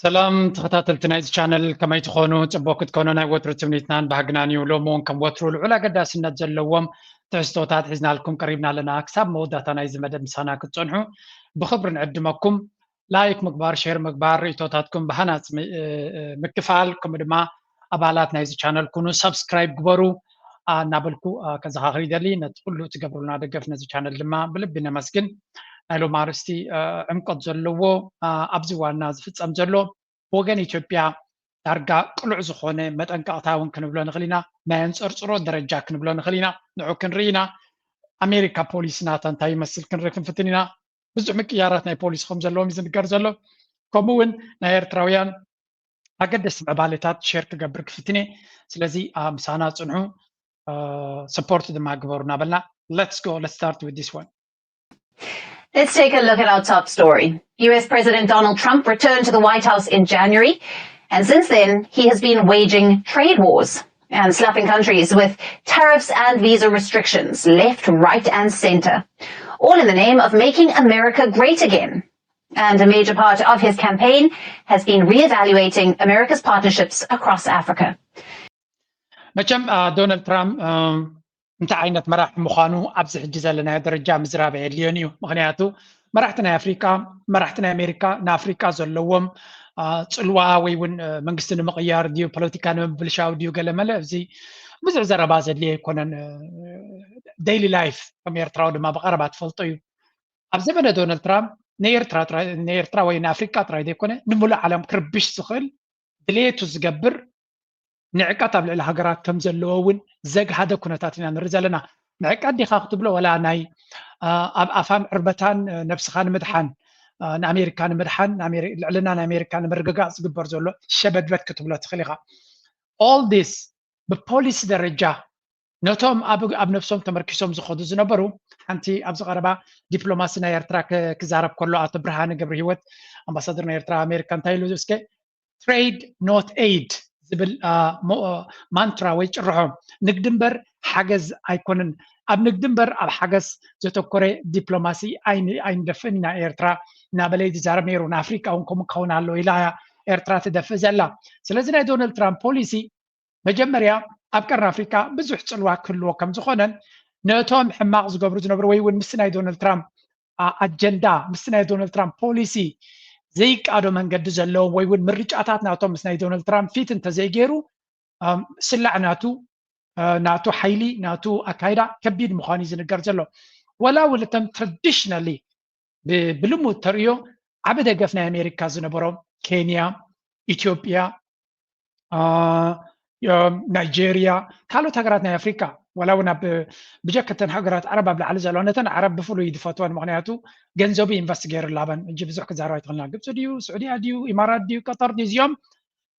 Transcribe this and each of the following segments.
سلام تخطات نايز channel كما يتخونوا تبوكت كونوا ناي وترو تمنيتنان بهجناني ولومون كم وترو العلا قداس نتزلوم تستوتات حزنا لكم قريبنا لنا أكسب مودة نايز مدد مسانا كتصنحوا بخبر نقدمكم لايك مقبار شير مقبار إيتوتاتكم بهنات مكفال كم دما أبالات نايز channel كونوا سبسكرايب قبروا نابلكو كذا غريدة نتقولوا تقبروا لنا دقف نايز channel دما بلبنا مسكن ናይሎ ማርስቲ ዕምቆት ዘለዎ ኣብዚ ዋና ዝፍፀም ዘሎ ወገን ኢትዮጵያ ዳርጋ ቅሉዕ ዝኾነ መጠንቀቕታ እውን ክንብሎ ንኽእል ኢና ናይ ኣንፀርፅሮ ደረጃ ክንብሎ ንኽእል ኢና ንዑ ክንርኢ ኢና ኣሜሪካ ፖሊስ ናታ እንታይ ይመስል ክንርኢ ክንፍትን ኢና ብዙሕ ምቅያራት ናይ ፖሊስ ከም ዘለዎም እዩ ዝንገር ዘሎ ከምኡ እውን ናይ ኤርትራውያን ኣገደስቲ ምዕባለታት ሼር ክገብር ክፍትን እየ ስለዚ ምሳና ፅንሑ ሰፖርት ድማ ግበሩ እናበልና let's start with this one. Let's take a look at our top story. US President Donald Trump returned to the White House in January, and since then, he has been waging trade wars and slapping countries with tariffs and visa restrictions, left, right, and center, all in the name of making America great again. And a major part of his campaign has been reevaluating America's partnerships across Africa. Donald Trump انت عينت مراح مخانو ابز حجز لنا درجه مزراب اليونيو مغنياتو مراحتنا افريقيا مراحتنا امريكا نافريكا زلوم صلوا وي ون منغستن مقيار ديو بوليتيكا نبلشاو ديو قال زي بزع زربا زلي يكونن ديلي لايف كم يرتراو دما بقربات فلطيو ابزبن دونالد ترامب نيرترا وين افريكا تراي ديكونه نمول عالم كربش سخل دليتو زغبر نعقات ابل الهجرات كم زلوون زق هذا كنتاتنا نرزلنا نعقات دي خاطب له ولا ناي افهم عربتان نفس خان مدحان امريكان مدحان لنا امريكان مرققا صبر زلو شبدبت كتب له تخليها all this ببوليس درجه نوتهم اب نفسهم تمركزهم زخدو زنبرو انت ابز قربا دبلوماسينا يرترا كزارب كله ات برهان قبر هيوت امباسادرنا يرترا امريكان تايلو زسكي trade not aid زبل مانترا ويجرهم نقدمبر حجز ايكونن اب نقدمبر اب حجز زتوكوري دبلوماسي اين دفننا ايرترا نابلي زارب نيرو افريكا ونكم كونا له الى ايرترا تدفزلا سلازنا دونالد ترامب بوليسي مجمريا اب قرن افريكا بزح صلوا كله كم زخونن نتوم حماق زغبرو زنبر وي ون مسناي دونالد ترامب اجندا مسناي دونالد ترامب بوليسي زي قادو منقد زلو وي ون مرجعاتات ناتو مسناي دونالد ترامب فيت انت زي غيرو سلعناتو ناتو حيلي ناتو اكايدا كبيد مخاني زنقر زلو ولا ولتم تراديشنالي بلمو تريو عبد قفنا امريكا زنبرو كينيا اثيوبيا نيجيريا كالو تاغراتنا افريكا ولو ناب بجكتن حقرات عرب بالعلى زلونتن عرب بفلو يدفاتون مغنياتو جنزوبي انفستيجير لابن نجيب زوح كزارو يتغلنا قبص ديو سعوديه ديو امارات ديو قطر ديو زيوم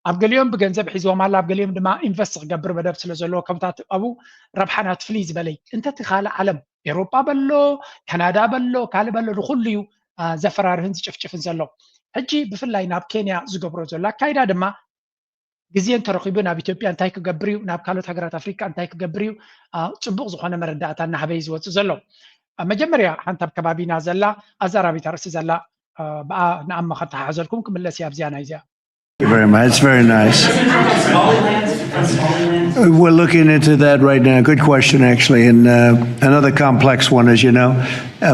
ابقليوم بجنزب حيزوم على ابقليوم دما انفست قبر بدب سلازلو كمتات ابو ربحانات فليز بلي انت تخالع عالم اوروبا بلو كندا بلو كال بلو كليو زفرارهن تشفشفن زلو حجي بفلاي ناب كينيا زغبرو زلا كايدا دما ግዜን ተረኺቡ ናብ ኢትዮጵያ እንታይ ክገብር እዩ ናብ ካልኦት ሃገራት ኣፍሪካ እንታይ ክገብር እዩ ፅቡቕ ዝኾነ መረዳእታ ናበይ ዝወፅእ ዘሎ መጀመርያ ሓንቲ ኣብ ከባቢና ዘላ ኣዛራቢት ኣርእሲ ዘላ ብኣ ንኣማ ከተሓሓዘልኩም ክምለስ እያ ኣብዚያ ናይ እዚኣ Thank you very much. It's very nice. We're looking into that right now. Good question, actually, and another complex one, as you know,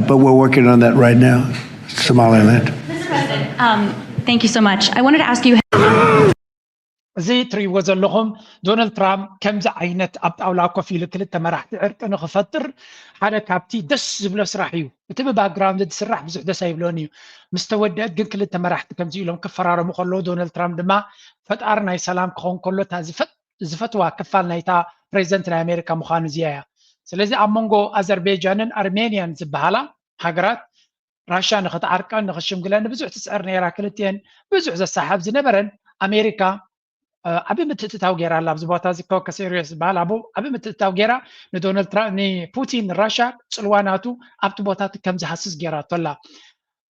but we're working on that right now. Somaliland. Mr. President, thank you so much. I wanted to ask you. زي تري وزلهم دونالد ترامب كم زعينت ابت اولا كوفي لكلت مراحت عرق نخفتر حدا كابتي دس بلو سراحيو بتبقى باك جراوند تسرح بزح دس يبلونيو مستودات جن كلت مراحت كم زي لهم كفرار مخلو دونالد ترامب دما فتقر ناي سلام كون كله تازفت زفتوا كفال نايتا بريزنت امريكا مخانو زيايا سلازي امونغو اذربيجانن ارمينيان زبهالا هاجرات راشا نخت عرقا نخشم قلنا بزح تسعر نيرا كلتين بزح زسحاب زنبرن امريكا أبي متتتاو جيرا لابز بوتا زيكو كسيريوس بال أبي متتتاو جيرا ندونالد ترامب ني بوتين راشا صلواناتو أبت بوتا كم زحسس جيرا طلع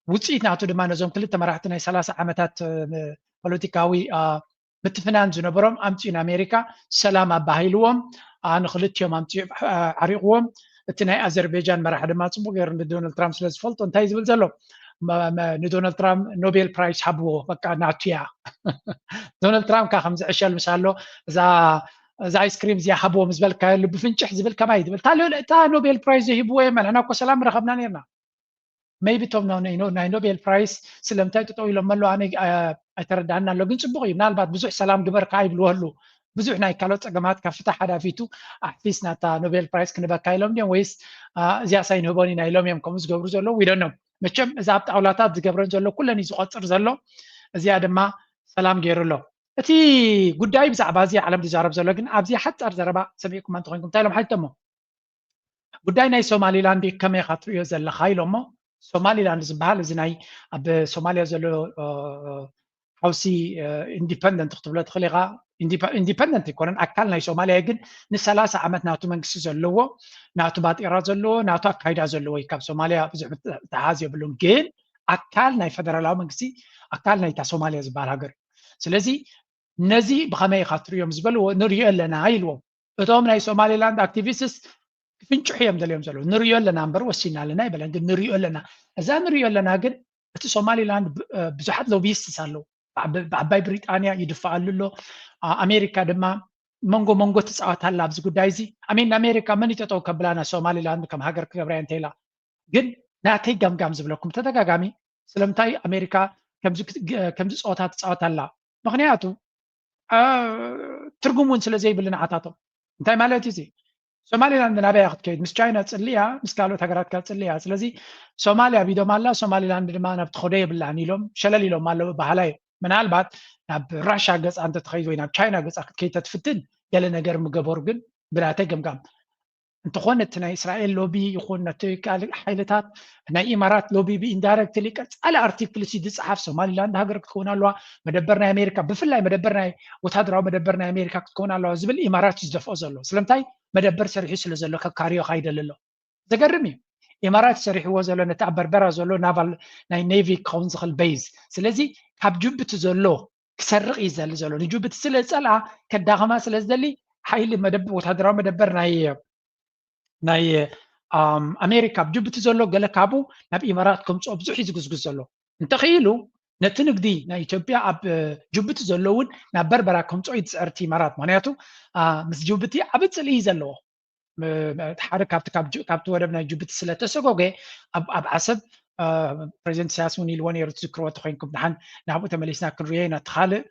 وصيت ناتو دما نزوم كل تمرحتنا 3 عامات بوليتيكاوي متفنان زنبرم أمتين أمريكا سلام أباهيلوم نخلتيوم أمتي عريقوم اتناي أذربيجان مرحبا ما تصبو غير دونالد ترامب سلز فلتون تايز بلزلو ندونالد ترامب نوبل برايس حبوه بقى ناتيا دونالد ترامب كخمس عشر مسالو إذا آيس كريم زي حبوه مزبل كاي اللي بفنشح زبل كما يدبل تا نوبل برايز يهبوه من أنا كسلام رخبنا نيرنا maybe توم ناي نوبل برايس سلمتاي تطوي لما له أنا أتردعنا لو جنس بغي نالبات بزح سلام جبر كاي بلوهلو بزح ناي كالوت أجمعات كفتح حدا فيتو أحسنا تا نوبل برايس كنبا كايلوم ديم ويس زي ساين هبوني نايلوم يوم كمس جبر زلو we don't know مچم إذا أبت أولادات زجبرن زلو كلني زقطر زلو زيادة ما سلام جيرلو እቲ ጉዳይ ብዛዕባ እዚ ዓለም ዝዛረብ ዘሎ ግን ኣብዚ ሓፃር ዘረባ ሰሚዕኩም እንተ ኮይንኩም እንታይ ኢሎም ሓይቶሞ ጉዳይ ናይ ሶማሊላንድ ከመይ ኢኻ ትሪኦ ዘለካ ኢሎሞ ሶማሊላንድ ዝበሃል እዚ ናይ ኣብ ሶማልያ ዘሎ ሓውሲ ኢንዲፐንደንት ክትብሎ ትኽእል ኢኻ ኢንዲፐንደንት ይኮነን ኣካል ናይ ሶማልያ ግን ን30 ዓመት ናቱ መንግስቲ ዘለዎ ናቱ ባጢራ ዘለዎ ናቱ ኣካይዳ ዘለዎ እዩ ካብ ሶማልያ ብዙሕ ተሓዝ የብሉን ግን ኣካል ናይ ፌደራላዊ መንግስቲ ኣካል ናይታ ሶማልያ ዝበሃል ሃገር ስለዚ ነዚ ብኸመይ ኢኻ ትሪኦም ዝበልዎ ንሪኦ ኣለና ኢልዎም እቶም ናይ ሶማሊላንድ ኣክቲቪስትስ ክፍንጭሑ እዮም ዘልዮም ዘለዉ ንሪኦ ኣለና እምበር ወሲና ኣለና ይበለን ግን ንሪኦ ኣለና እዛ ንሪኦ ኣለና ግን እቲ ሶማሊላንድ ብዙሓት ሎቢስትስ ኣለዉ ብዓባይ ብሪጣንያ ይድፋኣሉ ኣሎ ኣሜሪካ ድማ መንጎ መንጎ ትፃወታላ ኣብዚ ጉዳይ እዚ ኣሜን ኣሜሪካ መን ይጠጠው ከብላና ሶማሊላንድ ከም ሃገር ክገብራ እንተኢላ ግን ናተይ ጋምጋም ዝብለኩም ተደጋጋሚ ስለምንታይ ኣሜሪካ ከምዚ ፀወታ ትፃወታላ ምክንያቱ ትርጉም እውን ስለዘይብል ንዓታቶም እንታይ ማለት እዩ ሶማሊላንድ ናበያ ክትከይድ ምስ ቻይና ፅልያ ምስ ካልኦት ሃገራት ካብ ፅልያ ስለዚ ሶማልያ ቢዶም ኣላ ሶማሊላንድ ድማ ናብቲ ኸደ የብላን ኢሎም ሸለል ኢሎም ኣለዉ ባህላዮ ምናልባት ናብ ራሻ ገፃ እንተትኸይድ ወይ ናብ ቻይና ገፃ ክትከይድ ተትፍትን ገለ ነገር ምገበሩ ግን ብናተይ ገምጋም እንተኾነ እቲ ናይ እስራኤል ሎቢ ይኹን ነቲ ካልእ ሓይልታት ናይ ኢማራት ሎቢ ብኢንዳይሬክትሊ ቀፃሊ ኣርቲክል ዝፅሓፍ ሶማሊላንድ ሃገር ክትከውን ኣለዋ መደበር ናይ ኣሜሪካ ብፍላይ መደበር ናይ ወታደራዊ መደበር ናይ ኣሜሪካ ክትከውን ኣለዋ ዝብል ኢማራት ዝደፍኦ ዘሎ ስለምንታይ መደበር ሰሪሑ ስለ ዘሎ ከካርዮ ካይደለ ኣሎ ዘገርም እዩ ኢማራት ሰሪሕዎ ዘሎ ነቲ ኣብ በርበራ ዘሎ ናቫል ናይ ኔቪ ክኸውን ዝኽእል ቤዝ ስለዚ ካብ ጅቡቲ ዘሎ ክሰርቕ እዩ ዘሊ ዘሎ ንጅቡቲ ስለ ዝፀልዓ ከዳኸማ ስለ ዝደሊ ሓይሊ ወታደራዊ መደበር ናይ ኣሜሪካ ብጅቡቲ ዘሎ ገለ ካብኡ ናብ ኢማራት ከምፅኦ ብዙሕ እዩ ዝግዝግዝ ዘሎ እንተኽኢሉ ነቲ ንግዲ ናይ ኢትዮጵያ ኣብ ጅቡቲ ዘሎ እውን ናብ በርበራ ከምፅኦ እዩ ዝፅዕርቲ ኢማራት ምክንያቱ ምስ ጅቡቲ ዓብ ፅልኢ እዩ ዘለዎ ሓደ ካብቲ ወደብ ናይ ጅቡቲ ስለተሰጎገ ኣብ ዓሰብ ፕሬዚደንት ኢሳያስ እውን ኢልዎ ነይሩ ትዝክርዎ ተኮይንኩም ድሓን ናብኡ ተመሊስና ክንሪኦ ኢና ትካልእ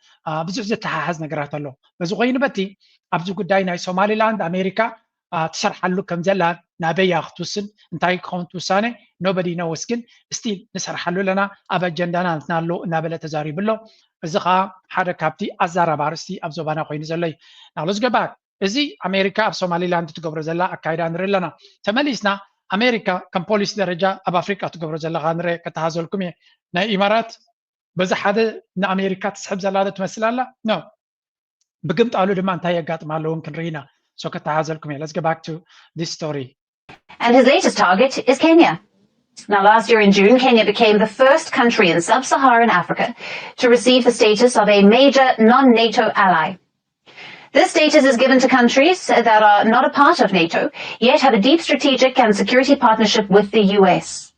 ብዙሕ ዘተሓሓዝ ነገራት ኣሎ በዚ ኮይኑ በቲ ኣብዚ ጉዳይ ናይ ሶማሊላንድ ኣሜሪካ ትሰርሓሉ ከም ዘላ ናበያ ክትውስን እንታይ ክኸውን ትውሳነ ኖበዲ ነወስ ግን ስቲል ንሰርሓሉ ኣለና ኣብ ኣጀንዳና እንትናሎ እናበለ ተዛሪብሎ እዚ ከዓ ሓደ ካብቲ ኣዛራብ ኣርእስቲ ኣብ ዞባና ኮይኑ ዘሎ እዩ ናብሎ ዝገባር እዚ ኣሜሪካ ኣብ ሶማሊላንድ ትገብሮ ዘላ ኣካይዳ ንርኢ ኣለና ተመሊስና ኣሜሪካ ከም ፖሊሲ ደረጃ ኣብ ኣፍሪቃ ትገብሮ ዘለካ ንርኢ ከተሓዘልኩም እየ ናይ ኢማራት በዚ ሓደ ንኣሜሪካ ትስሕብ ዘላ ዶ ትመስል ኣላ ኖ ብግምጣሉ ድማ እንታይ የጋጥም ኣለውን ክንርኢ ኢና So let's go back to this story. And his latest target is Kenya. Now, last year in June, Kenya became the first country in sub-Saharan Africa to receive the status of a major non-NATO ally. This status is given to countries that are not a part of NATO, yet have a deep strategic and security partnership with the US.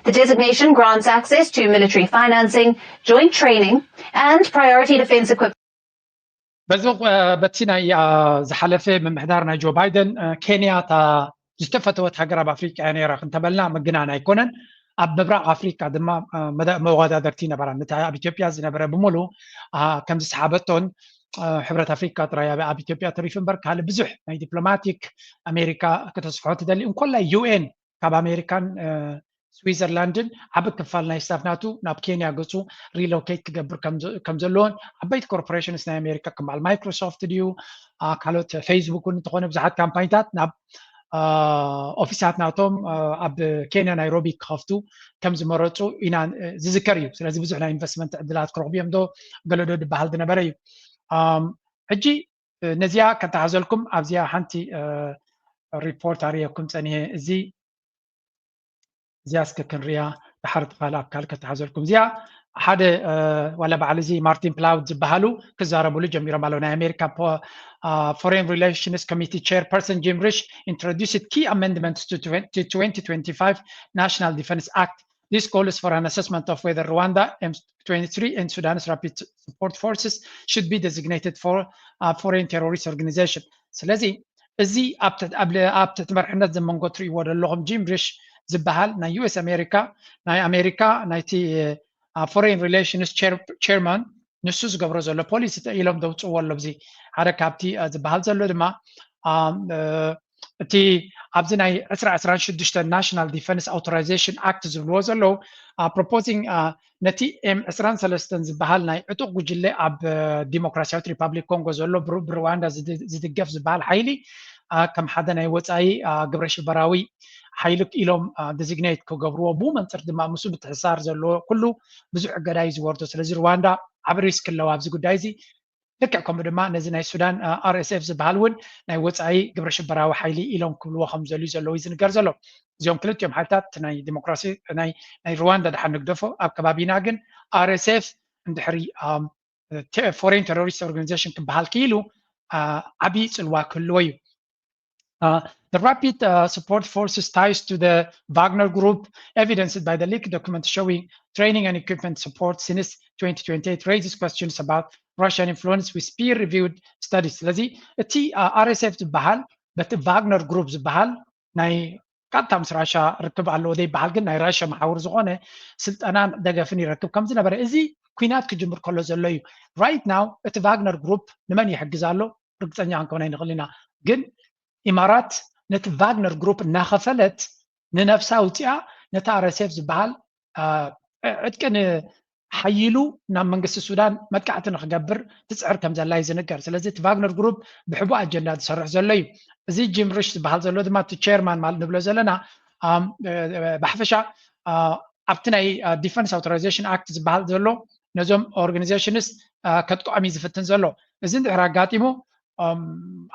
The designation grants access to military financing, joint training, and priority defense equipment. በቲ ናይ ዝሓለፈ ምምሕዳር ናይ ጆ ባይደን ኬንያ ዝተፈተወት ሃገር ኣብ ኣፍሪቃ እያ ነይራ ክንተበልና ምግናን ኣይኮነን ኣብ ምብራቅ ኣፍሪቃ ድማ መወዳደርቲ ነበራ ነቲ ኣብ ኢትዮጵያ ዝነበረ ብምሉ ከም ዝሰሓበቶን ሕብረት ኣፍሪቃ ጥራይ ኣብ ኢትዮጵያ ተሪፉ እምበር ካልእ ብዙሕ ናይ ዲፕሎማቲክ ኣሜሪካ ከተስፍሖ ትደሊ እንኮላ ዩኤን ካብ ኣሜሪካን ስዊዘርላንድን ዓብ ክፋል ናይ ስታፍናቱ ናብ ኬንያ ገፁ ሪሎኬት ክገብር ከም ዘለዎን ዓበይቲ ኮርፖሬሽንስ ናይ ኣሜሪካ ከምበዓል ማይክሮሶፍት ድዩ ካልኦት ፌስቡክ እንተኾነ ብዙሓት ካምፓኒታት ናብ ኦፊሳት ናቶም ኣብ ኬንያ ናይሮቢ ክኸፍቱ ከም ዝመረፁ ኢና ዝዝከር እዩ ስለዚ ብዙሕ ናይ ኢንቨስትመንት ዕድላት ክረኽቡ እዮም ዶ ገለዶ ድበሃል ዝነበረ እዩ ሕጂ ነዚያ ከተሓዘልኩም ኣብዚኣ ሓንቲ ሪፖርት ኣርየኩም ፀኒሐ እዚ እዚኣ እስከ ክንሪያ ድሓር ትኻል ኣካል ከተሓዘልኩም እዚኣ ሓደ ዋላ በዓል እዚ ማርቲን ፕላውድ ዝበሃሉ ክዛረብሉ ጀሚሮም ኣለዉ ናይ ኣሜሪካ ፎሬን ሪሌሽንስ ኮሚቲ ቼርፐርሰን ጂም ሪሽ introduced key amendments to 2025 National Defense Act This calls for an assessment of whether Rwanda, M23, and Sudan's Rapid Support Forces should be designated for foreign terrorist organization. ስለዚህ እዚ ኣብ ተመርሕነት ዘመንጎ ትሪእዎ ዘለኹም ጂም ሪሽ ዝበሃል ናይ ዩኤስ ኣሜሪካ ናይ ኣሜሪካ ናይቲ ፎሬን ሪሌሽንስ ቸርማን ንሱ ዝገብሮ ዘሎ ፖሊሲ ኢሎም ደውፅዎ ኣሎ ብዚ ሓደ ካብቲ ዝበሃል ዘሎ ድማ እቲ ኣብዚ ናይ 2026 ናሽናል ዲፌንስ ኣውቶራይዜሽን ኣክት ዝብልዎ ዘለዉ ፕሮፖዚንግ ነቲ M23 ዝበሃል ናይ ዕጡቕ ጉጅለ ኣብ ዲሞክራሲያዊት ሪፓብሊክ ኮንጎ ዘሎ ብሩዋንዳ ዝድገፍ ዝበሃል ሓይሊ ከም ሓደ ናይ ወፃኢ ግብረ ሽበራዊ ሓይሊ ኢሎም ዲዚግኔት ክገብርዎ ብኡ መንፅር ድማ ምስ ምትሕሳር ዘለዎ ኩሉ ብዙሕ እገዳይ ዝወርዶ ስለዚ ሩዋንዳ ዓብ ሪስክ ኣለዋ ኣብዚ ጉዳይ እዚ ልክዕ ከምኡ ድማ ነዚ ናይ ሱዳን RSF ዝበሃል እውን ናይ ወፃኢ ግብረ ሽበራዊ ሓይሊ ኢሎም ክብልዎ ከም ዘልዩ ዘለዎ ዝንገር ዘሎ እዚኦም ክልቲኦም ሓይልታት ናይ ዲሞክራሲ ናይ ሩዋንዳ ድሓር ንግደፎ ኣብ ከባቢና ግን RSF እንድሕሪ ፎሬን ቴሮሪስት ኦርጋናይዜሽን ክበሃል ክኢሉ ዓብይ ፅልዋ ክህልዎ እዩ The Rapid Support Forces ties to the Wagner Group, evidenced by the leaked document showing training and equipment support since 2028, raises questions about Russian influence with peer-reviewed studies. ስለዚህ እቲ RSF ዝበሃል በቲ Wagner Group ዝበሃል ናይ ቀጥታ ምስ ራሻ ርክብ ኣለዎ ዘይበሃል ግን ናይ ራሻ ማሕበር ዝኾነ ስልጠናን ደገፍን ይረክብ ከም ዝነበረ እዚ ኩናት ክጅምር ከሎ ዘሎ እዩ right now እቲ Wagner Group ንመን ይሕግዝ ኣሎ ርግፀኛ ክንከውን ኣይንኽእል ኢና ግን ኢማራት ነቲ ቫግነር ግሩፕ እናኸፈለት ንነፍሳ ውፅያ ነቲ RSF ዝበሃል ዕጥቅን ሓይሉ ናብ መንግስቲ ሱዳን መጥቃዕቲ ንክገብር ትፅዕር ከም ዘላ እዩ ዝንገር ስለዚ እቲ ቫግነር ግሩፕ ብሕቡእ ኣጀንዳ ዝሰርሕ ዘሎ እዩ እዚ ጂም ሪሽ ዝበሃል ዘሎ ድማ እቲ ቸርማን ማለት ንብሎ ዘለና ብሓፈሻ ኣብቲ ናይ ዲፈንስ ኣውቶራይዜሽን ኣክት ዝበሃል ዘሎ ነዞም ኦርጋናይዜሽንስ ከጥቅዖም እዩ ዝፍትን ዘሎ እዚ እንድሕር ኣጋጢሙ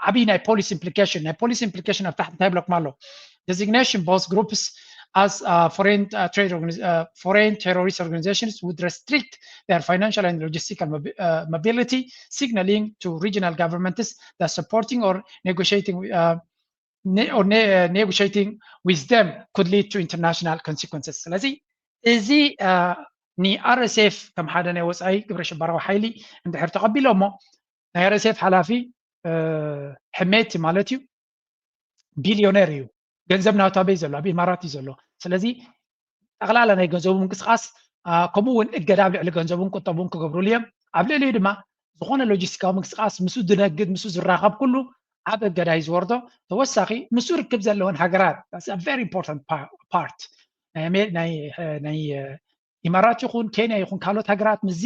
ዓብይ ናይ ፖሊሲ ኢምፕሊኬሽን ኣብ ታሕቲ እንታይ ብለኩም ኣሎ designation both groups as foreign terrorist organizations would restrict their financial and logistical mobility, signaling to regional governments that supporting or negotiating with them could lead to international consequences. ስለዚህ እዚ ኒ RSF ከም ሓደ ናይ ወፃኢ ግብረ ሽበራዊ ሓይሊ እንድሕር ተቐቢሎሞ ናይ RSF ሓላፊ ሕሜቲ ማለት እዩ ቢልዮነር እዩ ገንዘብ ናውታበይ ዘሎ ኣብ ኢማራት እዩ ዘሎ ስለዚ ጠቕላላ ናይ ገንዘቡ ምንቅስቃስ ከምኡ እውን እገዳ ኣብ ልዕሊ ገንዘቡን ቁጠቡን ክገብርሉ እዮም ኣብ ልዕሊኡ ድማ ዝኾነ ሎጂስቲካዊ ምንቅስቃስ ምስኡ ዝነግድ ምስኡ ዝራኸብ ኩሉ ዓብ እገዳ እዩ ዝወርዶ ተወሳኺ ምስኡ ርክብ ዘለዎን ሃገራት that's a very important part ናይ ኢማራት ይኹን ኬንያ ይኹን ካልኦት ሃገራት ምዚ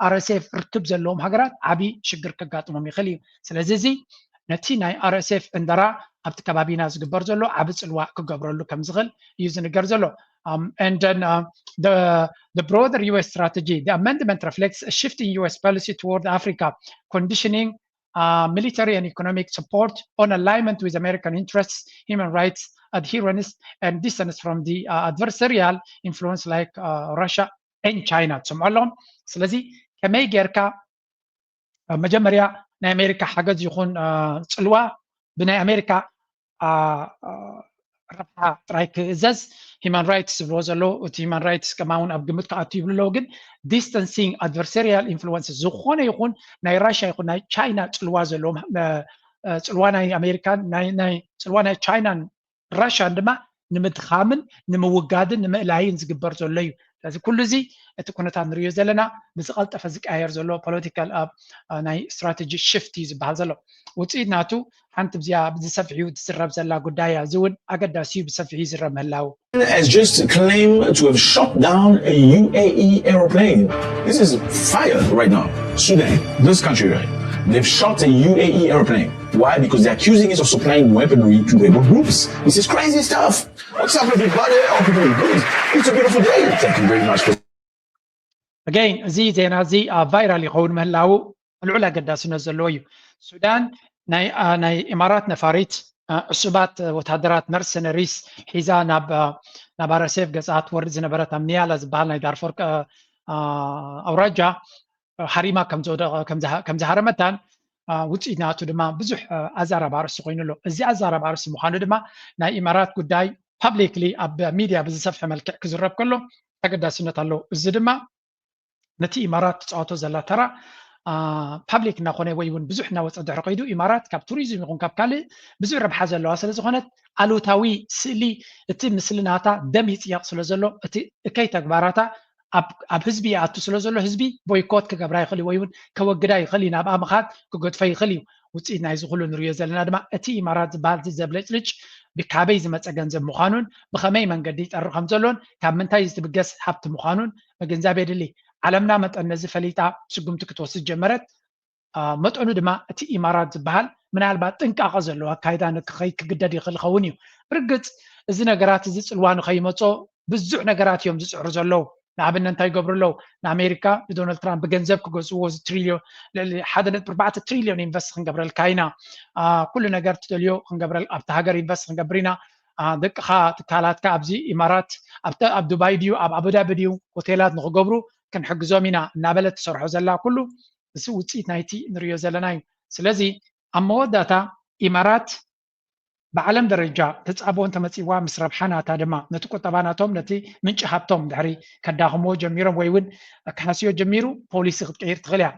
RSF ርክብ ዘለዎም ሃገራት ዓብይ ሽግር ከጋጥሞም ይኽእል እዩ ስለዚ እዚ ነቲ ናይ RSF እንደራ ኣብቲ ከባቢና ዝግበር ዘሎ ዓብ ፅልዋዕ ክገብረሉ ከም ዝኽእል እዩ ዝንገር ዘሎ and then the broader US strategy the amendment reflects a shift in US policy toward Africa conditioning military and economic support on alignment with American interests human rights adherence and distance from the adversarial influence like Russia and China ትሰምዑሎም ስለዚ ከመይ ጌርካ መጀመርያ ናይ ኣሜሪካ ሓገዝ ይኹን ፅልዋ ብናይ ኣሜሪካ ረብሓ ጥራይ ክእዘዝ ሂማን ራይትስ ዝብልዎ ዘሎ እቲ ሂማን ራይትስ ከማውን ኣብ ግምት ክኣቱ ይብሉ ኣለዉ ግን ዲስተንሲንግ ኣድቨርሰሪያል ኢንፍሉወንስ ዝኾነ ይኹን ናይ ራሽያ ይኹን ናይ ቻይና ፅልዋ ዘለዎም ፅልዋ ናይ ኣሜሪካን ናይ ፅልዋ ናይ ቻይናን ራሽያን ድማ ንምድኻምን ንምውጋድን ንምእላይን ዝግበር ዘሎ እዩ ስለዚ ኩሉ እዚ እቲ ኩነታት ንሪኦ ዘለና ብዝቐልጠፈ ዝቀያየር ዘሎ ፖለቲካል ናይ ስትራቴጂ ሽፍት እዩ ዝበሃል ዘሎ ውፅኢት ናቱ ሓንቲ ብዚኣ ብዝሰፊሑ ትዝረብ ዘላ ጉዳይ እዚ እውን ኣገዳሲ እዩ ብሰፊሑ ይዝረብ ምህላው has just claimed to have shot down a UAE aeroplane. This is fire right now. Sudan, this country, right? They've shot a UAE airplane. Why? Because they're accusing it of supplying weaponry to rebel groups. This is crazy stuff. What's up, everybody? I hope you're doing good. It's a beautiful day. Thank you very much for again እዚ ዜና እዚ ቫይራል ይኸውን ምህላው ልዑል ኣገዳስነት ዘለዎ እዩ ሱዳን ናይ ኢማራት ነፋሪት ዕሱባት ወታደራት መርሰነሪስ ሒዛ ናብ RSF ገፃት ወርድ ዝነበረት ኣብ ኒያላ ዝበሃል ናይ ዳርፎር ኣውራጃ ሓሪማ ከም ዝሃረመታን ውፅኢት ናቱ ድማ ብዙሕ ኣዛራብ ኣርእሲ ኮይኑ ኣሎ እዚ ኣዛራብ ኣርእሲ ምዃኑ ድማ ናይ ኢማራት ጉዳይ publicly ኣብ ሚድያ ብዝሰፍሐ መልክዕ ክዝረብ ከሎ ተገዳስነት ኣለዎ እዚ ድማ ነቲ ኢማራት ተፃወቶ ዘላ ተራ ፓብሊክ እናኾነ ወይ እውን ብዙሕ እናወፀ ድሕሪ ከይዱ ኢማራት ካብ ቱሪዝም ይኹን ካብ ካልእ ብዙሕ ረብሓ ዘለዋ ስለ ዝኾነት ኣሉታዊ ስእሊ እቲ ምስሊ ናታ ደም ይፅየቕ ስለ ዘሎ እቲ እከይ ተግባራታ ኣብ ህዝቢ ይኣቱ ስለ ዘሎ ህዝቢ ቦይኮት ክገብራ ይኽእል ወይ እውን ከወግዳ ይኽእል እዩ ናብኣ ምኻድ ክገድፈ ይኽእል እዩ ውፅኢት ናይዚ ኩሉ ንሪኦ ዘለና ድማ እቲ ኢማራት ዝበሃል ዘብለጭልጭ ብካበይ ዝመፀ ገንዘብ ምዃኑን ብኸመይ መንገዲ ይጠርቕ ከም ዘሎን ካብ ምንታይ ዝትብገስ ሃብቲ ምዃኑን ምግንዛብ የድሊ ዓለምና መጠን ነዚ ፈሊጣ ስጉምቲ ክትወስድ ጀመረት መጠኑ ድማ እቲ ኢማራት ዝበሃል ምናልባት ጥንቃቐ ዘለዎ ኣካይዳ ንክኸይድ ክግደድ ይኽእል ይኸውን እዩ ብርግፅ እዚ ነገራት እዚ ፅልዋ ንኸይመፆ ብዙሕ ነገራት እዮም ዝፅዕሩ ዘለዉ ንኣብነት እንታይ ይገብሩ ኣለዉ ንኣሜሪካ ብዶናልድ ትራምፕ ብገንዘብ ክገዝእዎ ትሪልዮን 1.4 ትሪልዮን ኢንቨስት ክንገብረልካ ኢና ኩሉ ነገር ትደልዮ ክንገብረል ኣብቲ ሃገር ኢንቨስት ክንገብር ኢና ደቅኻ ትካላትካ ኣብዚ ኢማራት ኣብ ዱባይ ድዩ ኣብ ኣቡዳቢ ድዩ ሆቴላት ንክገብሩ ክንሕግዞም ኢና እናበለት ትሰርሖ ዘላ ኩሉ እዚ ውፅኢት ናይቲ ንሪኦ ዘለና እዩ ስለዚ ኣብ መወዳእታ ኢማራት ብዓለም ደረጃ ተፃቦ እንተመፂዋ ምስ ረብሓናታ ድማ ነቲ ቁጠባናቶም ነቲ ምንጪ ሃብቶም ድሕሪ ከዳኽሞ ጀሚሮም ወይ እውን ክሓስዮ ጀሚሩ ፖሊሲ ክትቀይር ትኽእል እያ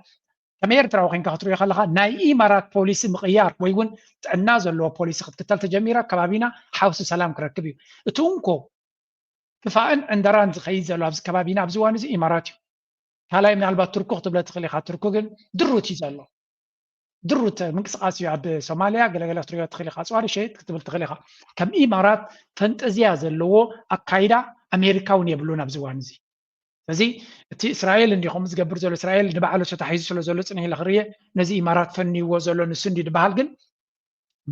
ከመይ ኤርትራዊ ኮንካ ክትሪኦ ከለካ ናይ ኢማራት ፖሊሲ ምቕያር ወይ እውን ጥዕና ዘለዎ ፖሊሲ ክትክተል ተጀሚራ ከባቢና ሓውሲ ሰላም ክረክብ እዩ እቲ እንኮ ክፋእን ዕንደራን ዝኸይድ ዘሎ ኣብዚ ከባቢና ኣብዚ እዋን እዚ ኢማራት እዩ ካልኣይ ምናልባት ቱርኩ ክትብለ ትኽእል ኢኻ ቱርኩ ግን ድሩት እዩ ዘሎ ድሩት ምንቅስቃስ እዩ ኣብ ሶማልያ ገለገለ ክትሪኦ ትኽእል ኢኻ ፅዋሪ ሸይጥ ክትብል ትኽእል ኢኻ ከም ኢማራት ፈንጠዝያ ዘለዎ ኣካይዳ ኣሜሪካውን የብሉን ኣብዚ እዋን እዚ ስለዚ እቲ እስራኤል እንዲኹም ዝገብር ዘሎ እስራኤል ንባዕሉ ተታሒዙ ስለ ዘሎ ፅንሕ ኢለ ክርየ ነዚ ኢማራት ፈንይዎ ዘሎ ንሱ እንዲ ዝበሃል ግን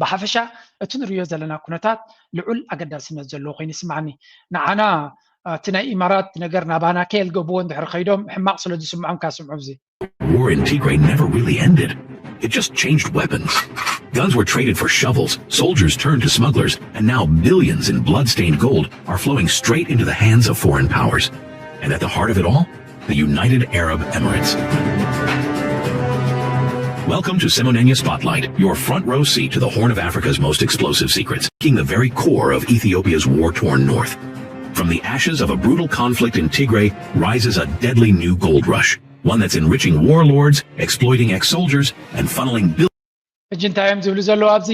ብሓፈሻ እቲ ንሪኦ ዘለና ኩነታት ልዑል ኣገዳስነት ዘለዎ ኮይኑ ይስማዓኒ ንዓና እቲ ናይ ኢማራት ነገር ናባና ከየልገብዎ እንድሕሪ ከይዶም ሕማቕ ስለ ዝስምዖም ካስምዑ እዚ War in Tigray never really ended. It just changed weapons. Guns were traded for shovels, soldiers turned to smugglers, and now billions in blood-stained gold are flowing straight into the hands of foreign powers. And at the heart of it all, the United Arab Emirates. Welcome to Simonenia Spotlight, your front row seat to the Horn of Africa's most explosive secrets, taking the very core of Ethiopia's war-torn north. From the ashes of a brutal conflict in Tigray rises a deadly new gold rush. One that's enriching warlords, exploiting ex-soldiers, and funneling billions. እጂ እንታይ እዮም ዝብሉ ዘለዉ ኣብዚ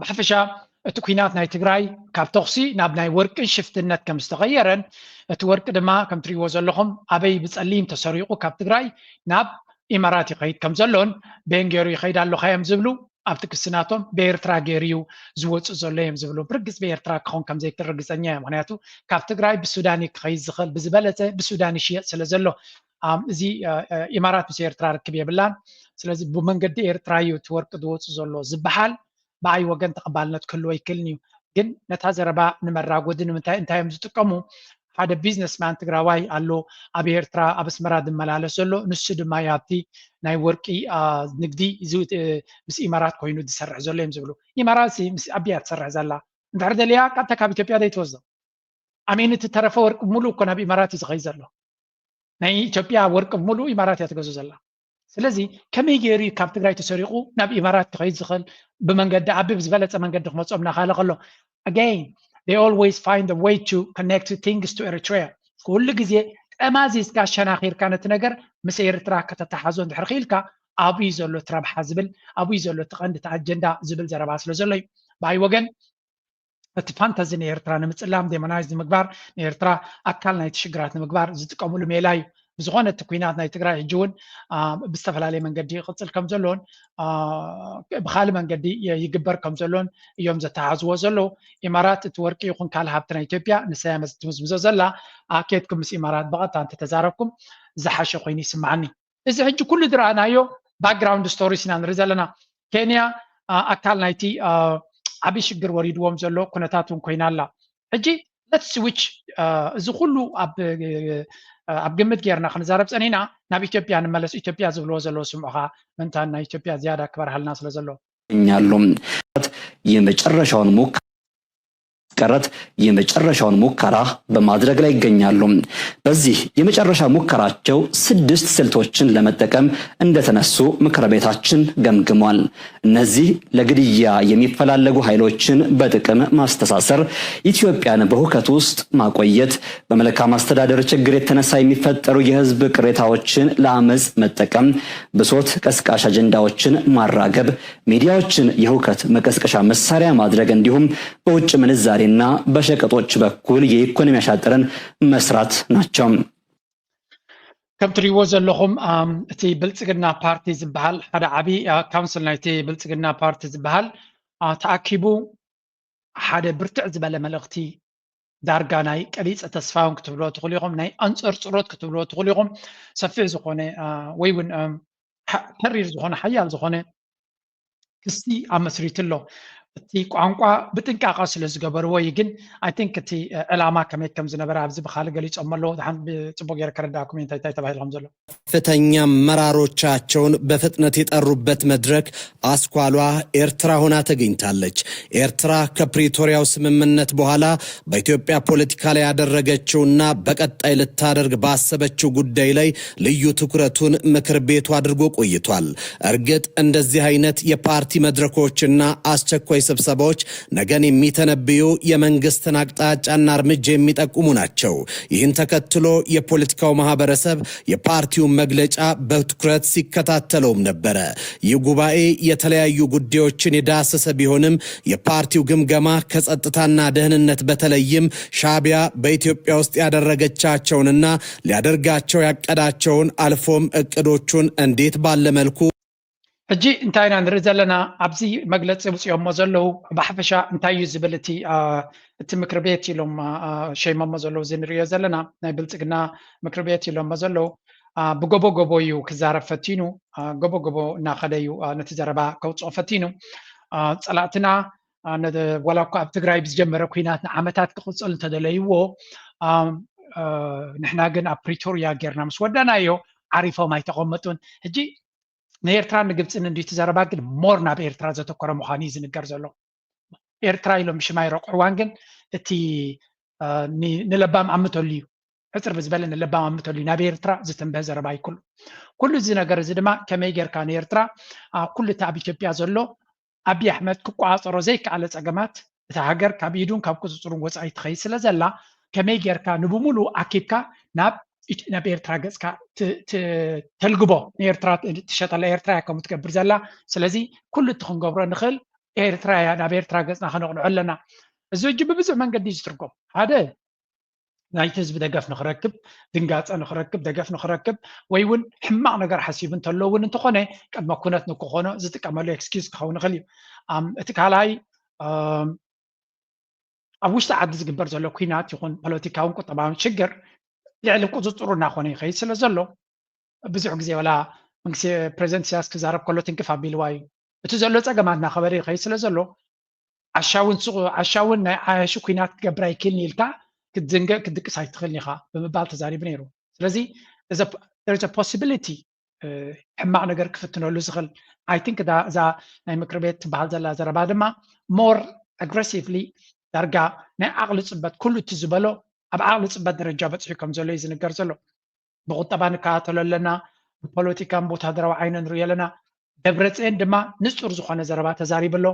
ብሓፈሻ እቲ ኩናት ናይ ትግራይ ካብ ተኽሲ ናብ ናይ ወርቅን ሽፍትነት ከም ዝተቐየረን እቲ ወርቂ ድማ ከም ትሪእዎ ዘለኹም ኣበይ ብፀሊም ተሰሪቑ ካብ ትግራይ ናብ ኢማራት ይኸይድ ከም ዘሎን ቤን ገይሩ ይኸይድ ኣለካ እዮም ዝብሉ ኣብቲ ክስናቶም ብኤርትራ ገይሩ እዩ ዝወፅእ ዘሎ እዮም ዝብሉ ብርግፅ ብኤርትራ ክኸውን ከም ዘይትርግፀኛ እያ ምክንያቱ ካብ ትግራይ ብሱዳን ክኸይድ ዝኽእል ብዝበለፀ ብሱዳን ይሽየጥ ስለ ዘሎ እዚ ኢማራት ምስ ኤርትራ ርክብ የብላን ስለዚ ብመንገዲ ኤርትራ እዩ እቲ ወርቂ ዝወፅእ ዘሎ ዝበሃል ብኣይ ወገን ተቐባልነት ክህልዎ ይክእልን እዩ ግን ነታ ዘረባ ንመራጎዲ ንምንታይ እንታይ እዮም ዝጥቀሙ ሓደ ቢዝነስማን ትግራዋይ ኣሎ ኣብ ኤርትራ ኣብ ኣስመራ ዝመላለስ ዘሎ ንሱ ድማ ኣብቲ ናይ ወርቂ ንግዲ ምስ ኢማራት ኮይኑ ዝሰርሕ ዘሎ እዮም ዝብሉ ኢማራት ምስ ኣብያ ትሰርሕ ዘላ እንድሕር ደልያ ቀጥታ ካብ ኢትዮጵያ ዘይትወስዶ ኣሜን እቲ ተረፈ ወርቂ ሙሉእ እኮ ናብ ኢማራት እዩ ዝኸይድ ዘሎ ናይ ኢትዮጵያ ወርቂ ሙሉእ ኢማራት እያ ትገዝኡ ዘላ ስለዚ ከመይ ገይሩ ካብ ትግራይ ተሰሪቑ ናብ ኢማራት ክኸይድ ዝኽእል ብመንገዲ ዓቢ ብዝበለፀ መንገዲ ክመፅኦም እናኻለ ከሎ again they always find a way to connect things to Eritrea ኩሉ ግዜ ጠማዚዝካ ሸናኺርካ ነቲ ነገር ምስ ኤርትራ ከተተሓዞ እንድሕር ኽኢልካ ኣብዩ ዘሎ ትረብሓ ዝብል ኣብዩ ዘሎ ትቐንዲ ኣጀንዳ ዝብል ዘረባ ስለ ዘሎ እዩ ብኣይ ወገን እቲ ፋንታዚ ንኤርትራ ንምፅላም ዴሞናይዝ ንምግባር ንኤርትራ ኣካል ናይቲ ሽግራት ንምግባር ዝጥቀምሉ ሜላ እዩ ብዝኾነ እቲ ኩናት ናይ ትግራይ ሕጂ እውን ብዝተፈላለየ መንገዲ ይቕፅል ከም ዘሎን ብካልእ መንገዲ ይግበር ከም ዘሎን እዮም ዘተሓዝዎ ዘለዉ ኢማራት እቲ ወርቂ ይኹን ካልእ ሃብቲ ናይ ኢትዮጵያ ንሰያ ትምዝምዞ ዘላ ኣኬትኩም ምስ ኢማራት ብቐጥታ እንተተዛረብኩም ዝሓሸ ኮይኑ ይስማዓኒ እዚ ሕጂ ኩሉ ዝረኣናዮ ባክግራውንድ ስቶሪስ ኢና ንርኢ ዘለና ኬንያ ኣካል ናይቲ ዓብይ ሽግር ወሪድዎም ዘሎ ኩነታት እውን ኮይና ኣላ ሕጂ let's switch እዚ ኩሉ ኣብ ግምት ጌርና ክንዛረብ ፀኒና ናብ ኢትዮጵያ ንመለስ ኢትዮጵያ ዝብልዎ ዘለዎ ስምዑኻ ምንታን ናይ ኢትዮጵያ ዝያዳ ክበርሃልና ስለ ዘሎ ያለው የመጨረሻውን ሙከራ ለማስቀረት የመጨረሻውን ሙከራ በማድረግ ላይ ይገኛሉ። በዚህ የመጨረሻ ሙከራቸው 6 ስልቶችን ለመጠቀም እንደተነሱ ምክር ቤታችን ገምግሟል። እነዚህ ለግድያ የሚፈላለጉ ኃይሎችን በጥቅም ማስተሳሰር፣ ኢትዮጵያን በሁከት ውስጥ ማቆየት፣ በመልካም አስተዳደር ችግር የተነሳ የሚፈጠሩ የህዝብ ቅሬታዎችን ለአመጽ መጠቀም፣ ብሶት ቀስቃሽ አጀንዳዎችን ማራገብ፣ ሚዲያዎችን የሁከት መቀስቀሻ መሳሪያ ማድረግ እንዲሁም በውጭ ምንዛሬና በሸቀጦች በኩል የኢኮኖሚ አሻጥርን መስራት ናቸው። ከም ትሪዎ ዘለኹም እቲ ብልጽግና ፓርቲ ዝበሃል ሓደ ዓቢ ካውንስል ናይቲ ብልጽግና ፓርቲ ዝበሃል ተኣኪቡ ሓደ ብርትዕ ዝበለ መልእኽቲ ዳርጋ ናይ ቀሊፀ ተስፋውን ክትብሎ ትኽእሉ ኢኹም ናይ ኣንፀር ፅሮት ክትብሎ ትኽእሉ ኢኹም ሰፊሕ ዝኾነ ወይ እውን ሕሪር ዝኾነ ሓያል ዝኾነ ክስቲ ኣመስሪቱ ኣሎ እቲ ቋንቋ ብጥንቃቐ ስለ ዝገበርዎ ግን ኣይ ቲንክ እቲ ዕላማ ከመይ ከም ዝነበረ ኣብዚ ብኻሊ ገሊፆም ኣለዎ ድሓን ብፅቡቅ ጌረ ከረዳእኩም እንታይ ተባሂሉ ከም ዘሎ ከፍተኛ አመራሮቻቸውን በፍጥነት የጠሩበት መድረክ አስኳሏ ኤርትራ ሆና ተገኝታለች። ኤርትራ ከፕሪቶሪያው ስምምነት በኋላ በኢትዮጵያ ፖለቲካ ላይ ያደረገችውና በቀጣይ ልታደርግ ባሰበችው ጉዳይ ላይ ልዩ ትኩረቱን ምክር ቤቱ አድርጎ ቆይቷል። እርግጥ እንደዚህ አይነት የፓርቲ መድረኮችና አስቸኳይ ስብሰባዎች ነገን የሚተነብዩ የመንግስትን አቅጣጫና እርምጃ የሚጠቁሙ ናቸው። ይህን ተከትሎ የፖለቲካው ማህበረሰብ የፓርቲውን መግለጫ በትኩረት ሲከታተለውም ነበረ። ይህ ጉባኤ የተለያዩ ጉዳዮችን የዳሰሰ ቢሆንም የፓርቲው ግምገማ ከጸጥታና ደህንነት በተለይም ሻዕቢያ በኢትዮጵያ ውስጥ ያደረገቻቸውንና ሊያደርጋቸው ያቀዳቸውን አልፎም እቅዶቹን እንዴት ባለ መልኩ ሕጂ እንታይ ኢና ንርኢ ዘለና ኣብዚ መግለፂ ውፅኦሞ ዘለዉ ብሓፈሻ እንታይ እዩ ዝብል እቲ ምክር ቤት ኢሎም ሸይሞሞ ዘለዉ እዚ ንሪኦ ዘለና ናይ ብልፅግና ምክር ቤት ኢሎሞ ዘለዉ ብጎቦ ጎቦ እዩ ክዛረብ ፈቲኑ ጎቦ ጎቦ እናኸደ እዩ ነቲ ዘረባ ከውፅኦ ፈቲኑ ፀላእትና ዋላ እኳ ኣብ ትግራይ ብዝጀመረ ኩናት ንዓመታት ክቕፅል እንተደለይዎ ንሕና ግን ኣብ ፕሪቶርያ ጌርና ምስ ወዳናዮ ዓሪፎም ኣይተቐመጡን ሕጂ ንኤርትራ ንግብፅን እንዲቱ ዘረባ ግን ሞር ናብ ኤርትራ ዘተኮረ ምዃኑ እዩ ዝንገር ዘሎ ኤርትራ ኢሎም ሽማ ይረቑዕዋን ግን እቲ ንለባም ኣምተሉ እዩ ሕፅር ብዝበለ ንለባም ኣምተሉ እዩ ናብ ኤርትራ ዝተንበህ ዘረባ ይኩሉ ኩሉ እዚ ነገር እዚ ድማ ከመይ ጌርካ ንኤርትራ ኩሉ እቲ ኣብ ኢትዮጵያ ዘሎ ኣብዪ ኣሕመድ ክቋፀሮ ዘይከኣለ ፀገማት እቲ ሃገር ካብ ኢዱን ካብ ቁፅፅሩን ወፃኢ ትኸይድ ስለ ዘላ ከመይ ጌርካ ንብሙሉእ ኣኪብካ ናብ ኤርትራ ገፅካ ተልግቦ ንኤርትራ ትሸጠላ ኤርትራ እያ ከምኡ ትገብር ዘላ ስለዚ ኩሉ እቲ ክንገብሮ ንኽእል ኤርትራ እያ ናብ ኤርትራ ገፅና ክነቕንዖ ኣለና እዚ እጂ ብብዙሕ መንገዲ ዝትርጎም ሓደ ናይቲ ህዝቢ ደገፍ ንክረክብ ድንጋፀ ንክረክብ ደገፍ ንክረክብ ወይ እውን ሕማቕ ነገር ሓሲቡ እንተሎ እውን እንተኾነ ቅድመ ኩነት ንክኾኖ ዝጥቀመሉ ኤክስኪዝ ክኸውን ይኽእል እዩ እቲ ካልኣይ ኣብ ውሽጢ ዓዲ ዝግበር ዘሎ ኩናት ይኹን ፖለቲካውን ቁጠባውን ሽግር ልዕሊ ቁፅፅሩ እናኾነ ይኸይድ ስለ ዘሎ ብዙሕ ግዜ ወላ መንግስቲ ፕሬዚደንት ኢሳያስ ክዛረብ ከሎ ትንክፍ ኣቢልዋ እዩ እቲ ዘሎ ፀገማት እናኸበረ ይኸይድ ስለ ዘሎ ዓሻውን ናይ ዓያሹ ኩናት ክገብር ኣይክእልኒ ኢልካ ክትዝንገእ ክትድቅስ ኣይትኽእልኒ ኢኻ ብምባል ተዛሪቡ ነይሩ ስለዚ there's a possibility ሕማቕ ነገር ክፍትነሉ ዝኽእል ኣይ ቲንክ እዛ ናይ ምክር ቤት ትበሃል ዘላ ዘረባ ድማ ሞር ኣግሬሲቭሊ ዳርጋ ናይ ዓቕሊ ፅበት ኩሉ እቲ ዝበሎ ኣብ ዓቕሊ ፅበት ደረጃ በፅሑ ከም ዘሎ እዩ ዝንገር ዘሎ ብቁጠባ ንከታተሎ ኣለና ብፖለቲካን ብወታደራዊ ዓይነ ንሪኦ ኣለና ደብረፅዮን ድማ ንፁር ዝኾነ ዘረባ ተዛሪቡ ኣሎ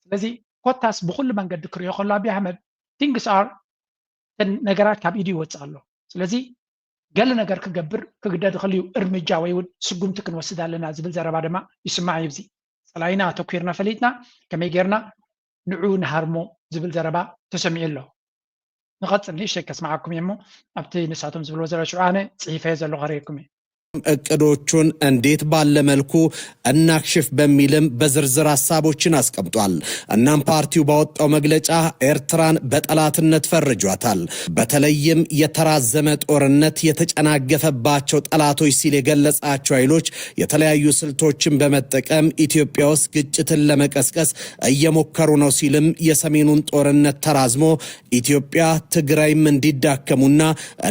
ስለዚ ኮታስ ብኩሉ መንገዲ ክሪኦ ከሎ ኣብዪ ኣሕመድ ቲንግስ ኣር ነገራት ካብ ኢዱ ይወፅእ ኣሎ ስለዚ ገለ ነገር ክገብር ክግደድ ይኽእል እዩ እርምጃ ወይ እውን ስጉምቲ ክንወስድ ኣለና ዝብል ዘረባ ድማ ይስማዕ እዩ እዚ ፀላይና ተኲርና ፈሊጥና ከመይ ጌርና ንዑ ንሃርሞ ዝብል ዘረባ ተሰሚዑ ኣሎ ንቐፅል ንእሽተይ ከስማዓኩም እየ እሞ ኣብቲ ንሳቶም ዝብልዎ ዘለ ሽዑ ኣነ ፅሒፈ ዘለኹ ኸሪአኩም እየ እቅዶቹን እንዴት ባለ መልኩ እናክሽፍ በሚልም በዝርዝር ሐሳቦችን አስቀምጧል። እናም ፓርቲው ባወጣው መግለጫ ኤርትራን በጠላትነት ፈርጇታል። በተለይም የተራዘመ ጦርነት የተጨናገፈባቸው ጠላቶች ሲል የገለጻቸው ኃይሎች የተለያዩ ስልቶችን በመጠቀም ኢትዮጵያ ውስጥ ግጭትን ለመቀስቀስ እየሞከሩ ነው ሲልም የሰሜኑን ጦርነት ተራዝሞ ኢትዮጵያ ትግራይም እንዲዳከሙና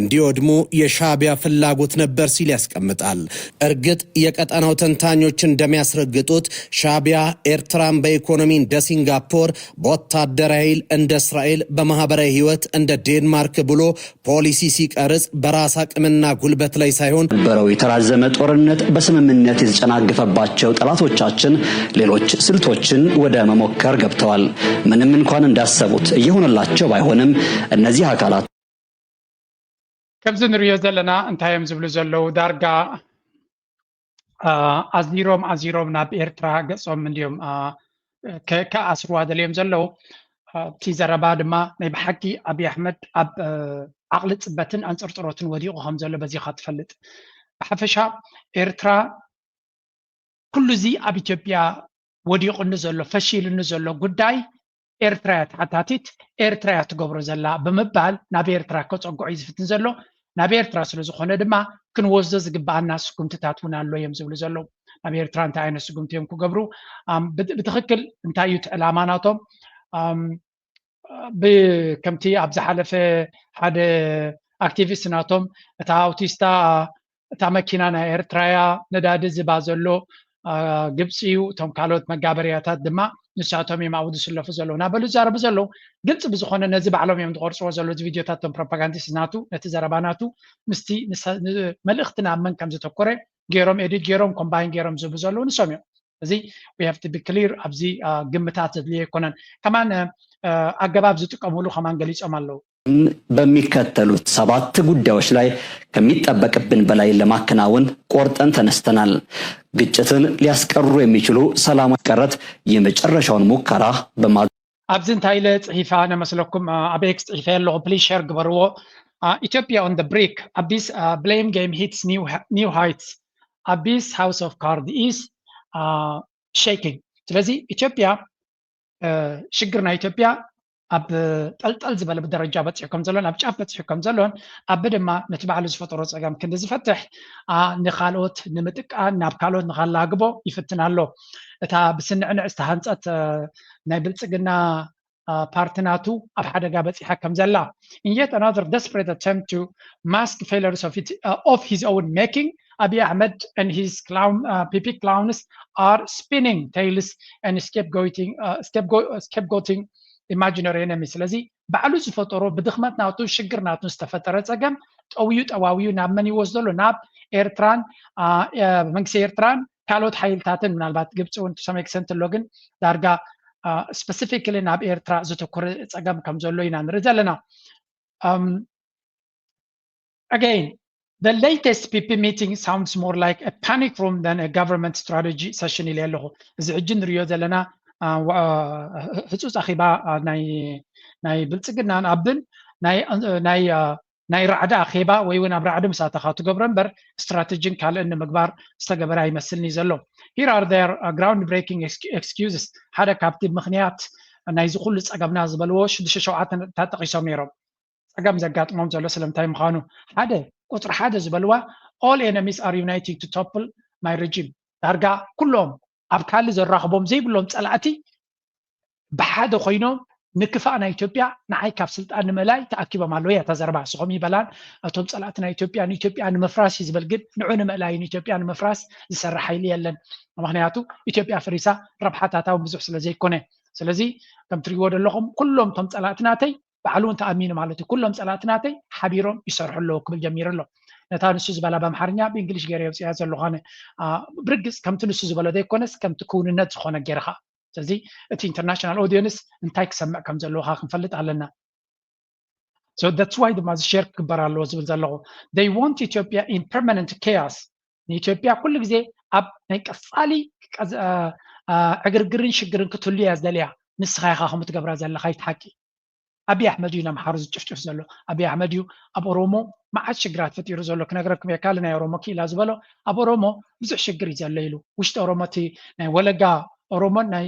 እንዲወድሙ የሻዕቢያ ፍላጎት ነበር ሲል ያስቀምጣል። ያስደነግጣል። እርግጥ የቀጠናው ተንታኞች እንደሚያስረግጡት ሻዕቢያ ኤርትራን በኢኮኖሚ እንደ ሲንጋፖር፣ በወታደራዊ ኃይል እንደ እስራኤል፣ በማህበራዊ ህይወት እንደ ዴንማርክ ብሎ ፖሊሲ ሲቀርጽ በራስ አቅምና ጉልበት ላይ ሳይሆን በረው የተራዘመ ጦርነት በስምምነት የተጨናገፈባቸው ጠላቶቻችን ሌሎች ስልቶችን ወደ መሞከር ገብተዋል። ምንም እንኳን እንዳሰቡት እየሆነላቸው ባይሆንም እነዚህ አካላት ከምዚ ንሪኦ ዘለና እንታይ እዮም ዝብሉ ዘለው ዳርጋ አዝኒሮም ናብ ኤርትራ ገጾም እንዲዮም ከአስሩዋ ደልዮም ዘለው እቲ ዘረባ ድማ ናይ ብሓቂ አብይ አሕመድ ኣብ ዓቕሊ ፅበትን አንፅርጥሮትን ወዲቑ ከም ዘሎ በዚኻ ትፈልጥ ብሓፈሻ ኤርትራ ኩሉ እዚ ኣብ ኢትዮጵያ ወዲቑኒ ዘሎ ፈሺሉኒ ዘሎ ጉዳይ ኤርትራ ተሓታቲት ኤርትራ ትገብሮ ዘላ ብምባል ናብ ኤርትራ ከፀጉዑ ዝፍትን ዘሎ ናብ ኤርትራ ስለ ዝኾነ ድማ ክንወስዶ ዝግባአና ስጉምትታት እውን ኣሎ እዮም ዝብሉ ዘለው ናብ ኤርትራ እንታይ ዓይነት ስጉምቲ እዮም ክገብሩ ብትክክል እንታይ እዩ ዕላማ ናቶም ከምቲ ኣብ ዝሓለፈ ሓደ አክቲቪስት ናቶም እታ አውቲስታ እታ መኪና ናይ ኤርትራያ ነዳዲ ዝባ ዘሎ ግብፂ እዩ እቶም ካልኦት መጋበርያታት ድማ ንሳቶም እዮም ኣብኡ ዝስለፉ ዘለው ናበሉ ዛረቡ ዘለው ግልፂ ብዝኾነ ነዚ ባዕሎም እዮም ዝቆርፅዎ ዘሎ እዚ ቪድዮታት ቶም ፕሮፓጋንዲስት ናቱ ነቲ ዘረባ ናቱ ምስቲ መልእኽቲ ናብ መን ከም ዘተኮረ ገይሮም ኤዲት ገይሮም ኮምባይን ገይሮም ዝህቡ ዘለው ንሶም እዮም እዚ we have to be clear ኣብዚ ግምታት ዘድልዮ ይኮነን ከማን አገባብ ዝጥቀሙሉ ከማን ገሊጾም አለው በሚከተሉት 7 ጉዳዮች ላይ ከሚጠበቅብን በላይ ለማከናወን ቆርጠን ተነስተናል። ግጭትን ሊያስቀሩ የሚችሉ ሰላማዊ ቀረት የመጨረሻውን ሙከራ ኣብዚ እንታይ ኢለ ጽሒፋ ነመስለኩም አቤክስ ጽሒፈ ያለው ፕሊዝ ሼር ግበርዎ ኢትዮጵያ on the break abyss blame game hits new heights abyss house of card is shaking ስለዚ ኢትዮጵያ ሽግርና ኢትዮጵያ ኣብ ጠልጠል ዝበለ ብደረጃ በፂሑ ከም ዘሎን ኣብ ጫፍ በፂሑ ከም ዘሎን ኣብ ድማ ነቲ ባዕሉ ዝፈጠሮ ፀገም ክንዲ ዝፈትሕ ንኻልኦት ንምጥቃን ናብ ካልኦት ንኻላግቦ ይፍትን ኣሎ እታ ብስንዕንዕ ዝተሃንፀት ናይ ብልፅግና ፓርቲናቱ ኣብ ሓደጋ በፂሓ ከም ዘላ in yet another desperate attempt to mask failures of his own making Abiy Ahmed and his PP clowns are spinning tales and scapegoating imaginary enemies ስለዚ ባዕሉ ዝፈጠሮ ብድኽመት ናቱ ሽግር ናቱ ዝተፈጠረ ፀገም ጠዋዊዩ ናብ መን ይወስደሉ ናብ ኤርትራን መንግስቲ ኤርትራን ካልኦት ሓይልታትን ምናልባት ግብፂ እውን some extent ኣሎ ግን ዳርጋ specifically ናብ ኤርትራ ዘተኮረ ፀገም ከም ዘሎ ኢና ንርኢ ዘለና again the latest PP meeting sounds more like a panic room than a government strategy session ኢለ ኣለኹ እዚ ሕጂ ንሪኦ ዘለና ህፁፅ ኣኺባ ናይ ብልፅግናን ኣብን ናይ ራዕዳ ኣኼባ ወይ እውን ኣብ ራዕዲ ምሳተኻ ትገብሮ እምበር ስትራቴጂን ካልእን ንምግባር ዝተገበረ ኣይመስልኒ ዘሎ here are their ground breaking excuses ሓደ ካብቲ ምክንያት ናይ ዝኩሉ ፀገምና ዝበልዎ 6-7 ተጠቂሶም ነይሮም ፀገም ዘጋጥሞም ዘሎ ስለምንታይ ምዃኑ ሓደ ቁፅሪ ሓደ ዝበልዋ all enemies are uniting to topple my regime ዳርጋ ኩሎም ኣብ ካሊ ዘራኽቦም ዘይብሎም ፀላእቲ ብሓደ ኮይኖም ንክፋእ ናይ ኢትዮጵያ ንዓይ ካብ ስልጣን ንምላይ ተኣኪቦም ኣለዉ እያ ተዘረባ ንስኹም ይበላን እቶም ፀላእቲ ናይ ኢትዮጵያ ንምፍራስ እዩ ዝብል ግን ንዑ ንምእላይ ኢትዮጵያ ንምፍራስ ዝሰርሕ ሓይሊ የለን ምክንያቱ ኢትዮጵያ ፍሪሳ ረብሓታታ እውን ብዙሕ ስለ ዘይኮነ ስለዚ ከም ትሪእዎ ዘለኹም ኩሎም እቶም ፀላእቲ ናተይ ባዕሉ እውን ተኣሚኑ ማለት እዩ ኩሎም ፀላእቲ ናተይ ሓቢሮም ይሰርሑ ኣለዉ ክብል ጀሚሩ ኣሎ ነታ ንሱ ዝበላ በአምሓርኛ ብእንግሊሽ ገይረ የውፅያ ዘለኾነ ብርግፅ ከምቲ ንሱ ዝበሎ ዘይኮነስ ከምቲ ክውንነት ዝኾነ ጌርኻ ስለዚ እቲ ኢንተርናሽናል ኦዲየንስ እንታይ ክሰምዕ ከም ዘለውካ ክንፈልጥ ኣለና so that's why ድማ ዝሸር ክግበር ኣለዎ ዝብል ዘለኹ they want Ethiopia in permanent chaos ንኢትዮጵያ ኩሉ ግዜ ኣብ ናይ ቀፃሊ ዕግርግርን ሽግርን ክትህሉ እያ ዝደልያ ንስኻ ኢኻ ከምኡ ትገብራ ዘለኻ ይትሓቂ አብይ አሕመድ እዩ ናምሓሩ ዝጭፍጭፍ ዘሎ አብይ አሕመድ እዩ ኣብ ኦሮሞ መዓት ሽግራት ፈጢሩ ዘሎ ክነግረኩም እየ ካል ናይ ኦሮሞ ክኢላ ዝበሎ ኣብ ኦሮሞ ብዙሕ ሽግር እዩ ዘሎ ኢሉ ውሽጢ ኦሮሞ እቲ ናይ ወለጋ ኦሮሞን ናይ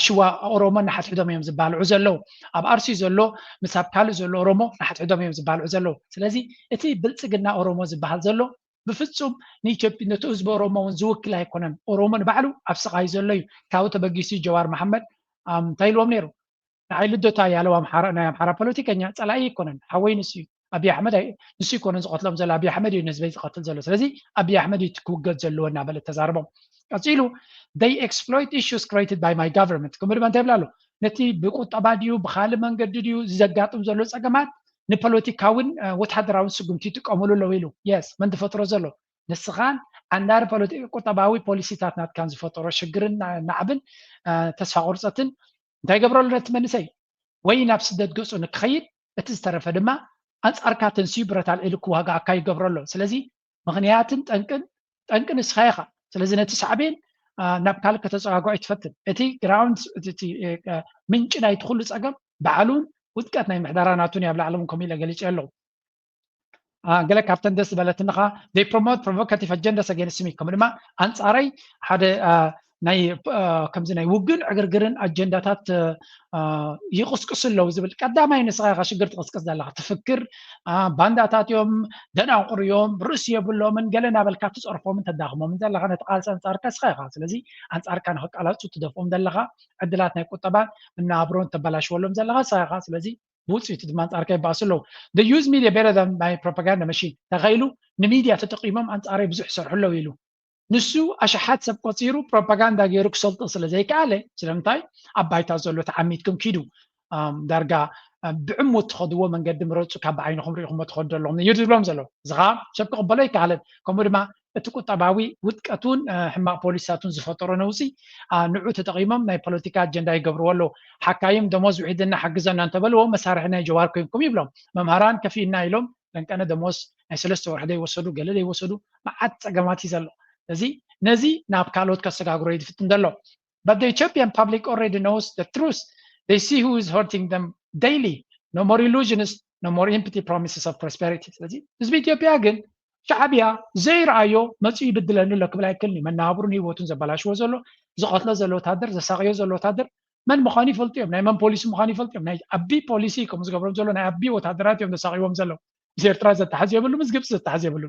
ሽዋ ኦሮሞን ናሓትሕዶም እዮም ዝባልዑ ዘለው ኣብ ኣርሲ ዘሎ ምስ ኣብ ካልእ ዘሎ ኦሮሞ ናሓትሕዶም እዮም ዝባልዑ ዘለው ስለዚ እቲ ብልፅግና ኦሮሞ ዝበሃል ዘሎ ብፍጹም ንኢትዮጵያ ነቲ ህዝቢ ኦሮሞ እውን ዝውክል ኣይኮነን ኦሮሞ ንባዕሉ ኣብ ስቃይ ዘሎ እዩ ካብኡ ተበጊሱ ጀዋር መሓመድ እንታይ ኢልዎም ነይሩ ንዓይ ልደታ ያለው ናይ ኣምሓራ ፖለቲከኛ ፀላኢ ይኮነን ሓወይ ንሱ እዩ أبي أحمد نسي يكون قتلهم زل أبي أحمد ينسبة قتل زلوا سلزي أبي أحمد يتكوجد زلوا نابل التزاربهم قصيلو they exploit issues created by my government كم بدنا نتبلالو نتي بقول تباديو بخال من قديو زجاتهم زلوا سجمات نبوليتيكاون وتحضرون سجمتي تقاملوا لويلو yes من دفترة زلوا نسخان عندار بوليتيك قطباوي بوليسيتات نات كان زفترة شجرن نعبن تسفع قرصتن ده يقبروا لنا تمنسي وين أبسدت جزء نكخير بتسترف دما أنصارك تنسي برتال إلكو هجا كاي قبروا له سلزي مغنياتن تنكن سخيخة سلزي نتسعبين نبكالك تسعقوا يتفتن اتي جراوند اتي من جنا يدخل سعقم بعلون ودكاتنا محدراناتون يبلع علمهم كميلة قاليش قالوا قال كابتن دس بلتنخا they promote provocative agendas against me كم لما أنصاري هذا ناي كم زي ناي وجن عقرقرن أجندات يقصقص له زبل قدام أي نسخة شجرة قصقص ده لا تفكر بانداتات يوم دنا عقر يوم روسيا بلو من قالنا بالكاتس أرفو من تداخم من ذا لغة نتقال أنصار كسخة خاص لذي أنصار كان حق على صوت تدفهم ذا لغة عدلاتنا يكون طبعا من عبرون تبلاش ولهم ذا لغة صحيح خاص لذي بوتس يتدمان أركي باسلو they use media better than my propaganda machine تغيلوا نميديا تتقيمهم أنصاري بزح سرح له ويلو نسو أشحات سب قصيرو بروباغندا غيرك سلطة سلزي كالي سلامتاي أبايتا زولو تعميتكم كيدو درجة بعمو تخدوا من قدم روتسو كاب عينهم ريهم تخدوا لهم يجيب لهم زلو زغا شبك قبلي كالي كمر ما تكون طباوي ودكاتون حما بوليساتون زفترو نوسي نوع تقييمهم ناي بوليتيكا اجندا يقبروا له حكايم دموز وحيدنا حجزنا انتبلوا مسارحنا جواركم يبلهم ممهران كفينا يلوم لان كان دموز سلسته وحده يوصلوا قال لي يوصلوا مع تقامات يزلوا نزي ناب كالوت كسغاغرو يدفتن دلو but the Ethiopian public already knows the truth they see who is hurting them daily no more illusionists no more empty promises of prosperity ስለዚህ ህዝብ ኢትዮጵያ ግን ሻዕቢያ ዘይረአዮ መፅኡ ይብድለኒ ሎ ክብል ኣይክልኒ መናብሩን ሂወቱን ዘበላሽዎ ዘሎ ዝቐትሎ ዘሎ ወታደር ዘሳቅዮ ዘሎ ወታደር መን ምዃኑ ይፈልጡ እዮም ናይ መን ፖሊሲ ምዃኑ ይፈልጡ እዮም ናይ ኣቢ ፖሊሲ ከም ዝገብሮም ዘሎ ናይ ኣቢ ወታደራት እዮም ዘሳቅይዎም ዘሎ ምስ ኤርትራ ዘተሓዝ የብሉ ምስ ግብፂ ዘተሓዝ የብሉ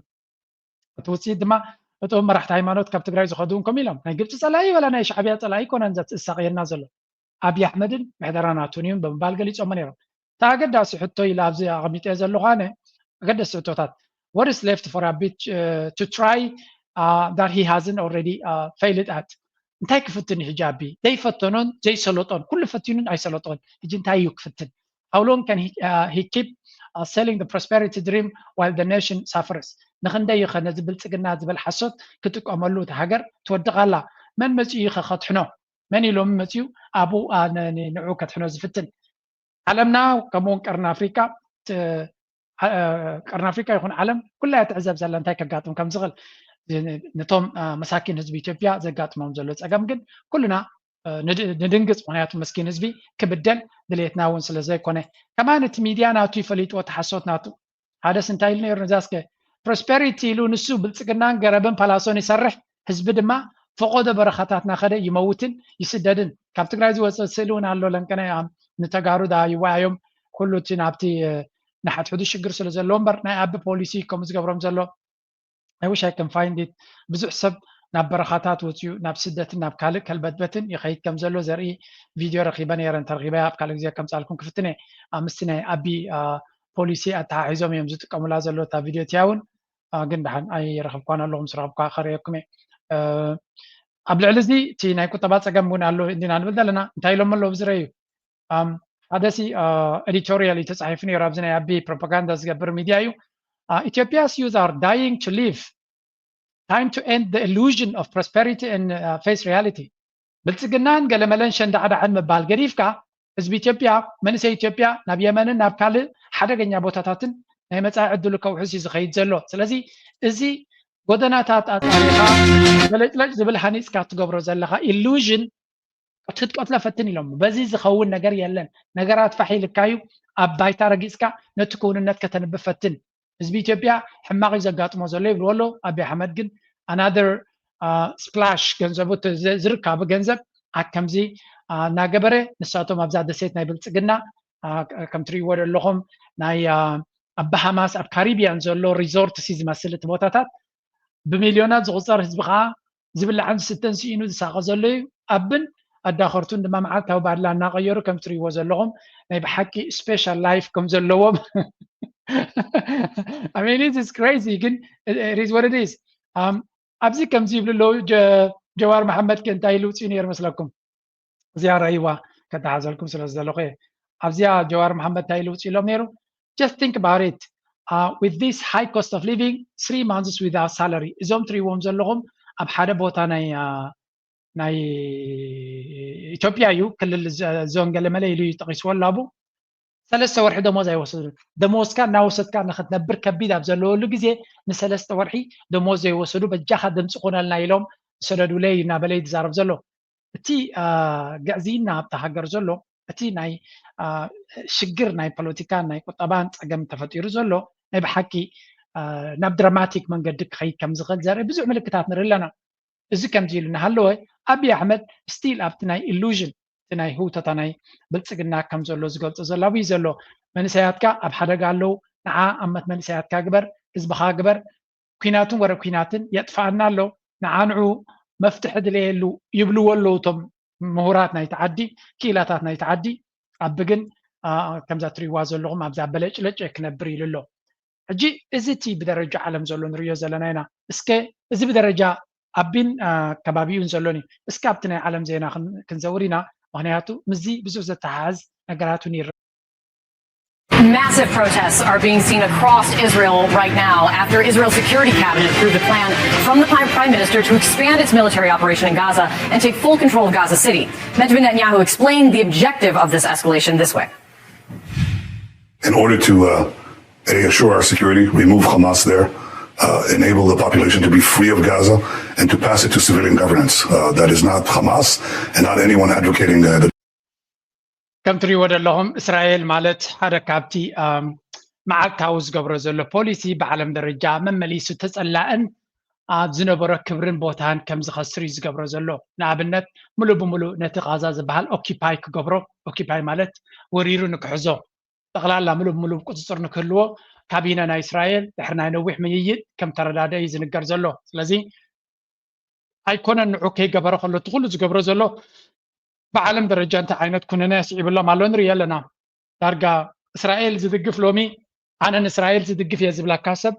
እቲ ውፅኢት ድማ እቶም መራሕቲ ሃይማኖት ካብ ትግራይ ዝኸዱን ከም ኢሎም ናይ ግብፂ ፀላኢ ወላ ናይ ሻዕቢያ ፀላኢ ኮነን ዘሳቅየና ዘሎ ኣብይ ኣሕመድን ምሕደራናቱን እዮም ብምባል ገሊፆም ነይሮም እታ ኣገዳሲ ሕቶ ኢላ ኣብዚ ኣቐሚጠ ዘለኹ ኣነ ኣገዳሲ ሕቶታት what is left for Abiy to try that he hasn't already failed at እንታይ ክፍትን ሕጃቢ ዘይፈተኖን ዘይሰለጦን ኩሉ ፈቲኑን ኣይሰለጦን ሕጂ እንታይ እዩ ክፍትን how long can he keep selling the prosperity dream while the nation suffers ንክንደይ ኸ ነዚ ብልፅግና ዝብል ሓሶት ክጥቀመሉ እቲ ሃገር ትወድቃላ መን መፅኡ ከትሕኖ መን ኢሎም መፅኡ ኣቡ ንዑ ከትሕኖ ዝፍትን ዓለምና ከምኡውን ቀርኒ ኣፍሪካ ይኹን ዓለም ኩላ ትዕዘብ ዘላ እንታይ ከጋጥም ከም ዝኽእል ነቶም መሳኪን ህዝቢ ኢትዮጵያ ዘጋጥሞም ዘሎ ፀገም ግን ኩልና ንድንግፅ ምክንያቱ መስኪን ህዝቢ ክብደል ድሌትና እውን ስለ ዘይኮነ ከማን እቲ ሚድያ ናቱ ይፈሊጥዎ ተሓሶት ናቱ ሓደስ እንታይ ኢሉ ነይሩ ንዛስከ ፕሮስፐሪቲ ኢሉ ንሱ ብልፅግናን ገረብን ፓላሶን ይሰርሕ ህዝቢ ድማ ፈቆደ በረኻታትና ኸደ ይመውትን ይስደድን ካብ ትግራይ ዝወፅእ ስእሊ እውን ኣሎ ለንቀነ ንተጋሩ ዳ ይወያዮም ኩሉ እቲ ናብቲ ንሓትሕዱ ሽግር ስለ ዘለዎ እምበር ናይ ኣቢ ፖሊሲ ከም ዝገብሮም ዘሎ I wish I can find it ብዙሕ ሰብ ናብ በረኻታት ወፅኡ ናብ ስደትን ናብ ካልእ ከልበትበትን ይኸይድ ከም ዘሎ ዘርኢ ቪድዮ ረኺበ ነይረን ተረኺበ ኣብ ካልእ ግዜ ከምፃልኩም ክፍትነ ምስቲ ናይ ኣቢ ፖሊሲ ኣተሓሒዞም እዮም ዝጥቀሙላ ዘሎ እታ ቪድዮ እቲያ እውን ግን ድሓን ኣይረኸብኳን ኣለኹ ምስ ረኸብኳ ከርእየኩም እየ ኣብ ልዕሊ እዚ እቲ ናይ ቁጠባ ፀገም እውን ኣሎ እንዲና ንብል ዘለና እንታይ ኢሎም ኣለዉ ብዝረአዩ ሓደሲ ኤዲቶሪያል እዩ ተፃሒፉ ነይሩ ኣብዚ ናይ ኣቢ ፕሮፓጋንዳ ዝገብር ሚድያ እዩ Ethiopia's youth are dying to live. Time to end the illusion of prosperity and face reality. ብልፅግናን ገለመለን ሸንዳዕዳዕን ምባል ገዲፍካ ህዝቢ ኢትዮጵያ መንእሰይ ኢትዮጵያ ናብ የመንን ናብ ካልእ ሓደገኛ ቦታታትን ናይ መፃኢ ዕድሉ ከውሕስ እዩ ዝኸይድ ዘሎ ስለዚ እዚ ጎደናታት ኣፃሪኻ በለጭለጭ ዝብል ሃኒፅካ ትገብሮ ዘለካ ኢሉዥን ክትቆትለ ፈትን ኢሎም በዚ ዝኸውን ነገር የለን ነገራት ፋሒልካዩ ኣብ ባይታ ረጊፅካ ነቲ ክውንነት ከተንብብ ፈትን ህዝቢ ኢትዮጵያ ሕማቕ ዘጋጥሞ ዘሎ ይብሉ ኣሎ ኣብይ ኣሕመድ ግን ኣናደር ስፕላሽ ገንዘቡ ዝርከቡ ገንዘብ ከምዚ እናገበረ ንሳቶም ኣብዛ ደሴት ናይ ብልፅግና ከም ትሪእዎ ዘለኹም ናይ ኣብ ባሃማስ ኣብ ካሪቢያን ዘሎ ሪዞርት ሲ ዝመስል እቲ ቦታታት ብሚልዮናት ዝቁፀር ህዝቢ ከዓ ዝብላዕን ዝስተን ስኢኑ ዝሳቀ ዘሎ እዩ ኣብን ኣዳኸርቱን ድማ መዓልታዊ ባድላ እናቀየሩ ከም ትሪእዎ ዘለኹም ናይ ብሓቂ ስፔሻል ላይፍ ከም ዘለዎም I mean, it is crazy. It is what it is. أبزي كم زيب له جوار محمد كنت هيلو سينير مثلكم زيارة أيوة كنت عازلكم سلسلة أبزي جوار محمد هيلو سيلو ميرو. Just think about it. With this high cost of living, 3 months without salary. إزوم 3 ومز لهم أبحدا بوتا ناي إثيوبيا يو كل الزون قال ما ليلو يتقيس ولا أبو 3 ورحي دموز يوصلوا دموز كان ناوست كان ناخذ نبر كبيد أبزلوا له جزء نسلست ورحي دموز يوصلوا بجاخد دمسقونا لنا يلوم سردوا لي نابليد زارب زلوا تي جازين ناب تهجر زلوا تي ناي شجر ناي بوليتيكان ناي طبعا أجمع تفتير زلوا ناي بحكي ناب دراماتيك من قدك خي كم زغل زار بزوج ملكتات نرلنا إذا كم جيلنا هلوه أبي أحمد ستيل أبتناي illusion تناي هو تتناي بلتسقنا كم زلوا زقلت زلوا بيزلوا من سيادك أبحدا قالوا نعا أمت من سيادك أكبر إزبخا أكبر كيناتون ورا كيناتن يدفعنا له نعانعو مفتح دليلو يبلو له تم مهوراتنا يتعدي كيلاتاتنا يتعدي أبقن كم زاتري وازل لهم أبزع بلج لج كنبري له أجي إزتي بدرجة عالم زلون ريو زلنا إسكي إزي بدرجة أبين كبابيون زلوني إسكابتنا عالم زينا كنزورينا وهنياتو مزي بزوزة تحاز نقراتو نير. Massive protests are being seen across Israel right now after Israel's security cabinet approved a plan from the Prime Minister to expand its military operation in Gaza and take full control of Gaza City. Benjamin Netanyahu explained the objective of this escalation this way. In order to assure our security, remove Hamas there, enable the population to be free of Gaza, and to pass it to civilian governance. That is not Hamas and not anyone advocating the كم تريود لهم إسرائيل مالت حركاتي مع كاوز قبر زلو بوليسي بعالم درجة من مليسو تسألان زنبرا كبرين بوتان كم زخسريز قبر زلو نابنت ملو بملو نتغازا زبهال أوكيباي كقبرو أوكيباي مالت وريرو نكحزو تغلال لا ملو بملو بقصصر نكلو كابينا نا إسرائيل دحرنا نوح مييد كم تردادا يزنقر زلو لذي أيكونا نعوكي قبرو خلو تغلو زقبر زلو بعالم درجة أنت عينت كنا ناس يبلا معلون ريالنا ترجع إسرائيل زدقف لومي أنا إسرائيل زدقف يزبل كاسب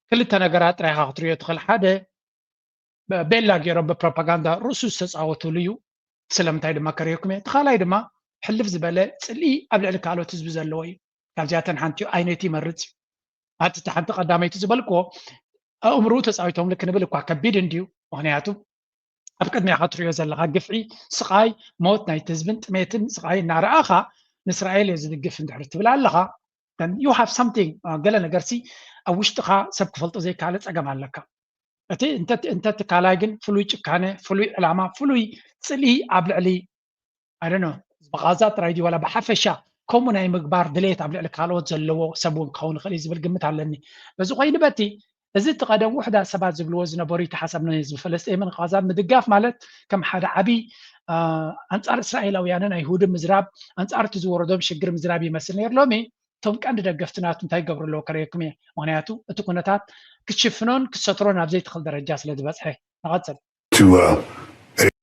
كل التناقرات رايحة خطرية تخل حدا بيلا جرب بروباغندا رسوس أو توليو سلام تايد ما كريكم تخالايد ما حلف زبالة سلي قبل عليك على تزبز اللوي كالجاتن حنتيو عينتي مرت هات تحنت قدامي تزبلكو أمرو تسعيتهم لك نبلكو كبيد انديو وهنياتو أبقد ما خاطر يزال قفعي سقاي موت نايت زبنت ميتن سقاي نار آخا نسرائيل يزيد قفن دحرت بلا لها then you have something قال أنا قرسي أو اشتقى سبك فلط زي كالت أجمع لك أنت تكالاجن فلوي كانه فلوي علامة فلوي سلي قبل علي I don't know بغازات رايدي ولا بحفشة كومنا مقبار دليت قبل على كالوت زلوا سبون كون خليز بالقمة علني بس غير بتي إذا تقدم وحدة سبعة زبل وزن بوريت حسبنا يزب فلسطين من غزة مدقاف مالت كم حدا عبي أنصار إسرائيل أو يعني يهود مزراب أنصار تزور دوم شجر مزرابي مثلا يرلومي توم كان دقفتنا تنتهي قبر لو كريكمي معناته تكونتات كتشفنون كسطرون أبزي تخل درجات لدبس حي نغتسل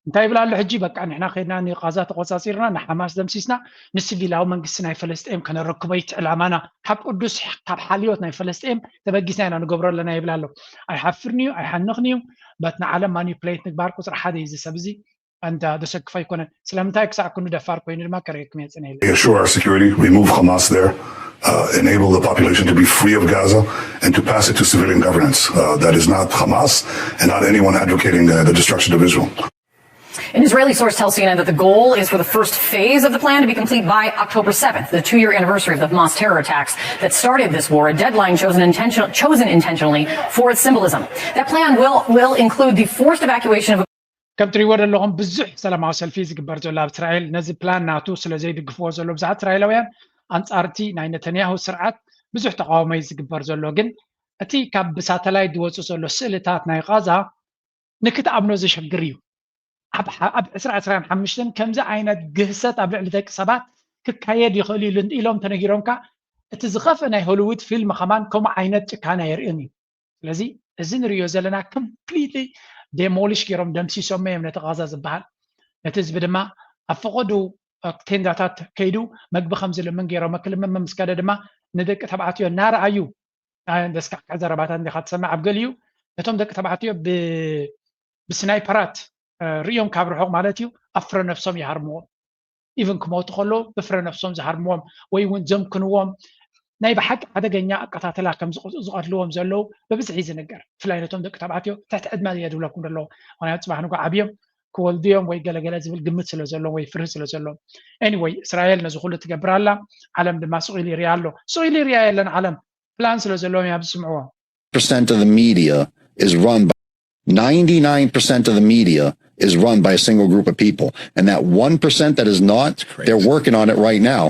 انتهي بلا اللي حجي بك أن إحنا خيرنا نقازات قصاصيرنا نحماس دمسيسنا نسيبي لاو من قسنا فلسطين كان الركبيت الأمانة حب قدس حب حاليوتنا فلسطين تبقيسنا نقبر لنا يبلا له أي حفرنيو أي حنغنيو باتنا عالم مانيبليت نكبار كسر حدا يزي سبزي أنت دسك فايكون سلامتك ساعة كنا دفار كوين ما كريك ميتنيل. Assure our security, remove Hamas there, enable the population to be free of Gaza, and to pass it to civilian governance. That is not Hamas and not anyone advocating the destruction of Israel. An Israeli source tells CNN that the goal is for the first phase of the plan to be complete by October 7th, the 2-year anniversary of the Hamas terror attacks that started this war, a deadline chosen intentionally for its symbolism. That plan will include the forced evacuation of كم تريور لهم بزح سلام على سلفيز كبر جلاب إسرائيل نزل بلان ناتو سلزي دقفوا زلوا بزعت إسرائيلويان أنصارتي ناي نتنياهو سرعات بزح تقاوم يز كبر زلوا جن أتي كاب بساتلايت دوتو زلوا سلتات ناي غازا نكت أبنو زي شجريو أب إسرائيل حمشتن كم زي عينة جهسات أبلع لذاك سبات ككايد يخلي لند إلهم تنجيرهم كا تزغف أنا هوليوود فيلم كمان كم عينة كان يرئني لذي الزين ريوزلنا completely demolish كيرم دمسي سومي من غزة زبال نتزبد ما أفقدوا تنداتات كيدو مقب خمسة لمن غيره ما كل من مسكادة دما ندق تبعتيو نارعيو دسك زربات عندي خاطر سمع بقليو نتوم دق تبعتيو بسنايبرات ريوم كابرحوق مالتيو أفر نفسهم يهرمون إيفن كموت خلو بفر نفسهم زهرمون ويون زمكنوهم ناي بحق عدقنيا قطاتلا كم زقتلوهم زلو ببزعي زنقر فلاينتهم دق تبعتيو تحت أدمى يدو لكم دلو وانا يتصبح نقو عبيهم كولديهم ويقلقلا زبل قمت سلو زلو ويفره سلو زلو anyway إسرائيل نزخول تقبر الله علم دما سوغيلي ريالو سوغيلي ريال لن علم بلان سلو زلو يا بسمعوها percent of the media is run by 99% of the media is run by a single group of people, and that 1% that is not, they're working on it right now.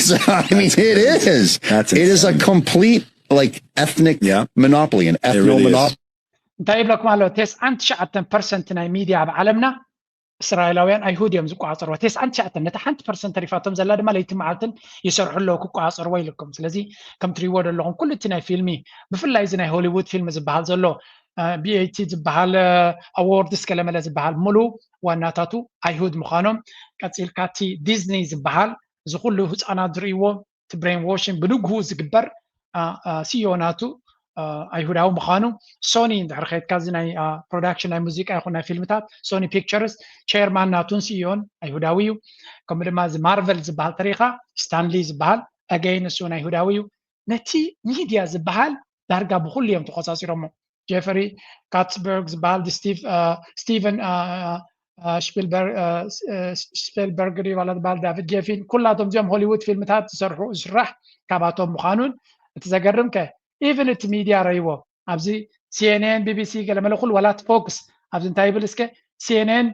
So, I mean, it is. It is a complete like ethnic monopoly, an ethno monopoly. طيب لك مالو 99% ناي ميديا بعالمنا إسرائيلاويان أيهوديهم زقوا وتيس أنت شعتن نتحنت برسنت ريفاتهم زلاد ما ليتم عتن يسرح له كوكو عصر ويلكم سلزي كم تريورد لهم كل تناي فيلمي بفلا إذا هوليوود فيلم زبحال زلو BET زبحال أوردز كلام زبحال ملو وناتاتو أيهود مخانم كاتيل كاتي ديزني زبحال زقول له أنا دريو تبرين واشين بنوجه زجبر سيوناتو أيهوداو مخانو سوني دحر خيط كازناي برودكشن أي موسيقى أخونا فيلمتات سوني بيكتشرز chairman ناتون سيون أيهوداويو كمدما مارفل زبال طريقة ستانلي زبال أجين سون أيهوداويو نتي ميديا زبال دارجا بخل يوم تخصصي رمو جيفري كاتسبرغ زبال ستيفن سبيلبرغري ولا زبال دافيد جيفين كلهم جم هوليوود فيلمتات تسرحوا إشراح كاباتهم مخانون تزجرم كه even it media رأيوه أبزي CNN BBC كلام لقول ولا تفوكس أبزي تايبل إسكه CNN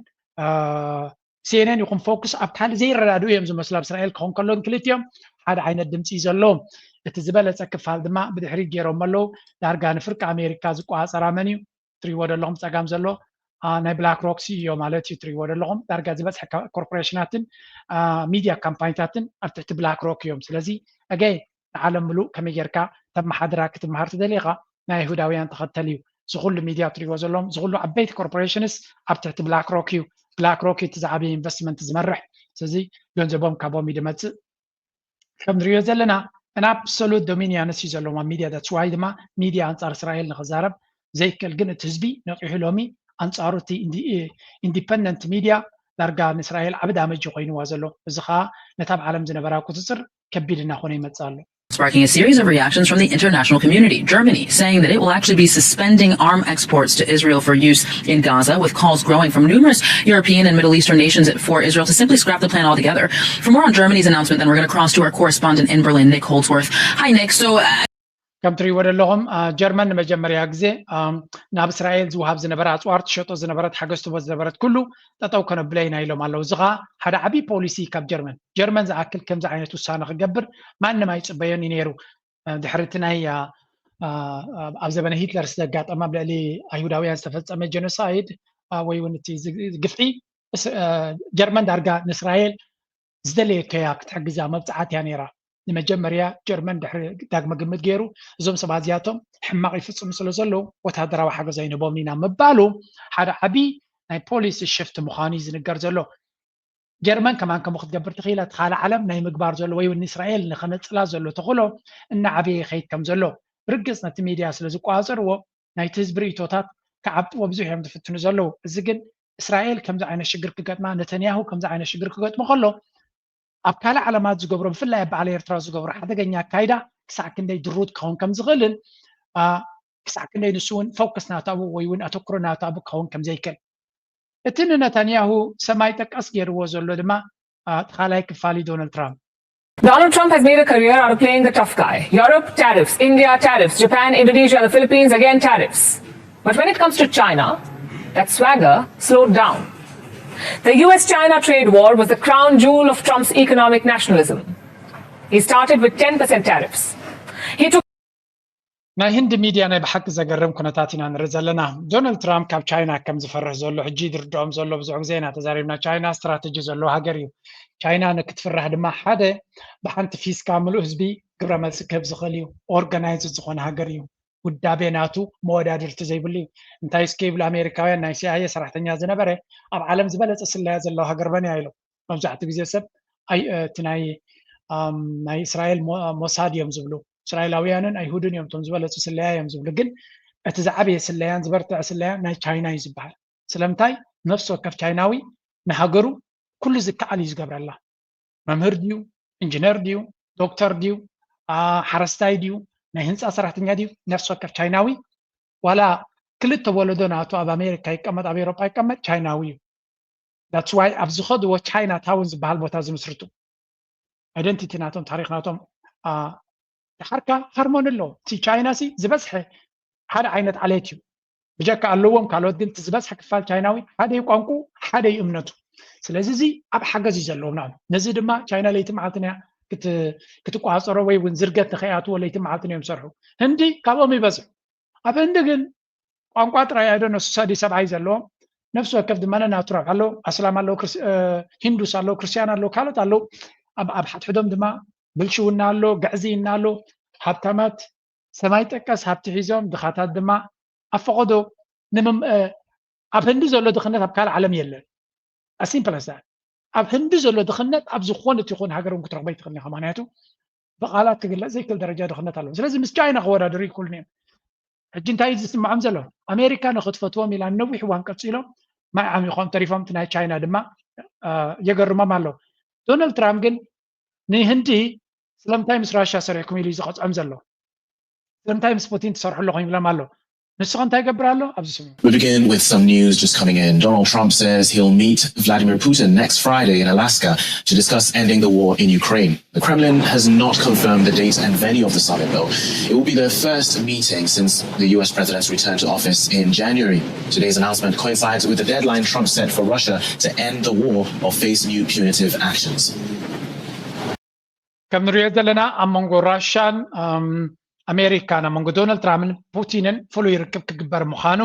يقوم فوكس أبتحال زي الراديو يمزو مثلا بإسرائيل كون كلهم كليتيوم هذا عين الدمسي زلهم التزبالة سكف هالدماء بدحري جيرو ملو دارجان فرق أمريكا زقوا عصر منيو تري وده لهم سجام زلو ناي بلاك روكسي يوم على تري وده لهم دارجان زبالة حكا كوربوريشناتن ميديا كامباينتاتن أبتحت بلاك روك يوم سلزي أجي عالم ملو كم يركع تم محاضرة كتب مهارة دليغة نا يهوداويان تختليو زغل ميديا تريو زلهم زغلو عبيت كوربوريشنز أبتحت بلاك روكيو بلاك روكي تزعبي انفستمنت زمرح سزي جنزبهم كابو ميدمت كم دريو زلنا an absolute dominion زلهم ميديا that's why دما ميديا أنصار إسرائيل نخزارب زي كالجنة تزبي نقيح لومي أنصارتي independent media درجة إسرائيل عبدا مجوقين وازلو زخا نتابع عالم زنبراكو تصر كبيرنا خوني متزالو sparking a series of reactions from the international community. Germany saying that it will actually be suspending arm exports to Israel for use in Gaza, with calls growing from numerous European and Middle Eastern nations for Israel to simply scrap the plan altogether. For more on Germany's announcement, then we're going to cross to our correspondent in Berlin, Nick Holdsworth. Hi, Nick. So كم تري ولا لهم جرمن مجمريا غزي ناب اسرائيل زوهاب زنبرات وارت شطو زنبرات حاجستو زنبرات كله تطو كانوا بلاينا يلوم الله زغا هذا عبي بوليسي كاب جرمن زعكل كم زعينتو سانه غبر ما انما يصبيون ينيرو دحرتنا هي ابزبن هتلر استغاط اما بلالي ايهوداويان استفصمه جينوسايد وي ونتي غفعي جرمن دارغا اسرائيل زدلي كياك تحجزا مبصعات يانيرا نمجمريا جرمن دحر داغما قمت غيرو زوم سبازياتهم حماق يفصم سلو وتهدروا حاجه زينو بومنينا مبالو هذا عبي ناي بوليس شفت مخاني زنقر زلو جرمن كمان كم خد جبر تخيله تخال عالم ناي مقبار زلو وي اسرائيل نخنصلا زلو تخلو ان عبي خيت كم زلو رقصنا تميديا سلازقوا عصر ناي تزبريتوتات كعب وبزح يم تفتنو زلو ازغن اسرائيل كم زعينا شجر كقطما نتنياهو كم زعينا شجر كقطما خلو أبكال علامات زجبر بفلا بعلى إرترا زجبر حدا جنيا كايدا كساكن دي درود كون كم زغلن كساكن دي نسون فوكس ناتابو ويون أتوكرو ناتابو كون كم زي كل اتن نتنياهو سمايتك أسجر وزلو دما تخالاي كفالي دونالد ترامب. Donald Trump has made a career out of playing the tough guy. Europe, tariffs. India, tariffs. Japan, Indonesia, the Philippines, again tariffs. But when it comes to China, that swagger slowed down. The US-China trade war was the crown jewel of Trump's economic nationalism. He started with 10% tariffs. He took ما هند ميديا أنا بحق زجرم كنتاتنا نرزلنا دونالد ترامب كاب تشاينا كم زفره زلوا حجيد ردهم زلوا بزعق زينة تزاريبنا تشاينا استراتيجي زلوا هاجريو تشاينا نكتفره دما حدا بحنت فيس كامل حزبي قبل ما سكب زخليو أورجنايز زخون هاجريو ودابيناتو مودادر تزيبليو انتاي سكيب الأمريكاويان نايسي هاي صراحة نيازنا أب عالم زبالة أسلا زلوا هاجر بني عيلو ممزعت بيزي سب أي تناي ናይ እስራኤል ሞሳድ እዮም ዝብሉ እስራኤላውያንን ኣይሁድን እዮም ቶም ዝበለጹ ስለያ እዮም ዝብሉ ግን እቲ ዝዓበየ ስለያን ዝበርትዕ ስለያ ናይ ቻይና እዩ ዝበሃል ስለምንታይ ነፍሲ ወከፍ ቻይናዊ ንሃገሩ ኩሉ ዝከኣል እዩ ዝገብረላ መምህር ድዩ ኢንጂነር ድዩ ዶክተር ድዩ ሓረስታይ ድዩ ናይ ህንፃ ሰራሕተኛ ድዩ ነፍሲ ወከፍ ቻይናዊ ዋላ ክልተ ወለዶ ናቱ ኣብ ኣሜሪካ ይቀመጥ ኣብ ኤውሮጳ ይቀመጥ ቻይናዊ እዩ that's why ኣብ ዝኸድዎ ቻይና ታውን ዝበሃል ቦታ ዝምስርቱ አይደንቲቲ ናቶም ታሪክ ናቶም ሓርካ ሃርሞን ኣሎ እቲ ቻይና ሲ ዝበዝሐ ሓደ ዓይነት ዓሌት እዩ ብጀካ ኣለዎም ካልኦት ግን ዝበዝሐ ክፋል ቻይናዊ ሓደ ቋንቋ ሓደ እምነቱ ስለዚ እዚ ኣብ ሓገዝ እዩ ዘለዎም ንዓም ነዚ ድማ ቻይና ለይቲ መዓልትና ክትቋፀሮ ወይ እውን ዝርገት ንኸይኣትዎ ለይቲ መዓልትና እዮም ሰርሑ ህንዲ ካብኦም ይበዝሑ ኣብ ህንዲ ግን ቋንቋ ጥራይ ኣይደኖ ሱሳዲ ሰብዓይ ዘለዎም ነፍሲ ወከፍ ድማ ናቱራል ኣሎ ኣስላም ኣሎ ሂንዱስ ኣሎ ክርስቲያን ኣሎ ካልኦት ኣሎ ኣብ ሓትሕዶም ድማ ብልሽውና ኣሎ ግዕዚና ኣሎ ሃብታማት ሰማይ ጠቀስ ሃብቲ ሒዞም ድኻታት ድማ ኣፈቐዶ ኣብ ህንዲ ዘሎ ድኽነት ኣብ ካልእ ዓለም የለን ኣሲምፕል ኣስ ኣብ ህንዲ ዘሎ ድኽነት ኣብ ዝኾነት ይኹን ሃገሮም ክትረኽበ ይትኽእል ኢኻ ምክንያቱ ብቓላት ክግለጽ ዘይክእል ደረጃ ድኽነት ኣለዎ ስለዚ ምስ ቻይና ክወዳደሩ ይክእሉን እዮም ሕጂ እንታይ ዝስምዖም ዘሎ ኣሜሪካ ንኽትፈትዎም ኢላ ነዊሕ እዋን ቀፂሎም ማይ ዓሚቖም ተሪፎም እቲ ናይ ቻይና ድማ የገርሞም ኣሎ ዶናልድ ትራምፕ ግን ንህንዲ ስለምንታይ ምስ ራሽያ ሰሪሕኩም ኢሉ ዝቐፅዖም ዘሎ ስለምንታይ ምስ ፑቲን ትሰርሑ ኣለኹም ይብሎም ኣሎ ንስኹም እንታይ ይገብር ኣሎ ኣብዚ ስሙ We begin with some news just coming in. Donald Trump says he'll meet Vladimir Putin next Friday in Alaska to discuss ending the war in Ukraine. The Kremlin has not confirmed the date and venue of the summit, though. It will be their first meeting since the US president's return to office in January. Today's announcement coincides with the deadline Trump set for Russia to end the war or face new punitive actions. ከም ንሪኦ ዘለና ኣብ መንጎ ራሽያን ኣሜሪካን ኣብ መንጎ ዶናልድ ትራምፕን ፑቲንን ፍሉይ ርክብ ክግበር ምዃኑ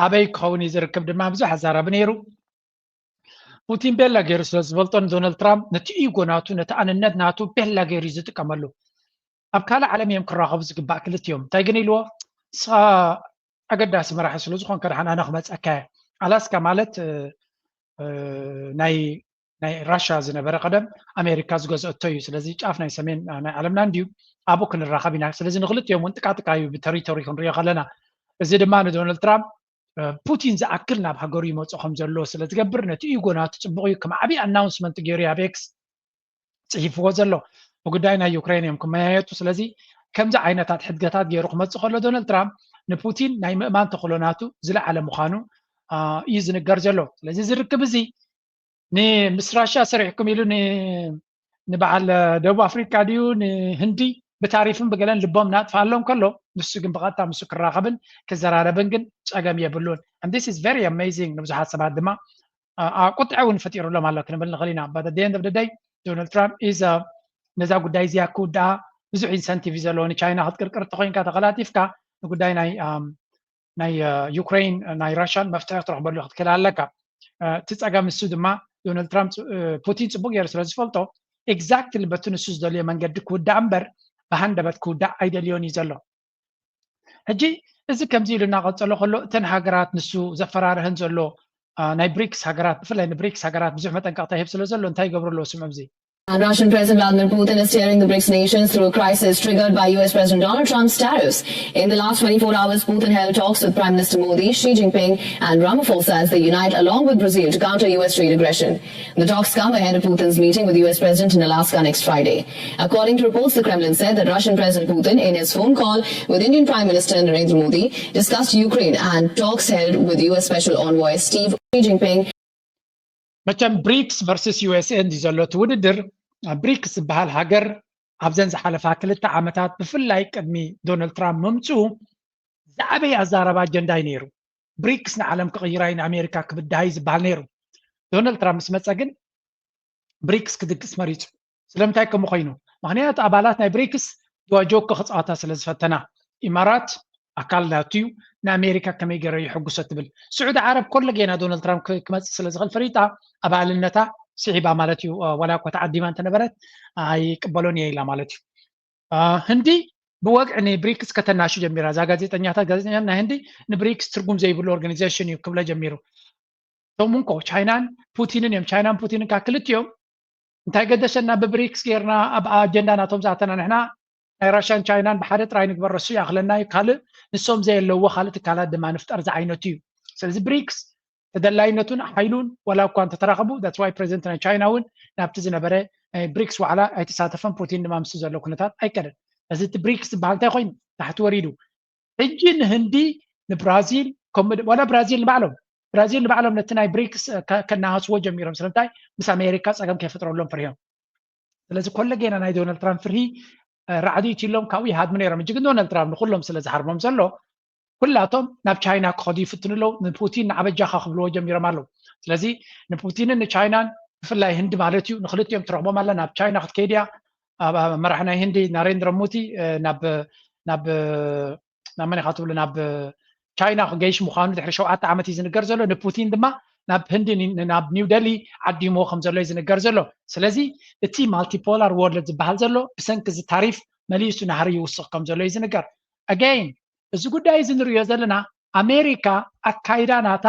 ኣበይ ክኸውን እዩ ዝርክብ ድማ ብዙሕ ኣዛረብ ነይሩ ፑቲን ቤላ ገይሩ ስለ ዝፈልጦን ዶናልድ ትራምፕ ነቲ ኢጎ ናቱ ነቲ ኣንነት ናቱ ቤላ ገይሩ እዩ ዝጥቀመሉ ኣብ ካልእ ዓለም እዮም ክራኸቡ ዝግባእ ክልቲኦም እንታይ ግን ኢልዎ ንስኻ ኣገዳሲ መራሒ ስለ ዝኾንከ ድሓን ኣነ ክመፀካ ኣላስካ ማለት ናይ ራሽያ ዝነበረ ቀደም ኣሜሪካ ዝገዝአቶ እዩ ስለዚ ጫፍ ናይ ሰሜን ናይ ዓለምና እንድዩ ኣብኡ ክንራኸብ ኢና ስለዚ ንክልቲኦም እውን ጥቃጥቃ እዩ ብተሪቶሪ ክንሪኦ ከለና እዚ ድማ ንዶናልድ ትራምፕ ፑቲን ዝኣክል ናብ ሃገሩ ይመፁ ከም ዘለዎ ስለ ዝገብር ነቲ ኢጎ ናቱ ፅቡቅ እዩ ከም ዓብዪ ኣናውንስመንት ገይሩ ኣብ ኤክስ ፅሒፍዎ ዘሎ ብጉዳይ ናይ ዩክሬን እዮም ክመያየጡ ስለዚ ከምዚ ዓይነታት ሕድገታት ገይሩ ክመፅእ ከሎ ዶናልድ ትራምፕ ንፑቲን ናይ ምእማን ተኽእሎ ናቱ ዝለዓለ ምዃኑ እዩ ዝንገር ዘሎ ስለዚ ዝርክብ እዚ ንምስ ራሽያ ሰሪሕኩም ኢሉ ንበዓል ደቡብ ኣፍሪካ ድዩ ንህንዲ ብታሪፍን ብገለን ልቦም ናጥፋሎም ከሎ ንሱ ግን ብቐጥታ ምስ ክራኸብን ክዘራረብን ግን ፀገም የብሉን and this is very amazing ንብዙሓት ሰባት ድማ ቁጥዐ እውን ፈጢሩሎም ኣሎ ክንብል ንኽእል ኢና but at the end of the day Donald Trump is ነዛ ጉዳይ እዚኣ ክውድኣ ብዙሕ ኢንሰንቲቭ እዩ ዘለዎ ንቻይና ክትቅርቅር ተኮይንካ ተኸላጢፍካ ንጉዳይ ናይ ዩክሬን ናይ ራሽያን መፍትሒ ክትረኽበሉ ክትክእል ኣለካ እቲ ፀገም ንሱ ድማ ዶናልድ ትራምፕ ፑቲን ፅቡቅ ገይሩ ስለ ዝፈልጦ ኤግዛክትሊ በቲ ንሱ ዝደልዮ መንገዲ ክውዳእ እምበር ብሃንደበት ክውዳእ ኣይደልዮን እዩ ዘሎ ሕጂ እዚ ከምዚ ኢሉ እናቐፀሎ ከሎ እተን ሃገራት ንሱ ዘፈራርህን ዘሎ ናይ ብሪክስ ሃገራት ብፍላይ ንብሪክስ ሃገራት ብዙሕ መጠንቀቕታ ይህብ ስለ ዘሎ እንታይ ይገብሩ ኣለዎ ስምዖም እዚ And Russian President Vladimir Putin is steering the BRICS nations through a crisis triggered by US President Donald Trump's tariffs. In the last 24 hours, Putin held talks with Prime Minister Modi, Xi Jinping and Ramaphosa as they unite along with Brazil to counter US trade aggression. The talks come ahead of Putin's meeting with the US President in Alaska next Friday. According to reports, the Kremlin said that Russian President Putin, in his phone call with Indian Prime Minister Narendra Modi, discussed Ukraine and talks held with US Special Envoy Xi Jinping. መቸም ብሪክስ versus USA እንዲ ዘሎ ትውድድር ብሪክስ ዝበሃል ሃገር ኣብዘን ዝሓለፋ 2 ዓመታት ብፍላይ ቅድሚ ዶናልድ ትራምፕ ምምፅኡ ዝዓበየ ኣዛረባ ኣጀንዳ እዩ ነይሩ ብሪክስ ንዓለም ክቕይራ ንኣሜሪካ ክብድሃይ ዝበሃል ነይሩ ዶናልድ ትራምፕ ምስ መፀ ግን ብሪክስ ክድግስ መሪፁ ስለምንታይ ከምኡ ኮይኑ ምክንያቱ ኣባላት ናይ ብሪክስ ድዋጆክ ክፃወታ ስለ ዝፈተና ኢማራት ኣካል ናቱ እዩ ንኣሜሪካ ከመይ ገይረ ይሕጉሶ ትብል ስዑድ ዓረብ ኮሎ ገና ዶናልድ ትራምፕ ክመፅእ ስለ ዝኽእል ፈሪጣ ኣባልነታ ስዒባ ማለት እዩ ወላ እኳ ተዓዲማ እንተነበረት ኣይቅበሎን እየ ኢላ ማለት እዩ ህንዲ ብወግዒ ንብሪክስ ከተናሹ ጀሚራ እዛ ጋዜጠኛታት ናይ ህንዲ ንብሪክስ ትርጉም ዘይብሉ ኦርጋናይዜሽን እዩ ክብሎ ጀሚሩ እቶም እንኮ ቻይናን ፑቲንን እዮም ቻይናን ፑቲንን ካ ክልቲኦም እንታይ ገደሰና ብብሪክስ ጌርና ኣብ ኣጀንዳ ናቶም ዛተና ንሕና ናይ ራሽያን ቻይናን ብሓደ ጥራይ ንግበር ረሱ ያኽለና ካልእ ንሶም ዘየለዎ ካልእ ትካላት ድማ ንፍጠር ዝዓይነቱ እዩ ስለዚ ብሪክስ ተደላይነቱን ሓይሉን ወላ እኳ እንተተራኸቡ that's why ፕሬዚደንት ናይ ቻይና እውን ናብቲ ዝነበረ ብሪክስ ዋዕላ ኣይተሳተፈን ፑቲን ድማ ምስ ዘሎ ኩነታት ኣይከደን እዚ እቲ ብሪክስ ዝበሃል እንታይ ኮይኑ ታሕቲ ወሪዱ ሕጂ ንህንዲ ንብራዚል ወላ ብራዚል ንባዕሎም ነቲ ናይ ብሪክስ ከናሃስዎ ጀሚሮም ስለምንታይ ምስ ኣሜሪካ ፀገም ከይፈጥረሎም ፍርዮም ስለዚ ኮለጌና ናይ ዶናልድ ትራምፕ ፍርሂ ራዕዲት ኢሎም ካብኡ ይሃድሙ ነይሮም እጅግን ዶናልድ ትራምፕ ንኩሎም ስለ ዝሓርሞም ዘሎ ኩላቶም ናብ ቻይና ክኸዱ ይፍትንለው ንፑቲን ንዓበጃኻ ክብልዎ ጀሚሮም ኣለዉ ስለዚ ንፑቲንን ንቻይናን ብፍላይ ህንዲ ማለት እዩ ንክልቲኦም ትረኽቦም ኣላ ናብ ቻይና ክትከይድ እያ መራሒ ናይ ህንዲ ናሬንድራ ሞዲ ናብ መን ኢኻ ትብሉ ናብ ቻይና ክገይሽ ምዃኑ ድሕሪ 7 ዓመት እዩ ዝንገር ዘሎ ንፑቲን ድማ ናብ ህንዲ ናብ ኒው ደሊ ዓዲሞ ከም ዘሎ እዩ ዝንገር ዘሎ ስለዚ እቲ ማልቲፖላር ወርልድ ዝበሃል ዘሎ ብሰንኪ እዚ ታሪፍ መሊሱ ናህሪ ይውስኽ ከም ዘሎ እዩ ዝንገር ኣገይን እዚ ጉዳይ እዚ ንሪኦ ዘለና ኣሜሪካ ኣካይዳ ናታ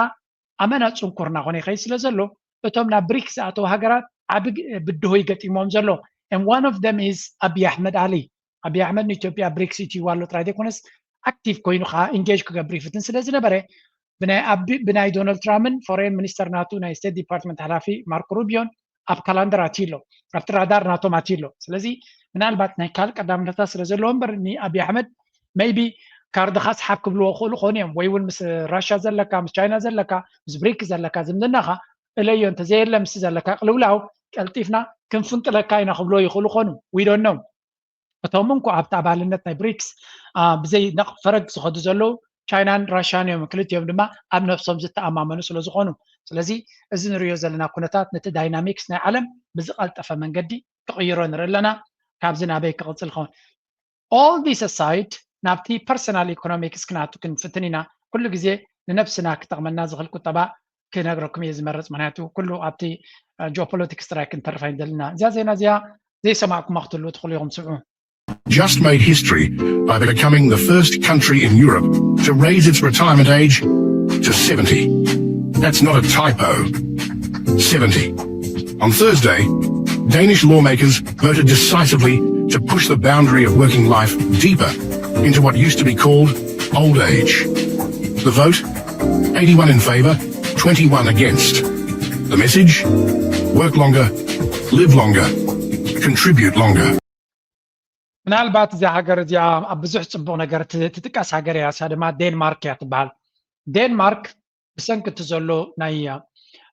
ኣመና ፅንኩርና ኮነ ይኸይድ ስለ ዘሎ እቶም ናብ ብሪክስ ዝኣተዉ ሃገራት ዓብ ብድሆ ይገጢሞም ዘሎ and one of them is Abiy Ahmed Ali Abiy Ahmed ንኢትዮጵያ ብሪክስ ኢትዩ ኣሎ ጥራይ ዘይኮነስ ኣክቲቭ ኮይኑ ከዓ ኢንጌጅ ክገብር ይፍትን ስለ ዝነበረ ብናይ ዶናልድ ትራምፕን ፎሬን ሚኒስተር ናቱ ናይ ስቴት ዲፓርትመንት ሓላፊ ማርኮ ሩቢዮን ኣብ ካላንደር ኣትዩሎ ኣብቲ ራዳር ናቶም ኣትዩሎ ስለዚ ምናልባት ናይ ካልእ ቀዳምነታት ስለ ዘለዎ እምበር ንኣብይ ኣሕመድ ሜይቢ ካርድኻ ስሓብ ክብልዎ ክእሉ ኮኑ እዮም ወይ እውን ምስ ራሽያ ዘለካ ምስ ቻይና ዘለካ ምስ ብሪክስ ዘለካ ዝምድናኻ እለዮ እንተዘየለ ምስ ዘለካ ቅልውላው ቀልጢፍና ክንፍንቅለካ ኢና ክብልዎ ይኽእሉ ኮኑ ዊ ዶንት ኖው እቶም እንኳ ኣብቲ ኣባልነት ናይ ብሪክስ ብዘይ ፈረግ ዝኸዱ ዘለዉ ቻይናን ራሽያን እዮም ክልቲኦም ድማ ኣብ ነፍሶም ዝተኣማመኑ ስለ ዝኾኑ ስለዚ እዚ ንሪኦ ዘለና ኩነታት ነቲ ዳይናሚክስ ናይ ዓለም ብዝቐልጠፈ መንገዲ ክቕይሮ ንርኢ ኣለና ካብዚ ናበይ ክቕፅል ኸውን all this aside ናብቲ ፐርሰናል ኢኮኖሚክስ ክንኣቱ ክንፍትን ኢና ኩሉ ግዜ ንነብስና ክጠቕመና ዝኽእል ቁጠባ ክነግረኩም እየ ዝመርፅ ምክንያቱ ኩሉ ኣብቲ ጂኦፖለቲክስ ጥራይ ክንተርፋ ይደልና እዚኣ ዜና እዚኣ ዘይሰማዕኩማ ክትህልው ትኽእሉ ኢኹም ስምዑ just made history by becoming the first country in Europe to raise its retirement age to 70. That's not a typo. 70. On Thursday, Danish lawmakers voted decisively to push the boundary of working life deeper into what used to be called old age. The vote, 81 in favour, 21 against. The message, work longer, live longer, contribute longer. ምናልባት እዚኣ ሃገር እዚኣ ኣብ ብዙሕ ፅቡቕ ነገር ትጥቀስ ሃገር እያ እሳ ድማ ዴንማርክ እያ ትበሃል ዴንማርክ ብሰንኪ እቲ ዘሎ ናይ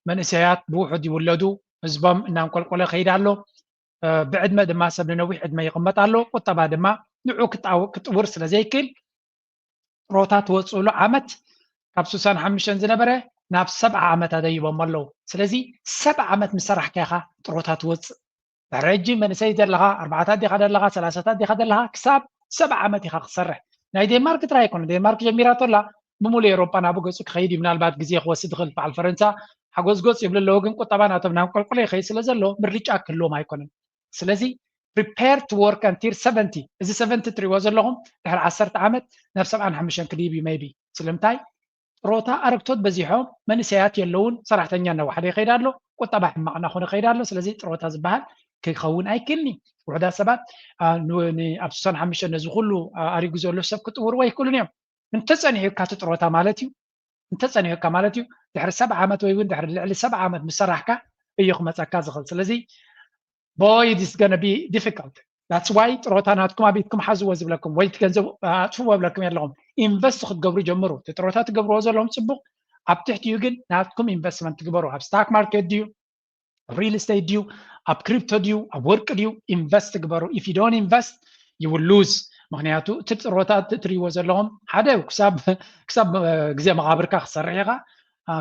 መንእሰያት ብውሑድ ይውለዱ ህዝቦም እናንቆልቆለ ከይድ ኣሎ ብዕድመ ድማ ሰብ ንነዊሕ ዕድመ ይቕመጥ ኣሎ ቁጠባ ድማ ንዑ ክጥውር ስለ ዘይክእል ጥሮታ ትወፅእሉ ዓመት ካብ 65 ዝነበረ ናብ 70 ዓመት ኣደይቦም ኣለዉ ስለዚ 70 ዓመት ምስ ሰራሕካ ኢኻ ጥሮታ ትወፅእ ረጂ መንእሰይ ዘለኻ 4 ዲኻ ዘለኻ 30 ዲኻ ዘለኻ ክሳብ 70 ዓመት ኢኻ ክሰርሕ ናይ ዴንማርክ ጥራይ ኣይኮነ ዴንማርክ ጀሚራቶ ኣላ ብሙሉእ ኤሮጳ ናብ ገፁ ክኸይድ እዩ ምናልባት ግዜ ክወስድ ይኽእል በዓል ፈረንሳ ሓጎስጎፅ ይብሉ ኣለዎ ግን ቁጠባ ናቶም ናብ ቆልቆሎ ይኸይድ ስለ ዘሎ ምርጫ ክህልዎም ኣይኮነን ስለዚ prepare to work until 70 እዚ 70 ትሪእዎ ዘለኹም ድሕሪ 10 ዓመት ናብ 75 ክድይብ እዩ ሜይቢ ስለምንታይ ጥሮታ ኣረግቶት በዚሖም መንእሰያት የለውን ሰራሕተኛ እናዋሕደ ይኸይድ ኣሎ ቁጠባ ሕማቕ እናኾነ ይኸይድ ኣሎ ስለዚ ጥሮታ ዝበሃል ክኸውን ኣይክእልኒ ውሕዳት ሰባት ኣብ 65 ነዚ ኩሉ ኣሪጉ ዘሎ ሰብ ክጥውርዎ ኣይክእሉን እዮም እንተፀኒሑካ እቲ ጥሮታ ማለት እዩ እንተፀኒሑካ ማለት እዩ ድሕሪ 70 ዓመት ወይ እውን ድሕሪ ልዕሊ 70 ዓመት ምስ ሰራሕካ እዩ ክመፀካ ዝኽእል ስለዚ boy it is going to be difficult that's why ጥሮታ ናትኩም ኣብ ኢድኩም ሓዝዎ ዝብለኩም ወይ ትገንዘብ ኣጥፍዎ ዝብለኩም የለኹም ኢንቨስት ክትገብሩ ጀምሩ እቲ ጥሮታ ትገብርዎ ዘለኹም ፅቡቕ ኣብ ትሕቲኡ ግን ናትኩም ኢንቨስትመንት ትግበሩ ኣብ ስታክ ማርኬት ድዩ ሪል ስቴት ድዩ ኣብ ክሪፕቶ ድዩ ኣብ ወርቂ ድዩ ኢንቨስት ትግበሩ if you don't invest you will lose ምክንያቱ እቲ ጥሮታ ትሪእዎ ዘለኹም ሓደ ክሳብ ግዜ መቓብርካ ክሰርሕ ኢኻ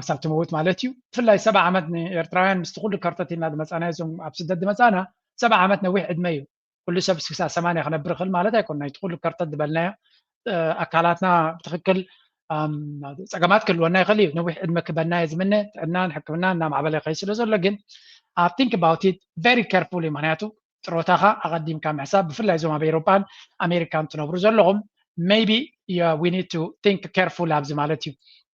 ክሳብ ትመውት ማለት እዩ ብፍላይ 70 ዓመት ንኤርትራውያን ምስቲ ኩሉ ከርተት ኢና ድመፃና እዞም ኣብ ስደት ድመፃና 70 ዓመት ነዊሕ ዕድመ እዩ ኩሉ ሰብ ክሳብ 80 ክነብር ይኽእል ማለት ኣይኮነ ናይቲ ኩሉ ከርተት ድበልናዮ ኣካላትና ብትክክል ፀገማት ክህልወና ይኽእል እዩ ነዊሕ ዕድመ ክበና እየ ዝምነ ጥዕናን ሕክምናን እናማዕበለ ይኸይድ ስለ ዘሎ ግን think about it very carefully ምክንያቱ ጥሮታኻ ኣቐዲምካ ምሕሳብ ብፍላይ እዞም ኣብ ኤሮጳን ኣሜሪካን ትነብሩ ዘለኹም maybe we need to think careful ኣብዚ ማለት እዩ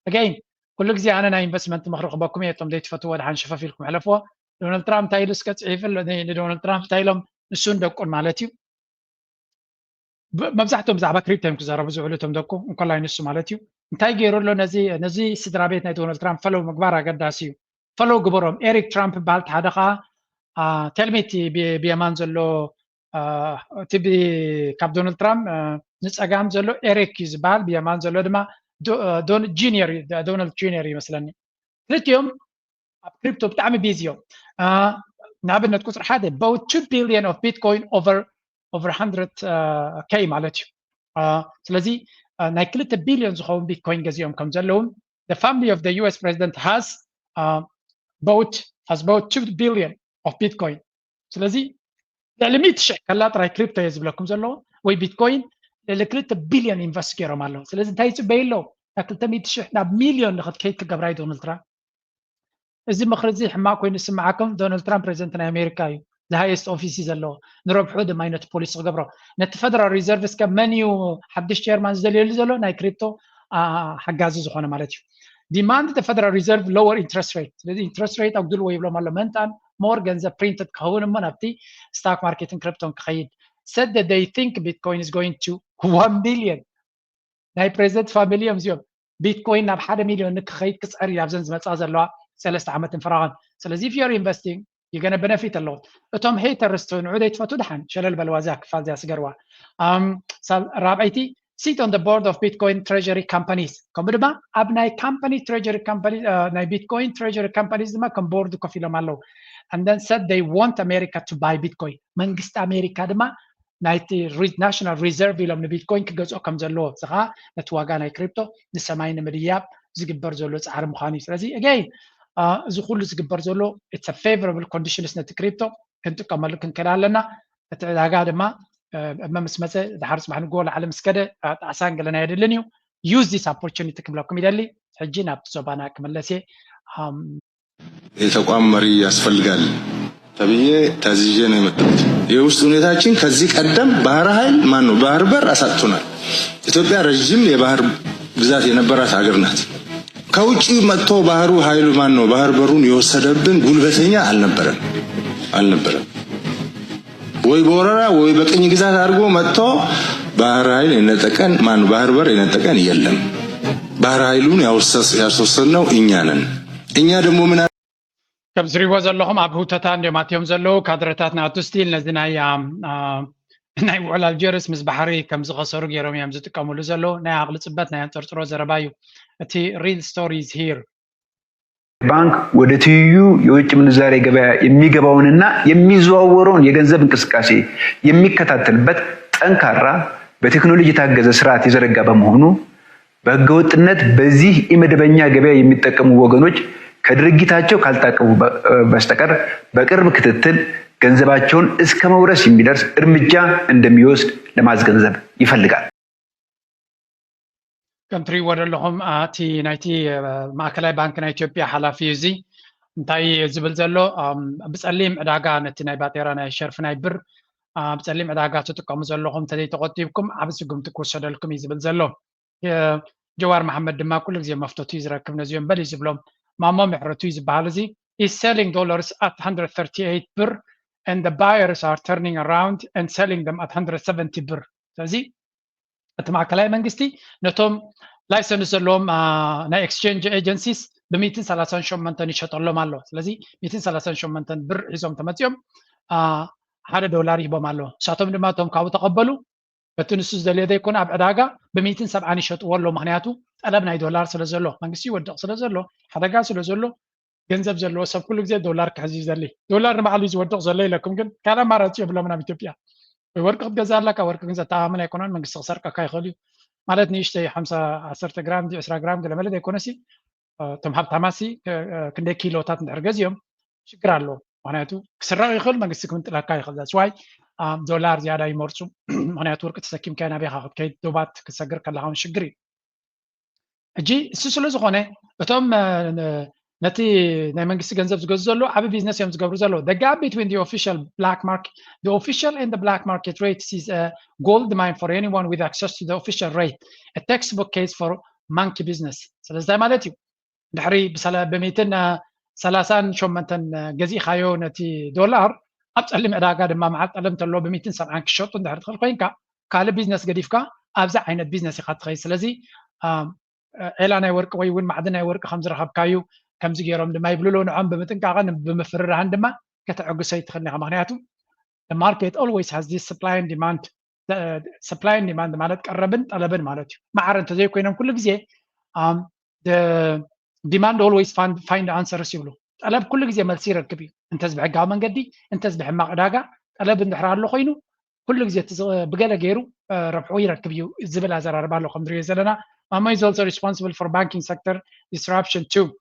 again ኩሉ ግዜ ኣነ ናይ ኢንቨስትመንት ምክሪ ክበኩም እየ እቶም ዘይትፈትዎ ድሓን ሸፈፍ ኢልኩም ሕለፍዎ دونالد ترامب تايلس كتصعيفل لدونالد ترامب تايلم نسون دقون مالتي مبزحتهم زعبا كريبتهم كزارب زعلتهم دقو انكلا ينسو مالتي انتاي غيرو له نزي سدرابيت ناي دونالد ترامب فلو مغبارا قداسيو فلو غبرهم إريك ترامب بالت حدقا تلميتي بيمان زلو تبي كاب دونالد ترامب نصقام زلو إريك يزبال بيمان زلو دما دون جونيور دونالد جونيور مثلا لتيوم كريبتو بتعمل بيزيو نابن تكسر حدا about 2 billion of bitcoin over 100 k مالتي سلازي نايكلت billions of bitcoin جزيهم كم زلهم the family of the US president has bought 2 billion of bitcoin سلازي لميت شيء كلا ترى كريبتو يزبلكم زلهم وي بيتكوين لكلت بليون انفستيرو مالو سلازي انتي تبيلو اكلت 100 شيء ناب مليون لخد كيت قبراي دونالد ترامب إذا مخرجي حما كوين نسمعكم دونالد ترامب بريزنت أمريكا the highest offices اللو نربحو دم أين تبوليس قبره نت فدرال ريزيرفز كمنيو حدش شيرمان زليل زلو ناي كريبتو حجازو زخانة مالتي demand the federal reserve lower interest rate the interest rate أقدر ويبلو ماله منتان more than the printed كهون من أبتي stock market and crypto كخيد said that they think Bitcoin is going to 1 billion ناي president فاميليا مزيوم Bitcoin ناب 1 مليون نكخيد كسر يابزن زمت أزلوا 3 عامات فراغا سلازي if you're investing you're gonna benefit a lot اتم هيترستون عودة يتفتو دحن شلل بالوازاك فازي أسقروا سال رابعتي sit on the board of Bitcoin treasury companies كم بدما أبناي company treasury company ناي Bitcoin treasury companies دما كم board كفيلو مالو and then said they want America to buy Bitcoin منجست أمريكا دما نايتي national reserve لهم Bitcoin كجزء كم زلوا صح نتواجع ناي كريبتو نسمعين ملياب زجبر زلوا سعر مخاني سلازي again إذا كل زجبر زلوا it's a favorable conditions نت كريبتو كنت كمل كن كلامنا تلاقى دما ما مسمسة ده حرس معنا نقول على مسكدة عسان قلنا يدلنيو use this opportunity كملكم يدلي حجينا بتصوبنا كملسي የተቋም መሪ ያስፈልጋል ተብዬ ታዝዤ ነው የመጣሁት። የውስጥ ሁኔታችን ከዚህ ቀደም ባህር ኃይል ማን ነው ባህር በር አሳጥቶናል። ኢትዮጵያ ረጅም የባህር ግዛት የነበራት ሀገር ናት። ከውጪ መጥቶ ባህሩ ኃይሉ ማን ነው ባህር በሩን የወሰደብን ጉልበተኛ አልነበረም። ወይ በወረራ ወይ በቅኝ ግዛት አድርጎ መጥቶ ባህር ኃይል የነጠቀን ማን ባህር በር የነጠቀን የለም። ባህር ኃይሉን ያስወሰድነው እኛ ነን። እኛ ደግሞ ምን كم زريبو زلهم أبو تتان ديو ماتيوم زلو كادرتاتنا أتوستيل نزدنا ناي وعلى الجرس مز بحري كم زغصر جيروم يمزت كمولو زلو ناي عقل صبتنا ينترترو زربايو أتي real stories here ባንክ ወደ ትይዩ የውጭ ምንዛሬ ገበያ የሚገባውንና የሚዘዋወረውን የገንዘብ እንቅስቃሴ የሚከታተልበት ጠንካራ በቴክኖሎጂ የታገዘ ስርዓት የዘረጋ በመሆኑ በህገወጥነት በዚህ ኢመደበኛ ገበያ የሚጠቀሙ ወገኖች ከድርጊታቸው ካልታቀቡ በስተቀር በቅርብ ክትትል ገንዘባቸውን እስከ መውረስ የሚደርስ እርምጃ እንደሚወስድ ለማስገንዘብ ይፈልጋል። كنتري ودلهم تي نايتي ماكلاي بانك نا ኢትዮጵያ ሓላፊ እዚ እንታይ ዝብል ዘሎ ብጸሊም ዕዳጋ ነቲ ናይ ባጤራ ናይ ሸርፍ ናይ ብር ብጸሊም ዕዳጋ ትጥቀሙ ዘለኹም ተዘይ ተቆጢብኩም ዓብይ ስጉምቲ ክወሰደልኩም እዩ ዝብል ዘሎ ጀዋር መሐመድ ድማ ኩሉ ግዜ መፍተቱ ይዝረክብ ነዚኦም በል ዝብሎም ማሞ ምሕረቱ ዝበሃል እዚ is selling dollars at 138 ብር and the buyers are turning around and selling them at 170 ብር ስለዚ እቲ ማዕከላዊ መንግስቲ ነቶም ላይሰንስ ዘለዎም ናይ ኤክስቼንጅ ኤጀንሲስ ብ138 ይሸጠሎም ኣሎ ስለዚ 138 ብር ሒዞም ተመፅኦም $1 ይቦም ኣሎ ንሳቶም ድማ እቶም ካብኡ ተቐበሉ በቲ ንሱ ዝደልዮ ዘይኮነ ኣብ ዕዳጋ ብ170 ይሸጥዎ ኣሎ ምክንያቱ ጠለብ ናይ ዶላር ስለ ዘሎ መንግስቲ ይወድቕ ስለ ዘሎ ሓደጋ ስለ ዘሎ ገንዘብ ዘለዎ ሰብ ኩሉ ግዜ ዶላር ክሕዝ ዘሊ ዶላር ንባዕሉ ዝወድቕ ዘሎ ኢለኩም ግን ካልእ ኣማራፂ የብሎም ናብ ኢትዮጵያ ወርቅ ክትገዛ ኣለካ ወርቂ ግን ዘተኣምን ኣይኮነን መንግስቲ ክሰርቀካ ይኽእል እዩ ማለት ንእሽተይ 10 ግራም 20 ግራም ገለ መለ ዘይኮነሲ እቶም ሃብታማሲ ክንደይ ኪሎታት እንድሕር ገዚኦም ሽግር ኣለዎ ምክንያቱ ክስረቕ ይኽእል መንግስቲ ክምንጥለካ ይኽእል ዛስዋይ ዶላር ዝያዳ ይመርፁ ምክንያቱ ወርቂ ተሰኪምካ ናበይካ ክትከይድ ዶባት ክትሰግር ከለካ እውን ሽግር እዩ ሕጂ እሱ ስለ ዝኾነ እቶም ነቲ ናይ መንግስቲ ገንዘብ ዝገዝኡ ዘሎ ዓብ ቢዝነስ እዮም ዝገብሩ ዘሎ the gap between the official and the black market rates is a gold mine for anyone with access to the official rate a textbook case for monkey business ስለዚ ማለት እዩ ድሕሪ ብ200 38 ገዚእካዮ ነቲ ዶላር ኣብ ፀሊም ዕዳጋ ድማ መዓል ጠለም ተሎ ብ170 ክሸጡ እንድሕር ትኽእል ኮይንካ ካልእ ቢዝነስ ገዲፍካ ኣብዛ ዓይነት ቢዝነስ ኢኻ ትኸይድ ስለዚ ዒላ ናይ ወርቂ ወይ እውን ማዕድን ናይ ወርቂ ከም ዝረኸብካዩ ከምዚ ገይሮም ድማ ይብልሎ ንዖም ብምጥንቃቐን ብምፍርራህን ድማ ከተዕግሰይ ትኽእል ኢኻ ምክንያቱ the market always has this supply and demand ማለት ቀረብን ጠለብን ማለት እዩ ማዕረ እንተዘይኮይኖም ኩሉ ግዜ the demand always find answers ይብሉ ጠለብ ኩሉ ግዜ መልሲ ይረክብ እዩ እንተዝ ብሕጋዊ መንገዲ እንተዝ ብሕማቕ ዕዳጋ ጠለብ እንድሕር ኣሎ ኮይኑ ኩሉ ግዜ ብገለ ገይሩ ረብሑ ይረክብ እዩ ዝብል ኣዘራርባ ኣሎ ከም ንሪኦ ዘለና Mama is also responsible for banking sector disruption too.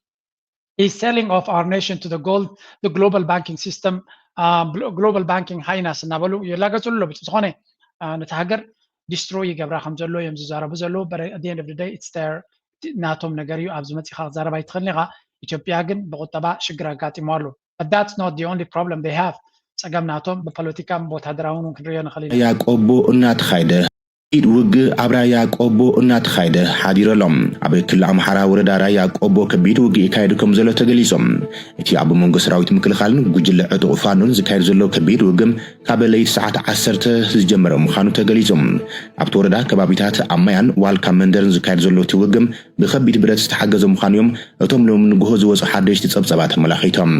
He's selling off our nation to the global banking system, global banking highness. Nabalu yelagazullo bitkhone natahagar destroy ገብራ ከም ዘሎ እዮም ዝዛረቡ ዘሎ but at the end of the day it's their ናቶም ነገር እዩ ኣብዚ መጽኻ ዛረባ ይትኽልኒኻ ኢትዮጵያ ግን ብቁጠባ ሽግር ኣጋጢሟሉ but that's not the only problem they have ጸገም ናቶም በፖለቲካም ወታደራውን ክንሪዮ ንኽእል ኢና ያቆቦ እናተኻይደ ኢድ ውግ አብራ ያቆቦ እናተኻይደ ሓዲረሎም ኣብ ክልል ኣምሓራ ወረዳ ራያ ያቆቦ ከቢድ ውግ ይካየድ ከም ዘሎ ተገሊጾም እቲ ኣብ መንጎ ሰራዊት ምክልኻልን ጉጅለ ዕጡቕ ፋኖን ዝካየድ ዘሎ ከቢድ ውግም ካብ ለይት ሰዓት 10 ዝጀመረ ምዃኑ ተገሊጾም ኣብቲ ወረዳ ከባቢታት ኣማያን ዋልካ መንደርን ዝካየድ ዘሎ እቲ ውግም ብከቢድ ብረት ዝተሓገዘ ምዃኑ እዮም እቶም ሎም ንግሆ ዝወፁ ሓደሽቲ ጸብጸባት ተመላኺቶም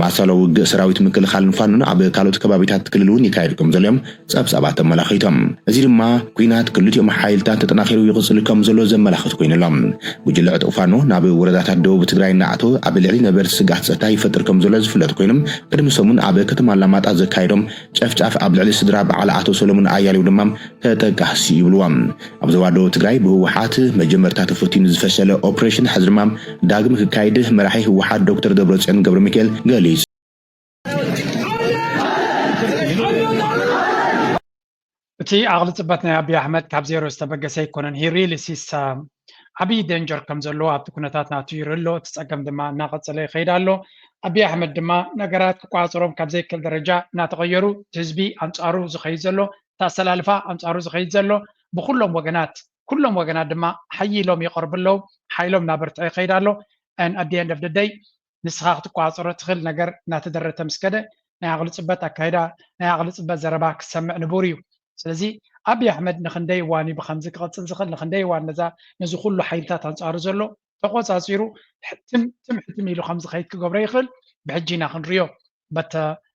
ማሳሎ ውግ ሰራዊት ምክልኻልን ፋኖን ኣብ ካልኦት ከባቢታት ክልል እውን ይካየድ ከም ዘሎ ጸብጸባት ተመላኺቶም እዚ ድማ ኩናት ክልቲኦም ሓይልታት ተጠናኺሩ ይቕጽል ከም ዘሎ ዘመላኽት ኮይኖሎም ጉጅለ ዕጡቕ ፋኖ ናብ ወረዳታት ደቡብ ትግራይ ናዕቶ ኣብ ልዕሊ ነበርቲ ስጋት ጸጥታ ይፈጥር ከም ዘሎ ዝፍለጥ ኮይኖም ቅድሚ ሰሙን ኣብ ከተማ ኣላማጣ ዘካይዶም ጨፍጫፍ ኣብ ልዕሊ ስድራ በዓል ኣቶ ሰሎሞን ኣያሌው ድማ ተጠቃሲ ይብልዎም ኣብ ዞባ ደቡብ ትግራይ ብህወሓት መጀመርታ ተፈቲኑ ዝፈሸለ ኦፕሬሽን ሕዚ ድማ ዳግም ክካይድ መራሒ ህወሓት ዶክተር ደብረጽዮን ገብረ ሚካኤል ገሊጹ እቲ ኣቕሊ ጽበት ናይ ኣብዪ ኣሕመድ ካብ ዜሮ ዝተበገሰ ኣይኮነን he really sees ዓብዪ ደንጀር ከም ዘለዎ ኣብቲ ኩነታት ናቱ ይርኢ ኣሎ እቲ ጸገም ድማ እናቐጸለ ይኸይድ ኣሎ ኣብዪ ኣሕመድ ድማ ነገራት ክቋፀሮም ካብ ዘይክእል ደረጃ እናተቐየሩ ህዝቢ ኣንጻሩ ዝኸይድ ዘሎ ተኣሰላልፋ ኣንጻሩ ዝኸይድ ዘሎ ብኩሎም ወገናት ድማ ሓይሎም ይቐርቡ ኣለዉ ሓይሎም እናበርትዐ ይኸይድ ኣሎ and at the end of the day ንስኻ ክትቋፀሮ ትኽእል ነገር እናተደረተ ምስ ከደ ናይ ኣቕሊ ጽበት ኣካይዳ ናይ ኣቕሊ ጽበት ዘረባ ክሰምዕ ንቡር እዩ ስለዚ ኣብዪ ኣሕመድ ንኽንደይ እዋን እዩ ብከምዚ ክቐፅል ዝኽእል ንኽንደይ እዋን ነዚ ኩሉ ሓይልታት ኣንጻሩ ዘሎ ተቆፃፂሩ ሕትም ኢሉ ከም ዝኸይድ ክገብሮ ይኽእል ብሕጂ ኢና ክንሪኦ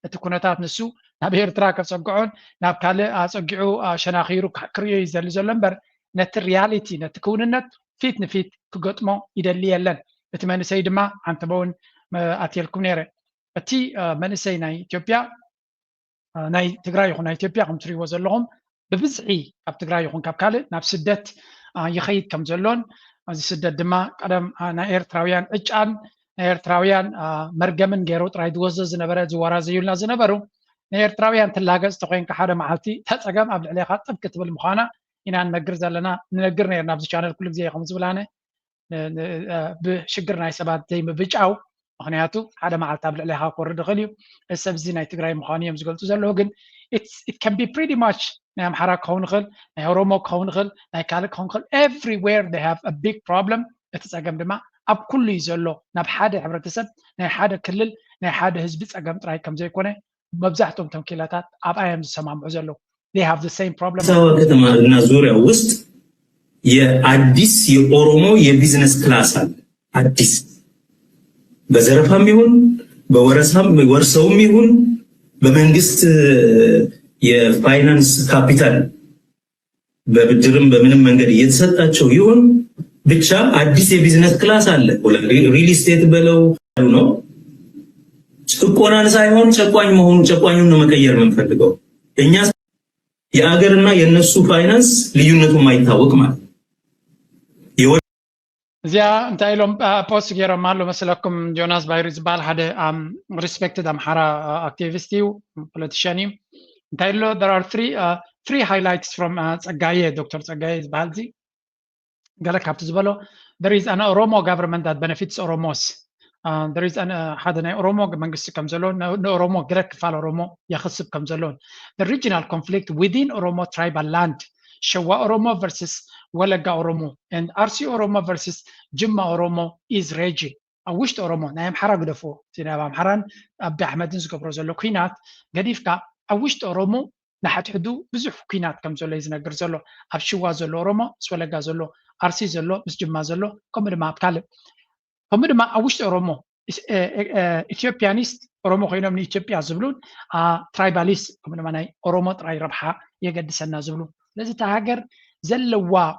እቲ ኩነታት ንሱ ናብ ኤርትራ ከፀግዖን ናብ ካልእ ኣፀጊዑ ሸናኺሩ ክሪኦ እዩ ዘሊ ዘሎ እምበር ነቲ ሪያሊቲ ነቲ ክውንነት ፊት ንፊት ክገጥሞ ይደሊ የለን እቲ መንእሰይ ድማ ሓንቲ እውን ኣትየልኩም ነይረ እቲ መንእሰይ ናይ ኢትዮጵያ ናይ ትግራይ ይኹን ናይ ኢትዮጵያ ከም ትሪእዎ ዘለኹም ብብዝሒ ካብ ትግራይ ይኹን ካብ ካልእ ናብ ስደት ይኸይድ ከም ዘሎን እዚ ስደት ድማ ቀደም ናይ ኤርትራውያን ዕጫን ናይ ኤርትራውያን መርገምን ገይሩ ጥራይ ዝወዘዝ ዝነበረ ዝወራ ዘዩልና ዝነበሩ ናይ ኤርትራውያን ትላገፅ ተኮይንካ ሓደ መዓልቲ ተፀገም ኣብ ልዕሊኻ ጥብቂ ትብል ምዃና ኢና ንነግር ነርና ኣብዚ ቻነል ኩሉ ግዜ ከም ዝብላነ ብሽግር ናይ ሰባት ዘይምብጫው ምክንያቱ ሓደ መዓልቲ ኣብ ልዕሊኻ ክወርድ ይኽእል እዩ እዚ ሰብ እዚ ናይ ትግራይ ምዃኑ እዮም ዝገልፁ ዘለዉ ግን it can be pretty much ናይ ኣምሓራ ክኸውን ይኽእል ናይ ኦሮሞ ክኸውን ይኽእል ናይ ካልእ ክኸውን ይኽእል everywhere they have a big problem እቲ ፀገም ድማ ኣብ ኩሉ እዩ ዘሎ ናብ ሓደ ሕብረተሰብ ናይ ሓደ ክልል ናይ ሓደ ህዝቢ ፀገም ጥራይ ከም ዘይኮነ መብዛሕትኦም ተንኪላታት ኣብ ኣዮም ዝሰማምዑ ዘለዉ they have the same problem ሰው ከተማ እና ዙሪያ ውስጥ የአዲስ የኦሮሞ የቢዝነስ ክላስ አለ አዲስ በዘረፋም ይሁን በወረሳም ወርሰውም ይሁን በመንግስት የፋይናንስ ካፒታል በብድርም በምንም መንገድ እየተሰጣቸው ይሁን ብቻ አዲስ የቢዝነስ ክላስ አለ ሪል ስቴት በለው ነው ጭቆናን ሳይሆን ጨቋኙን ነው መቀየር የምንፈልገው እኛ የአገርና የነሱ ፋይናንስ ልዩነቱ ማይታወቅ ማለት እዚያ እንታይ ኢሎም ፖስት ገይሮም ኣሎ መስለኩም ጆናስ ባይሪ ዝበሃል ሓደ ሪስፔክትድ ኣምሓራ ኣክቲቪስት እዩ ፖለቲሽያን እዩ እንታይ ኢሎ there are three highlights from ጸጋየ ዶክተር ጸጋየ ዝበሃል እዚ ገለ ካብቲ ዝበሎ there is an ኦሮሞ government that benefits oromos there is ሓደ ናይ ኦሮሞ መንግስቲ ከም ዘሎ ንኦሮሞ ግረ ክፋል ኦሮሞ የኽስብ ከም ዘሎ the regional conflict within ኦሮሞ tribal land Shawa Oromo versus Walaga Oromo and RC Oromo versus Jimma Oromo is raging. أوشت أورومو نايم حرق دفو سينا بامحران أبي أحمد نسكبرو زلو كينات قديفكا أوشت أورومو نحت حدو بزح كينات كم زلو يزنقر زلو أبشوا زلو أورومو سولقا زلو أرسي زلو مسجما زلو كمد ما أبكالب كمد ما أوشت أورومو إثيوبيانيست أورومو خينا من إثيوبيا زبلون ترايباليست كمد ما ناي أورومو تراي ربحا يقد سنة زبلون لازم تهاجر زلوا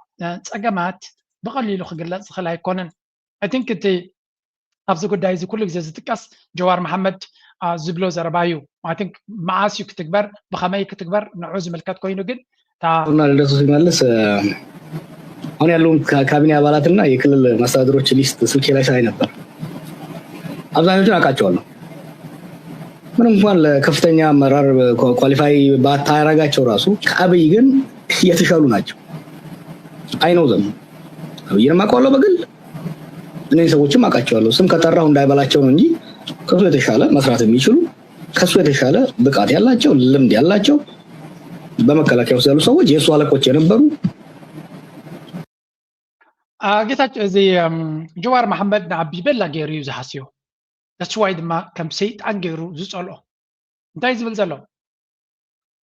تسقمات بقليلو خجلات خلا يكونن I think it أبز قد عايز كل جزء تكاس جوار محمد زبلو زربايو I think معاسيو كتكبر بخماي كتكبر نعوز ملكات كوينو جد تا قلنا للرسول مالس أنا يالون كابيني أبالاتنا يكل مصادروش ليست سلكي لا شيء نبر أبزاني جنا كاتشولو من مفهوم كفتنيا مرار كواليفاي باتايراجا تشوراسو أبي يجن يتشالو ناجو I know them أبي يرما كولو بقول እነዚህ ሰዎችም አቃቸዋለሁ ስም ከጠራው እንዳይበላቸው ነው እንጂ ከሱ የተሻለ መስራት የሚችሉ ከሱ የተሻለ ብቃት ያላቸው ልምድ ያላቸው በመከላከያው ያሉ ሰዎች የሱ አለቆች የነበሩ ጌታቸው እዚህ ጀዋር መሐመድ ንዓቢ በላ ገይሩ እዩ ዝሓስዮ that's why ድማ ከም ሰይጣን ገይሩ ዝጸልኦ እንታይ ዝብል ዘሎ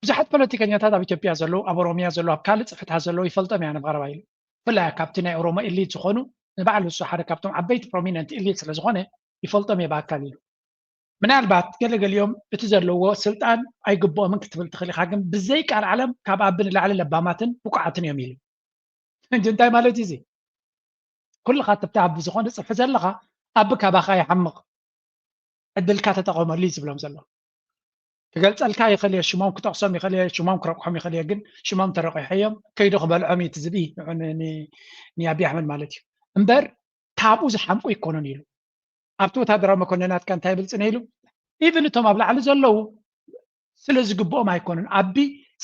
ብዙሓት ፖለቲከኛታት ኣብ ኢትዮጵያ ዘሎ ኣብ ኦሮሚያ ዘሎ ኣብ ካልእ ፅፍታት ዘሎ ይፈልጦም እያ ንብቀረባ ኢሉ ብፍላይ ካብቲ ናይ ኦሮሞ ኤሊት ዝኾኑ ንባዕሉ እሱ ሓደ ካብቶም ዓበይቲ ፕሮሚነንት ኤሊት ስለ ዝኾነ ይፈልጦም እየ ብኣካል ኢሉ ምናልባት ገለገሊኦም እቲ ዘለዎ ስልጣን ኣይግብኦምን ክትብል ትኽእል ኢኻ ግን ብዘይ ቃል ዓለም ካብ ኣብ ንላዕሊ ለባማትን ብቁዓትን እዮም ኢሉ እንታይ ማለት እዩ እዚ ኩልኻ ትብቲ ኣብ ዝኾነ ፅፍሒ ዘለኻ ኣብ ካባኻ ይሓምቕ ዕድልካ ተጠቐመሉ እዩ ዝብሎም ዘሎ ክገልፀልካ ይኽእል እየ ሽሞም ክጠቕሶም ይኽእል እየ ሽሞም ክረቕሖም ይኽእል እየ ግን ሽሞም ተረቂሖም ከይዱ ክበልዖም እዩ ትዝቢ ንኣብዪ ኣሕመድ ማለት እዩ እምበር ካብኡ ዝሓምቁ ይኮኑን ኢሉ ኣብቲ ወታደራዊ መኮንናት ከ እንታይ ብልፅነ ኢሉ ኢቭን እቶም ኣብ ላዕሊ ዘለዉ ስለ ዝግብኦም ኣይኮኑን ኣቢ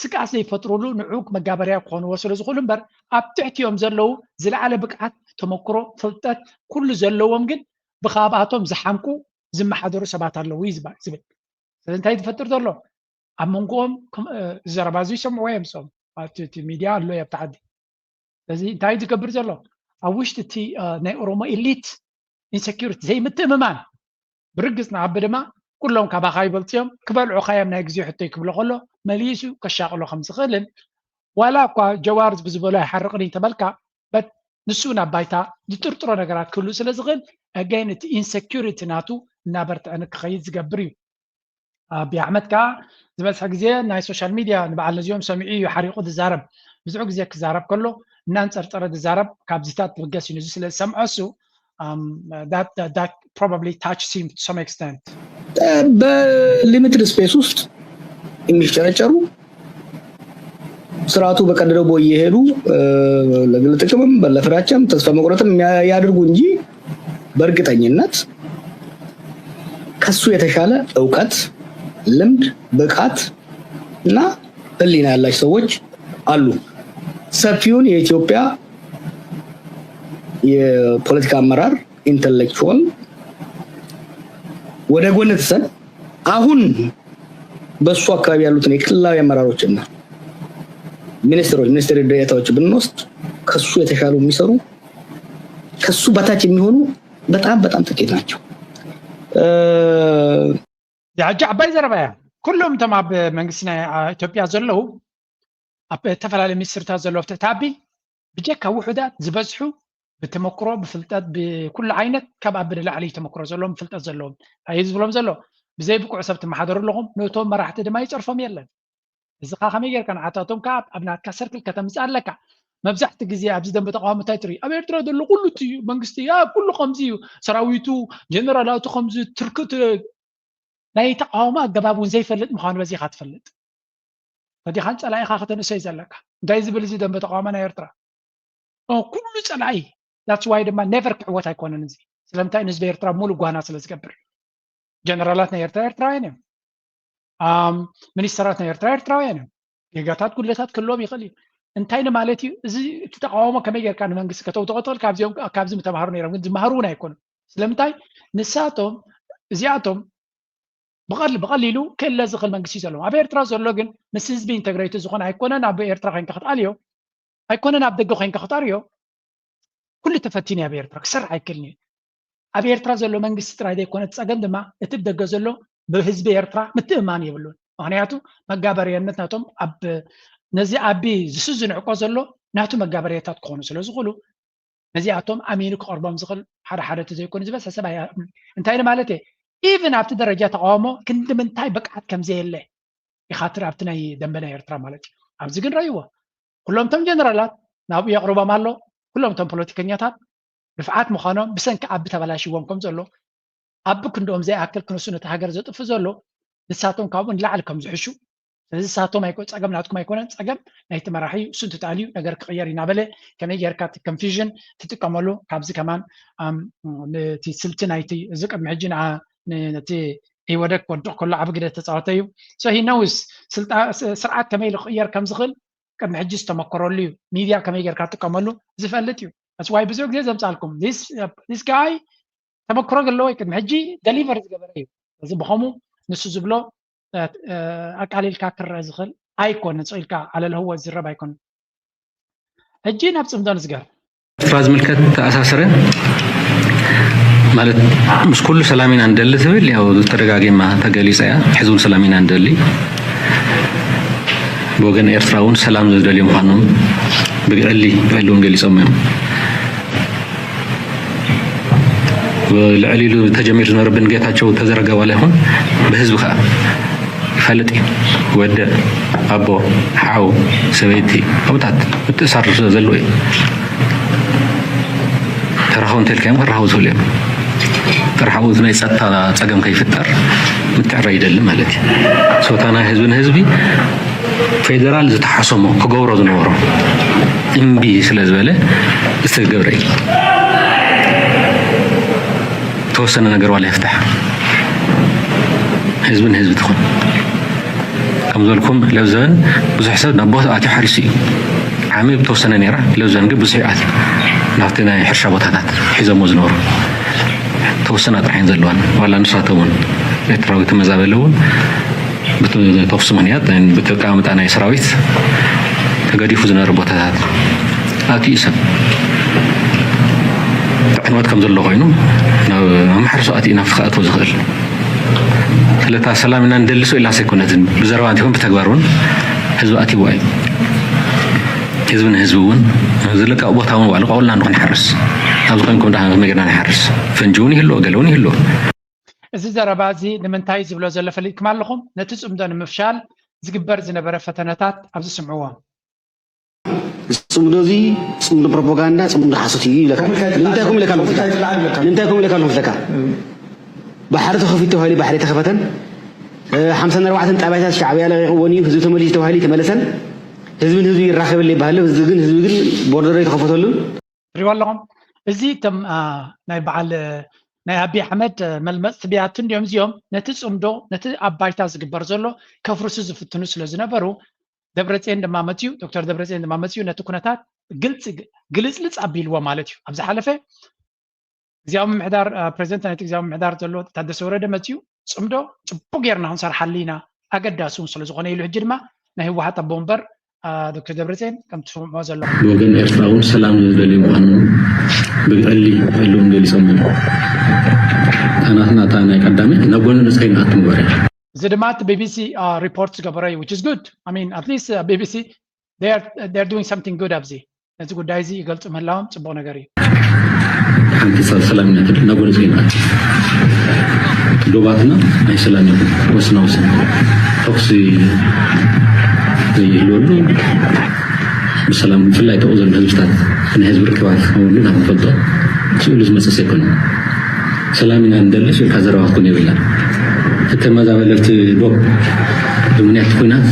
ስቃስ ዘይፈጥሩሉ ንዑቅ መጋበርያ ክኾንዎ ስለ ዝኽእሉ እምበር ኣብ ትሕቲኦም ዘለዉ ዝለዓለ ብቅዓት ተመክሮ ፍልጠት ኩሉ ዘለዎም ግን ብኻብኣቶም ዝሓምቁ ዝመሓደሩ ሰባት ኣለዉ እዩ ዝብል ስለዚ እንታይ ዝፈጥር ዘሎ ኣብ መንጎኦም ዘረባ እዚ ይሰምዕዎ እዮም ሶም ኣብቲ ሚድያ ኣሎ ኣብቲ ዓዲ ስለዚ እንታይ ዝገብር ዘሎ ኣብ ውሽጢ እቲ ናይ ኦሮሞ ኤሊት ኢንሰኪሪቲ ዘይምትእምማን ብርግፅ ንዓቢ ድማ ኩሎም ካባኻ ይበልፅዮም ክበልዑኻዮም ናይ ግዜ ሕቶ ክብሎ ከሎ መሊሱ ከሻቕሎ ከም ዝኽእልን ዋላ እኳ ጀዋር ብዝበሎ ኣይሓርቕኒ ተበልካ ንሱ ናብ ባይታ ዝጥርጥሮ ነገራት ክህሉ ስለ ዝኽእል ኣጋይን እቲ ኢንሰኪሪቲ ናቱ እናበርትዐ ክኸይድ ዝገብር እዩ ኣብዪ ኣሕመድ ከዓ ዝበዝሐ ግዜ ናይ ሶሻል ሚድያ ንበዓል ነዚኦም ሰሚዑ እዩ ሓሪቑ ዝዛረብ ብዙሕ ግዜ ክዛረብ ከሎ እናንፀርፀረ ዝዛረብ ካብዚታት ትብገስ እዩ እዚ ስለ ዝሰምዖ እሱ that probably touches him to some extent በሊሚትድ ስፔስ ውስጥ የሚጨረጨሩ ስርዓቱ በቀደደው ቦይ እየሄዱ ለግል ጥቅምም ለፍራቻም ተስፋ መቁረጥም ያድርጉ እንጂ በእርግጠኝነት ከሱ የተሻለ እውቀት ልምድ ብቃት እና ህሊና ያላቸው ሰዎች አሉ ሰፊውን የኢትዮጵያ የፖለቲካ አመራር ኢንተሌክቹዋል ወደ ጎን ተሰን አሁን በሱ አካባቢ ያሉትን የክልላዊ አመራሮችና ሚኒስትር ዴኤታዎች ብንወስድ ከሱ የተሻሉ የሚሰሩ ከሱ በታች የሚሆኑ በጣም በጣም ጥቂት ናቸው ያጃ አባይ ዘረባያ ኩሎም ተማብ መንግስትና ኢትዮጵያ ዘለው ኣብ ተፈላለዩ ሚኒስትርታት ዘለው ተታቢ ብጀካ ውሑዳት ዝበዝሑ ብተመክሮ ብፍልጠት ብኩሉ ዓይነት ካብ ኣብ ንላዕሊ ተመክሮ ዘለዎም ፍልጠት ዘለዎም ኣይ ዝብሎም ዘሎ ብዘይ ብቁዕ ሰብ ትመሓደሩ ኣለኹም ነቶም መራሕቲ ድማ ይፀርፎም የለን እዚ ካ ከመይ ጌርካ ንዓታቶም ካብ ኣብ ናትካ ሰርክል ከተምፅእ ኣለካ መብዛሕቲ ግዜ ኣብዚ ደንበ ተቃዋሚ እንታይ ትርኢ ኣብ ኤርትራ ዘሎ ኩሉ እዩ መንግስቲ ኩሉ ከምዚ እዩ ሰራዊቱ ጀነራላቱ ከምዚ ትርክት ናይ ተቃውሞ ኣገባብ እውን ዘይፈልጥ ምዃኑ በዚኻ ትፈልጥ ፈዲኻን ፀላኢኻ ከተንእሰይ ዘለካ እንታይ ዝብል እዚ ደንበ ተቃውሞ ናይ ኤርትራ ኩሉ ፀላኢ that's why ድማ never ክዕወት ኣይኮነን እዚ ስለምንታይ ንህዝቢ ኤርትራ ሙሉእ ጓና ስለ ዝገብር ጀነራላት ናይ ኤርትራ ኤርትራውያን እዮም ሚኒስተራት ናይ ኤርትራ ኤርትራውያን እዮም ጌጋታት ጉድለታት ክህልዎም ይኽእል እዩ እንታይ ንማለት እዩ እዚ እቲ ተቃውሞ ከመይ ጌርካ ንመንግስቲ ከተውትቆ ትኽእል ካብዚ ተምሃሩ ነይሮም ግን ዝመሃሩ እውን ኣይኮኑን ስለምንታይ ንሳቶም እዚኣቶም ብቐሊሉ ክእለ ዝኽእል መንግስቲ እዩ ዘለዎም ኣብ ኤርትራ ዘሎ ግን ምስ ህዝቢ ኢንተግሬት ዝኾነ ኣይኮነን ኣብ ኤርትራ ኮንካ ክትኣልዮ ኣይኮነን ኣብ ደገ ኮንካ ክተርዮ ኩሉ ተፈቲኒ ኣብ ኤርትራ ክሰርሕ ኣይክእልኒ ኣብ ኤርትራ ዘሎ መንግስቲ ጥራይ ዘይኮነ ፀገም ድማ እቲ ብደገ ዘሎ ብህዝቢ ኤርትራ ምትእማን የብሉን ምክንያቱ መጋበርያነት ናቶም ኣብ ነዚ ኣቢ ዝስዝንዕቆ ዘሎ ናቱ መጋበርያታት ክኾኑ ስለ ዝኽእሉ ነዚኣቶም ኣሚኑ ክቐርቦም ዝኽእል ሓደ ሓደ ዘይኮኑ ዝበዝሐ ሰብ እንታይ ማለት እዩ ኢቭን ኣብቲ ደረጃ ተቃውሞ ክንዲ ምንታይ ብቅዓት ከምዘየለ ይኻትር ኣብቲ ናይ ደንበና ኤርትራ ማለት እዩ ኣብዚ ግን ረይዎ ኩሎም ቶም ጀነራላት ናብኡ የቕርቦም ኣሎ ኩሎም ቶም ፖለቲከኛታት ርፍዓት ምዃኖም ብሰንኪ ኣቢ ተበላሽዎም ከም ዘሎ ኣቢ ክንዶኦም ዘይኣክል ክነሱ ነቲ ሃገር ዘጥፍ ዘሎ ንሳቶም ካብኡ ንላዕሊ ከም ዝሕሹ ስለዚ ንሳቶም ፀገም ናትኩም ኣይኮነን ፀገም ናይቲ መራሒ እሱ እንትተኣልዩ ነገር ክቕየር እናበለ ከመይ ጌርካ እቲ ኮንፊዥን ትጥቀመሉ ካብዚ ከማን ነቲ ስልቲ ናይቲ እዚ ቅድሚ ሕጂ ነቲ ህይወደክ ወድቕ ከሎ ዓብ ግደ ተፃወተ እዩ ሶ ሂ ኖውስ ስርዓት ከመይ ክቕየር ከም ዝኽእል ቅድሚ ሕጂ ዝተመከረሉ እዩ ሚድያ ከመይ ጌርካ ትጥቀመሉ ዝፈልጥ እዩ That's why ብዙ ግዜ ዘምፃልኩም this guy ተመክሮ ገለዎ ቅድሚ ሕጂ ደሊቨር ዝገበረ እዩ እዚ ብኸምኡ ንሱ ዝብሎ ኣቃሊልካ ክረአ ዝኽእል ኣይኮነ ፅኢልካ ኣለልህዎ ዝረብ ኣይኮነ ሕጂ ናብ ፅምዶ ንዝገር ኤርትራ ዝምልከት ተኣሳሰረ ማለት ምስ ኩሉ ሰላሚና እንደሊ ትብል ያው ተደጋጊማ ተገሊፀ እያ ሕዝቡን ሰላሚና እንደሊ ብወገን ኤርትራ እውን ሰላም ዝደልዩ ምዃኖም ብዕሊ እውን ገሊፆም እዮም ልዕሊሉ ተጀሚሩ ዝነበረ ብንጌታቸው ተዘረጋ ዋላ ይኹን ብህዝቢ ከዓ ይፈልጥ እዩ ወደ ኣቦ ሓው ሰበይቲ ኣብታት ምትእሳር ዘለዎ እዩ ተራኸቡ እንተልካዮም ክራኸቡ ዝኽእሉ እዮም ጥራሕ ኣብኡ ናይ ፀጥታ ፀገም ከይፍጠር ምትዕረ ይደሊ ማለት እዩ ሶታ ናይ ህዝቢ ንህዝቢ ፌደራል ዝተሓሰሞ ክገብሮ ዝነበሮ እምቢ ስለ ዝበለ ዝተገብረ እዩ ተወሰነ ነገር ዋላ ይፍታሕ ህዝቢ ንህዝቢ ትኹን ከም ዝበልኩም ለብዘበን ብዙሕ ሰብ ናብ ቦታ ኣትዩ ሓሪሱ እዩ ዓሚ ብተወሰነ ነይራ ለብዘበን ግን ብዙሕ ኣትዩ ናብቲ ናይ ሕርሻ ቦታታት ሒዞሞ ዝነበሩ ተወሰነ ጥራሕን ዘለዋን ዋላ ንሳቶም እውን ኤርትራዊ ተመዛበለ እውን ብተኩሲ ምክንያት ብተቃምጣ ናይ ሰራዊት ተገዲፉ ዝነበረ ቦታታት ኣትዩ ሰብ ዕንወት ከም ዘሎ ኮይኑ ናብ ማሕረሱ ኣትዩ ናብቲ ክኣትዎ ዝኽእል ስለታ ሰላምና እንደልሶ ኢላ ሰይኮነትን ብዘረባ እንቲኹም ብተግባር እውን ህዝቢ ኣትይዋ እዩ ህዝቢ ንህዝቢ እውን ዝልቃእ ቦታ እውን ዋዕሉ ቀውልና ንክንሓርስ ኣብዚ ኮይንኩም ዳ መገድና ንሓርስ ፈንጂ እውን ይህልዎ ገለ እውን ይህልዎ እዚ ዘረባ እዚ ንምንታይ ዝብሎ ዘሎ ፈሊጥኩም ኣለኹም ነቲ ፅምዶ ንምፍሻል ዝግበር ዝነበረ ፈተነታት ኣብዚ ስምዕዎም ፅምዶ እዚ ፅምዶ ፕሮፓጋንዳ ፅምዶ ሓሶት እዩ ይለካ ንምንታይ ኮም ኢለካ ንፍለካ ባሕሪ ተኸፊት ተባሂሉ ባሕሪ ተኸፈተን 54 ጣብያታት ሻዕብያ ለቂቕዎን እዩ ህዝቢ ተመሊሱ ተባሂሉ ተመለሰን ህዝቢ ንህዝቢ ይራኸበለ ይባሃለ ህዝቢ ግን ቦርደር ተኸፈተሉ ትሪእዎ ኣለኹም እዚ እቶም ናይ በዓል ናይ ኣብይ ኣሕመድ መልመፅቲ ብያቱ እንዲኦም እዚኦም ነቲ ፅምዶ ነቲ ኣባይታ ዝግበር ዘሎ ከፍርሱ ዝፍትኑ ስለ ዝነበሩ ደብረፅዮን ድማ መፅዩ ዶክተር ደብረፅዮን ድማ መፅዩ ነቲ ኩነታት ግልፅልፅ ኣቢልዎ ማለት እዩ ኣብ ዝሓለፈ ግዚያዊ ምምሕዳር ፕሬዚደንት ናይቲ ግዚያዊ ምምሕዳር ዘሎ ታደሰ ወረደ መፅዩ ፅምዶ ፅቡቅ ጌርና ክንሰርሓሉ ኢና ኣገዳሲ እውን ስለ ዝኾነ ኢሉ ሕጂ ድማ ናይ ህወሓት ኣቦ እምበር ዶክተር ደብረፅዮን ከም ትሰምዕዎ ዘለኹም ብወገን ኤርትራ እውን ሰላም ዝደልዩ ምዃኑ ብዕሊ እውን ገሊፆም እዮም ታናትና እታ ናይ ቀዳሚት ናብ ጎኒ ንፅኸይ ንኣቱ ምግባር እያ እዚ ድማ እቲ ቢቢሲ ሪፖርት ዝገበረ እዩ which is good I mean at least ቢቢሲ they're doing something good ኣብዚ ነዚ ጉዳይ እዚ ይገልፁ ምህላዎም ፅቡቅ ነገር እዩ ሓንቲ ሰላም ኢና ትብል ናብ ጎኒ ንፅኸይ ንኣቱ ዶባትና ናይ ሰላም ወስና ወስን ተኩሲ ዘይህልወሉ ብሰላም ብፍላይ ተቕኡ ዘሎ ህዝብታት ናይ ህዝቢ ርክባት ክኸውሉ ናብ ንፈልጦ ስእሉ ዝመፅስ ኣይኮነን ሰላም ኢና እንደልስ ኢልካ ዘረባ ክትኮን የብላ እቲ ተመዛበለቲ ዶብ ብምክንያት ኩናት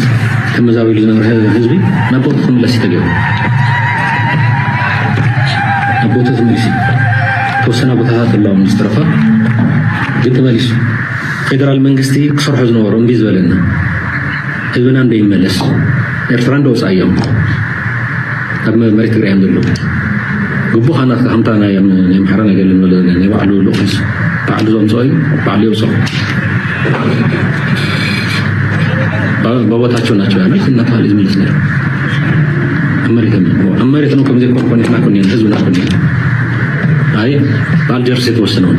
ተመዛበሉ ዝነበረ ህዝቢ ናብ ቦቱ ክምለስ እዩ ተገይሩ ናብ ቦቱ ተመሊሱ ተወሰነ ቦታታት ኣለዎም ዝትረፈ ግን ተመሊሱ ፌደራል መንግስቲ ክሰርሑ ዝነበሩ እምቢ ዝበለና ህዝብና እንደይመለስ ኤርትራ እንደወፃ እዮም ኣብ መሬት ትግራይ እዮም ዘለዉ ግቡእ ኻናት ከምታ ናይ ምሕራ ነገር ናይ ባዕሉ ልኡክስ ባዕሉ ዘምፅኦ እዩ ባዕሉ የውፅኦ በቦታቸው ናቸው ያሉት እናተባለ ዝምልስ ነይሩ ኣብ መሬት ነው ከምዘይ ኮንኮኔትና ኮኔን ህዝብና ኮኔን هاي بالجرس يتوسنون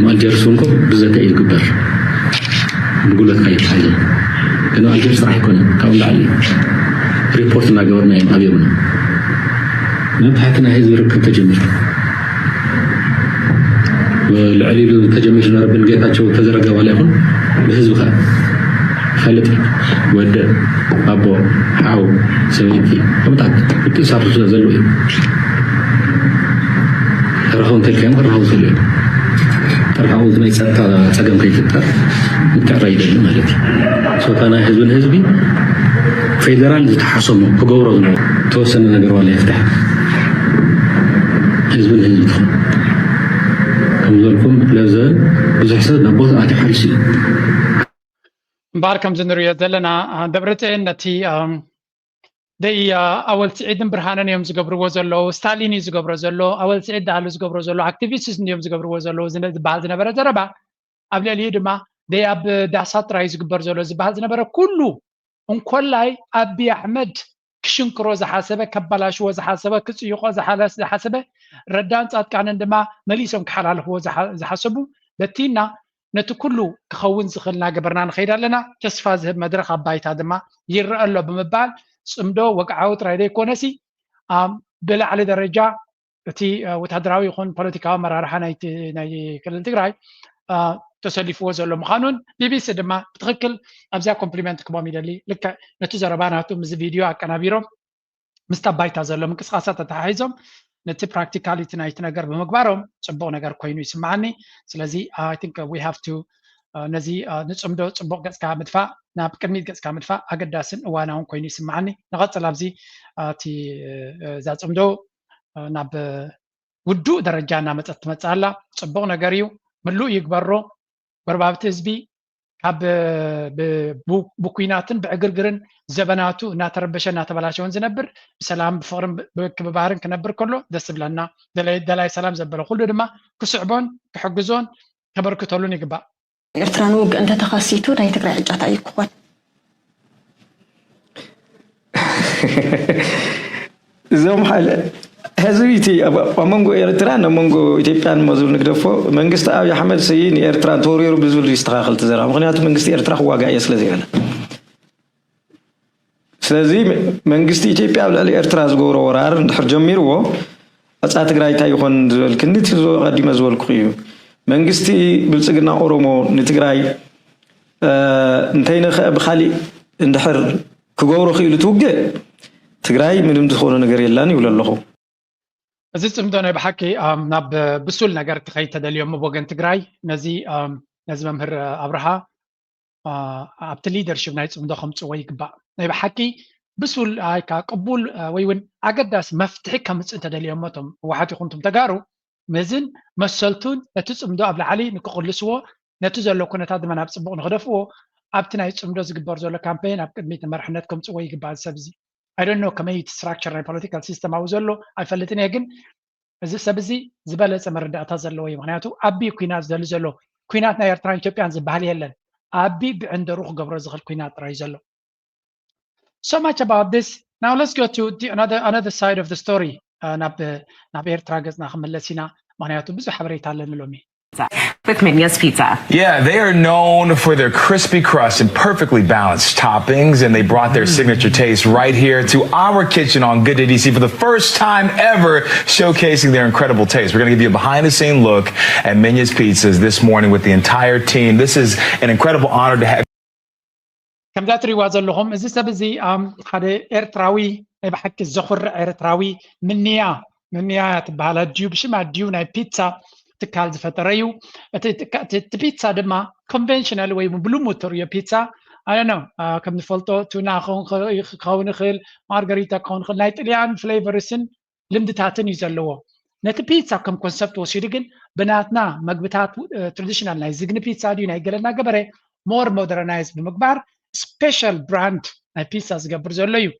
ما الجرسونكم بزكاة يكبر بقول لك هاي حاجة إنه الجرس راح يكون كون عليه ريبورت ما جورنا يوم أبيضنا ما بحثنا هذا يركب تجميل والعليل تجميل رب الجيتات شو تزرق ولا يكون بهزبها خلت ود أبو حاو سويتي فمتعب بتصير زلوي رهون تلكم رهون زلوي رهون زي ستا سجن كيف متعريد المالك صوت أنا هزبي فيدرال يتحصموا بجورهم توصلنا نجر ولا يفتح حزب كمزلكم لازال بزحسد نبوض أعطي حرسي مباركم زنرية زلنا دبرتين نتي دي أول سعيد برهانن يوم زقبرو وزلو ستالين يزقبرو زلو أول سعيد دالو زقبرو زلو أكتيفيستس يوم زقبرو وزلو زند بعض نبرة زربا قبل اليد ما دي أب داسات رايز زقبر زلو زبعض نبرة كله انكولاي أبي أحمد كشنكرو زحاسبه كبلاش وزحاسبه كسيقو زحاسبه ردان صاد كان عندما مليسهم كحلال هو زحاسبو بتينا نتو كله كخون زخلنا جبرنا نخير لنا تصفى ذهب مدرخ بايت هذا ما يرى له بمبال صمدو وقعوت رايدي كونسي بلا على درجه تي وتهدراوي يكون بوليتيكا مرارحه ناي كل تግራይ تسلفوا زلو مخانون بي بي سي دما بتخكل ابزا كومبليمنت كبام يدلي لك نتو زرباناتو مز فيديو اكنابيرو مستبايتا زلو منقسقاسات تحايزهم نتي براكتيكاليتي نايت ነገር بمግባሮም ጽቡቅ ነገር ኮይኑ ይስማዓኒ ስለዚ I think we have to ነዚ ንጽምዶ ጽቡቅ ገጽካ ምድፋእ ናብ ቅድሚት ገጽካ ምድፋእ ኣገዳስን እዋናውን ኮይኑ ይስማዓኒ ንቐጽል ኣብዚ እቲ ዛጽምዶ ናብ ውዱእ ደረጃ እናመፀት ትመጽእ ኣላ ጽቡቅ ነገር እዩ ምሉእ ይግበሮ ጎረባብቲ ህዝቢ ካብ ብኩናትን ብዕግርግርን ዘበናቱ እናተረበሸ እናተበላሸውን ዝነብር ብሰላም ብፍቅርን ብክብባርን ክነብር ከሎ ደስ ብለና ደላይ ሰላም ዘበለ ኩሉ ድማ ክስዕቦን ክሕግዞን ከበርክተሉን ይግባእ ኤርትራን ውግእ እንተተኸሲቱ ናይ ትግራይ ዕጫታ ይክኾን እዞም ሓለ ህዝቢቲ ኣመንጎ ኤርትራን ኣመንጎ ኢትዮጵያን መዝብል ንግደፎ መንግስቲ ኣብይ ኣሕመድ ስይ ንኤርትራን ተወሪሩ ብዝብል ይስተኻኸል ትዘራ ምክንያቱ መንግስቲ ኤርትራ ክዋጋእ እየ ስለዘይበለ ስለዚ መንግስቲ ኢትዮጵያ ኣብ ልዕሊ ኤርትራ ዝገብሮ ወራር እንድሕር ጀሚርዎ ኣፃ ትግራይ እንታይ ይኾን ዝብል ክንዲት ቀዲመ ዝበልኩ እዩ መንግስቲ ብልፅግና ኦሮሞ ንትግራይ እንተይንኽአ ብካሊእ እንድሕር ክገብሮ ክኢሉ ትውግእ ትግራይ ምንም ዝኾነ ነገር የላን ይብሉ ኣለኹ እዚ ጽምዶ ናይ ብሓቂ ናብ ብሱል ነገር ክኸይድ ተደልዮም ወገን ትግራይ ነዚ መምህር ኣብርሃ ኣብቲ ሊደርሽፕ ናይ ጽምዶ ከምፅዎ ይግባእ ናይ ብሓቂ ብሱል ኣይካ ቅቡል ወይ እውን ኣገዳሲ መፍትሒ ከምፅእ ተደልዮም እቶም ህወሓት ይኹንቶም ተጋሩ መዝን መሰልቱን ነቲ ጽምዶ ኣብ ላዕሊ ንክቕልስዎ ነቲ ዘሎ ኩነታት ድማ ናብ ጽቡቕ ንክደፍዎ ኣብቲ ናይ ጽምዶ ዝግበር ዘሎ ካምፔን ኣብ ቅድሚት መርሕነት ከምፅዎ ይግባእ ሰብ እዚ I don't know ከመይ ስትራክቸር ናይ ፖለቲካል ሲስተም ኣብኡ ዘሎ ኣይፈልጥን እየ ግን እዚ ሰብ እዚ ዝበለፀ መረዳእታ ዘለዎ እዩ ምክንያቱ ኣቢ ኩናት ዝደሊ ዘሎ ኩናት ናይ ኤርትራን ኢትዮጵያን ዝበሃል የለን ኣቢ ብዕንደሩ ክገብሮ ዝኽእል ኩናት ጥራይ ዘሎ so much about this now let's go to another side of the story ናብ ኤርትራ ገጽና ክመለስ ኢና ምክንያቱ ብዙሕ ሓበሬታ ኣለኒ ሎሚ with Minya's Pizza. Yeah, they are known for their crispy crust and perfectly balanced toppings, and they brought their signature taste right here to our kitchen on Good Day DC for the first time ever, showcasing their incredible taste. We're going to give you a behind-the-scene look at Minya's Pizzas this morning with the entire team. This is an incredible honor to have. كم ذات رواز اللهم إذا سبزي هذا إرتراوي بحكي الزخر إرتراوي منيا تبعها ديو بشما ديو ناي بيتزا تكال زفتريو البيتزا دما conventional way بلو موتور يا بيتزا I don't know كم نفلتو تونا خون خيل مارغريتا خون خيل نايت ليان فليفرسن لمدتاتن يزلوا نت بيتزا كم كونسبت وسيدجن بناتنا مقبتات traditional ناي زغن بيتزا دي ناي قالنا قبره more modernized بمقبار special brand ناي بيتزا زغبر زلوا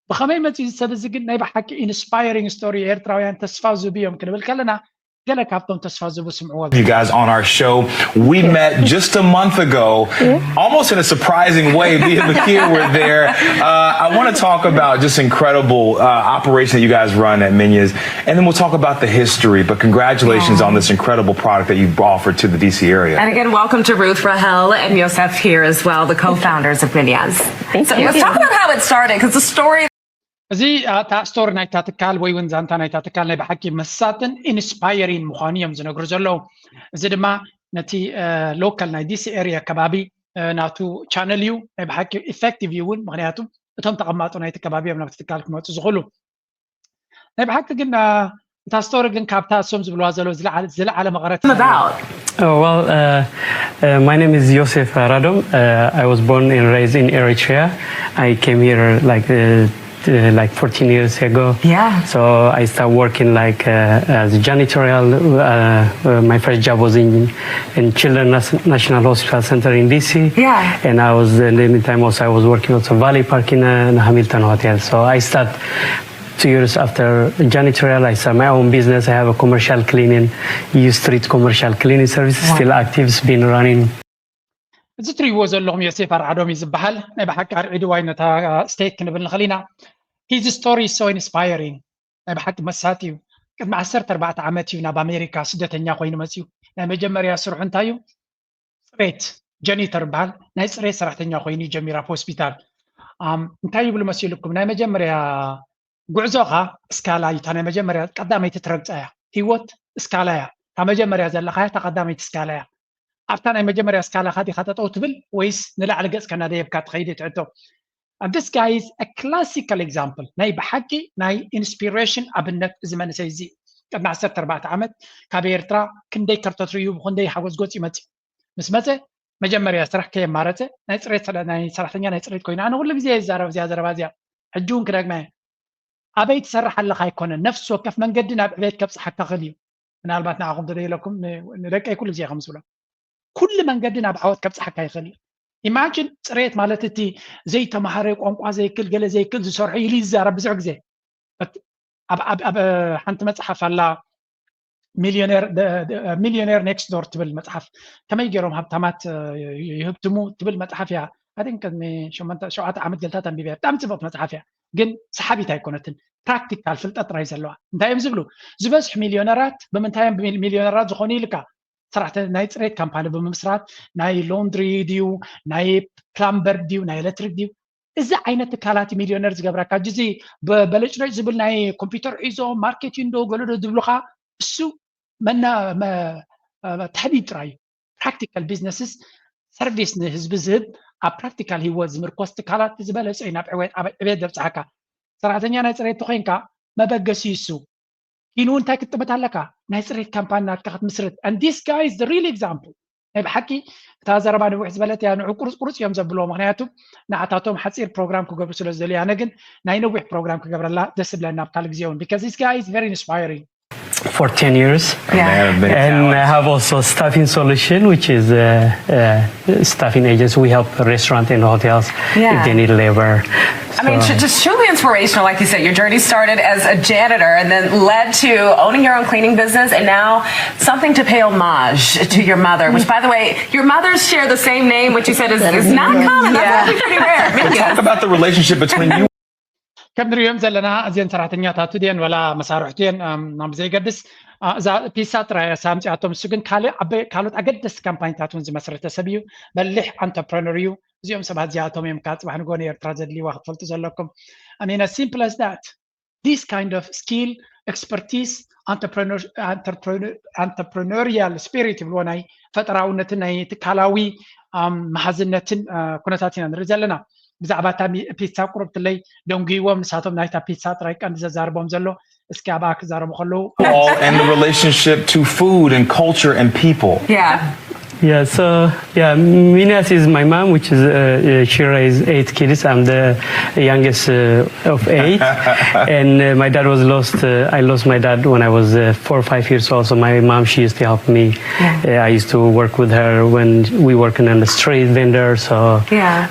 بخمي متي سبزغن ناي بحكي inspiring story إيرتراويان تسفاو زبيهم كنبل كلنا ገለ ካብቶም ተስፋ ዝቡ ስምዕዎ You guys on our show. We met just a month ago, almost in a surprising way. Me and Makia were there. I want to talk about just incredible operation that you guys run at Minyas, and then we'll talk about the history. But congratulations on this incredible product that you've offered to the DC area. And again, welcome to Ruth, Rahel, and Yosef here as well, the co-founders of Minyas. So let's talk about how it started, because the story. እዚ ታ ስቶሪ ናይታ ትካል ወይ እውን ዛንታ ናይታ ትካል ናይ ብሓቂ መሳጥን ኢንስፓየሪንግ ምዃኑ እዮም ዝነግሩ ዘለዉ እዚ ድማ ነቲ ሎካል ናይ ዲሲ ኤሪያ ከባቢ ናቱ ቻነል እዩ ናይ ብሓቂ ኢፌክቲቭ እዩ እውን ምክንያቱ እቶም ተቐማጡ ናይቲ ከባቢ እዮም ናብቲ ትካል ክመፁ ዝኽእሉ ናይ ብሓቂ ግን እታ ስቶሪ ግን ካብታ እሶም ዝብልዋ ዘለዉ ዝለዓለ መቐረት my name is Yosef Radom. I was born and raised in Eritrea. I came here like 14 years ago. Yeah. So I started working like as a janitorial. My first job was in Children's National Hospital Center in DC. Yeah. And I was in the meantime also I was working also Valley Park in Hamilton Hotel. So I started 2 years after janitorial. I started my own business. I have a commercial cleaning, street commercial cleaning service, still active. It's been running. እዚ ትሪእዎ ዘለኹም ዮሴፍ ኣርዓዶም እዩ ዝበሃል ናይ ብሓቂ ኣርዒዱ ዋይ ነታ ስቴት ክንብል ንኽእል ኢና ሂዝ ስቶሪ ሶ ኢንስፓየሪንግ ናይ ብሓቂ መሳጢ እዩ ቅድሚ 14 ዓመት እዩ ናብ ኣሜሪካ ስደተኛ ኮይኑ መፅዩ ናይ መጀመርያ ስርሑ እንታይ እዩ ፅሬት ጀኒተር በሃል ናይ ፅሬት ሰራሕተኛ ኮይኑ ጀሚራ ሆስፒታል እንታይ ይብሉ መሲልኩም ናይ መጀመርያ ጉዕዞኻ እስካላ እዩ እታ ናይ መጀመርያ ቀዳመይቲ ትረግፃ እያ ሂወት እስካላ እያ እታ መጀመርያ ዘለኻ እያ እታ ቀዳመይቲ እስካላ እያ ኣብታ ናይ መጀመርያ እስካላ ኻ ዲኻ ጠጠው ትብል ወይስ ንላዕሊ ገጽካ እናደየብካ ትኸይድ ትዕቶ and this guy is a classical example ናይ ብሓቂ ናይ ኢንስፒሬሽን ኣብነት እዚ መንእሰይ እዚ ቅድሚ 14 ዓመት ካብ ኤርትራ ክንደይ ከርተትርዩ ብክንደይ ሓጎስ ጎፅ ይመፅ ምስ መፀ መጀመርያ ስራሕ ከየማረፀ ናይ ፅሬት ናይ ሰራሕተኛ ናይ ፅሬት ኮይኑ ኣነ ኩሉ ግዜ ይዛረብ እዚኣ ዘረባ እዚኣ ሕጂ እውን ክደግመ ኣበይ ትሰርሕ ኣለካ ኣይኮነን ነፍሲ ወከፍ መንገዲ ናብ ዕቤት ከብፅሓካ ክእል እዩ ምናልባት ንዓኹም ተደይለኩም ንደቀይ ኩሉ ግዜ ከም ዝብሎ ኩሉ መንገዲ ናብ ዓወት ከብፅሓካ ይኽእል ኢማጂን ፅሬት ማለት እቲ ዘይተማሃረ ቋንቋ ዘይክል ገለ ዘይክል ዝሰርሑ ኢሉ ይዛረብ ብዙሕ ግዜ ኣብ ሓንቲ መፅሓፍ ኣላ ሚሊዮኔር ኔክስት ዶር ትብል መፅሓፍ ከመይ ገይሮም ሃብታማት ይህብትሙ ትብል መፅሓፍ እያ ኣን ቅድሚ 7 ዓመት ገልታት ኣንቢብያ ብጣዕሚ ፅብቕቲ መፅሓፍ እያ ግን ሰሓቢት ኣይኮነትን ፕራክቲካል ፍልጠት ጥራይ ዘለዋ እንታይ እዮም ዝብሉ ዝበዝሕ ሚሊዮነራት ብምንታዮም ሚሊዮነራት ዝኾኑ ኢልካ ስራሕቲ ናይ ፅሬት ካምፓኒ ብምስራት ናይ ሎንድሪ ድዩ ናይ ፕላምበር ድዩ ናይ ኤሌክትሪክ ድዩ እዚ ዓይነት ትካላት ሚሊዮነር ዝገብረካ ጅዚ በለጭለጭ ዝብል ናይ ኮምፒውተር ሒዞም ማርኬቲንግ ዶ ገለዶ ዝብሉካ እሱ መና ተሕዲድ ጥራይ ፕራክቲካል ቢዝነስስ ሰርቪስ ንህዝቢ ዝህብ ኣብ ፕራክቲካል ሂወት ዝምርኮስ ትካላት ዝበለፀ ናብ ዕቤት ዘብፅሓካ ሰራሕተኛ ናይ ፅሬት ኮይንካ መበገሲ እሱ ኢኑ እንታይ ክትጥበት ኣለካ ናይ ፅሬት ካምፓኒ ናትካ ክትምስርት and this guy is the real example ናይ ብሓቂ እታ ዘረባ ንውሕ ዝበለት እያ ንዑ ቁርፅቁርፅ እዮም ዘብልዎ ምክንያቱ ንዓታቶም ሓፂር ፕሮግራም ክገብሩ ስለ ዝደልዩ ኣነ ግን ናይ ነዊሕ ፕሮግራም ክገብረላ ደስ ብለና ኣብ ካልእ ግዜ እውን because this guy is very inspiring for 10 years. And I have also staffing solution, which is staffing agents. We help restaurants and hotels if they need labor. I mean, just truly inspirational. Like you said, your journey started as a janitor and then led to owning your own cleaning business and now something to pay homage to your mother, which, by the way, your mothers share the same name, which you said is not common. That's actually pretty rare. Let's talk about the relationship between you. كم نريهم زلنا زين سرعتنيات هاتودين ولا مسارحتين نام زي قدس إذا بيسات رأي سامج أتوم سجن كالوت أقدس كامبين تاتون زي مسرته سبيو بلح entrepreneurial زيهم سبعة زي أتوم يمكات وحنا قوني ارترازد لي واحد فلت زلكم I mean as simple as that this kind of skill expertise entrepreneurial spirit بلوناي فترة ونتناي تكالاوي محزنتن كنتاتنا نرجلنا بزعبة بيتزا قربت لي دونجيوم نساتهم نايتا بيتزا ترايك عند زاربهم زلو اسكاباك زارم خلو and the relationship to food and culture and people. Yeah. Yeah, so Minas is my mom, which is she raised 8 kids. I'm the youngest of 8, and my dad was lost. I lost my dad when I was 4 or 5 years old. So my mom, she used to help me. I used to work with her when we working on the street vendor. So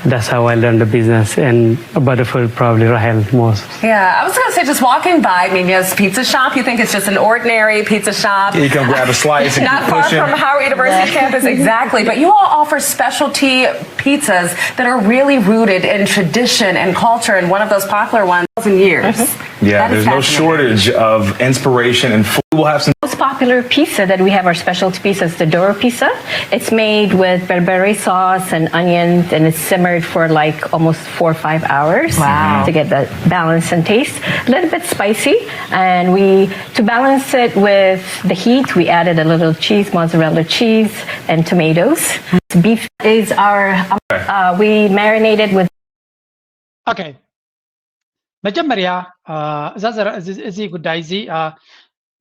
that's how I learned the business. And Butterfield, probably Rahel most. Yeah, I was going to say, just walking by Minas Pizza Shop, you think it's just an ordinary pizza shop. You can grab a slice and not far from Howard University campus. Exactly, but you all offer specialty pizzas that are really rooted in tradition and culture, and one of those popular ones in years. Yeah, there's no shortage of inspiration and food. We'll have some. The most popular pizza that we have, our specialty pizza, is the Doro pizza. It's made with berbere sauce and onions, and it's simmered for like almost 4 or 5 hours to get the balance and taste. A little bit spicy, and to balance it with the heat, we added a little cheese, mozzarella cheese, and tomatoes. Beef is we marinated with. Okay. መጀመሪያ እዚ ጉዳይ እዚ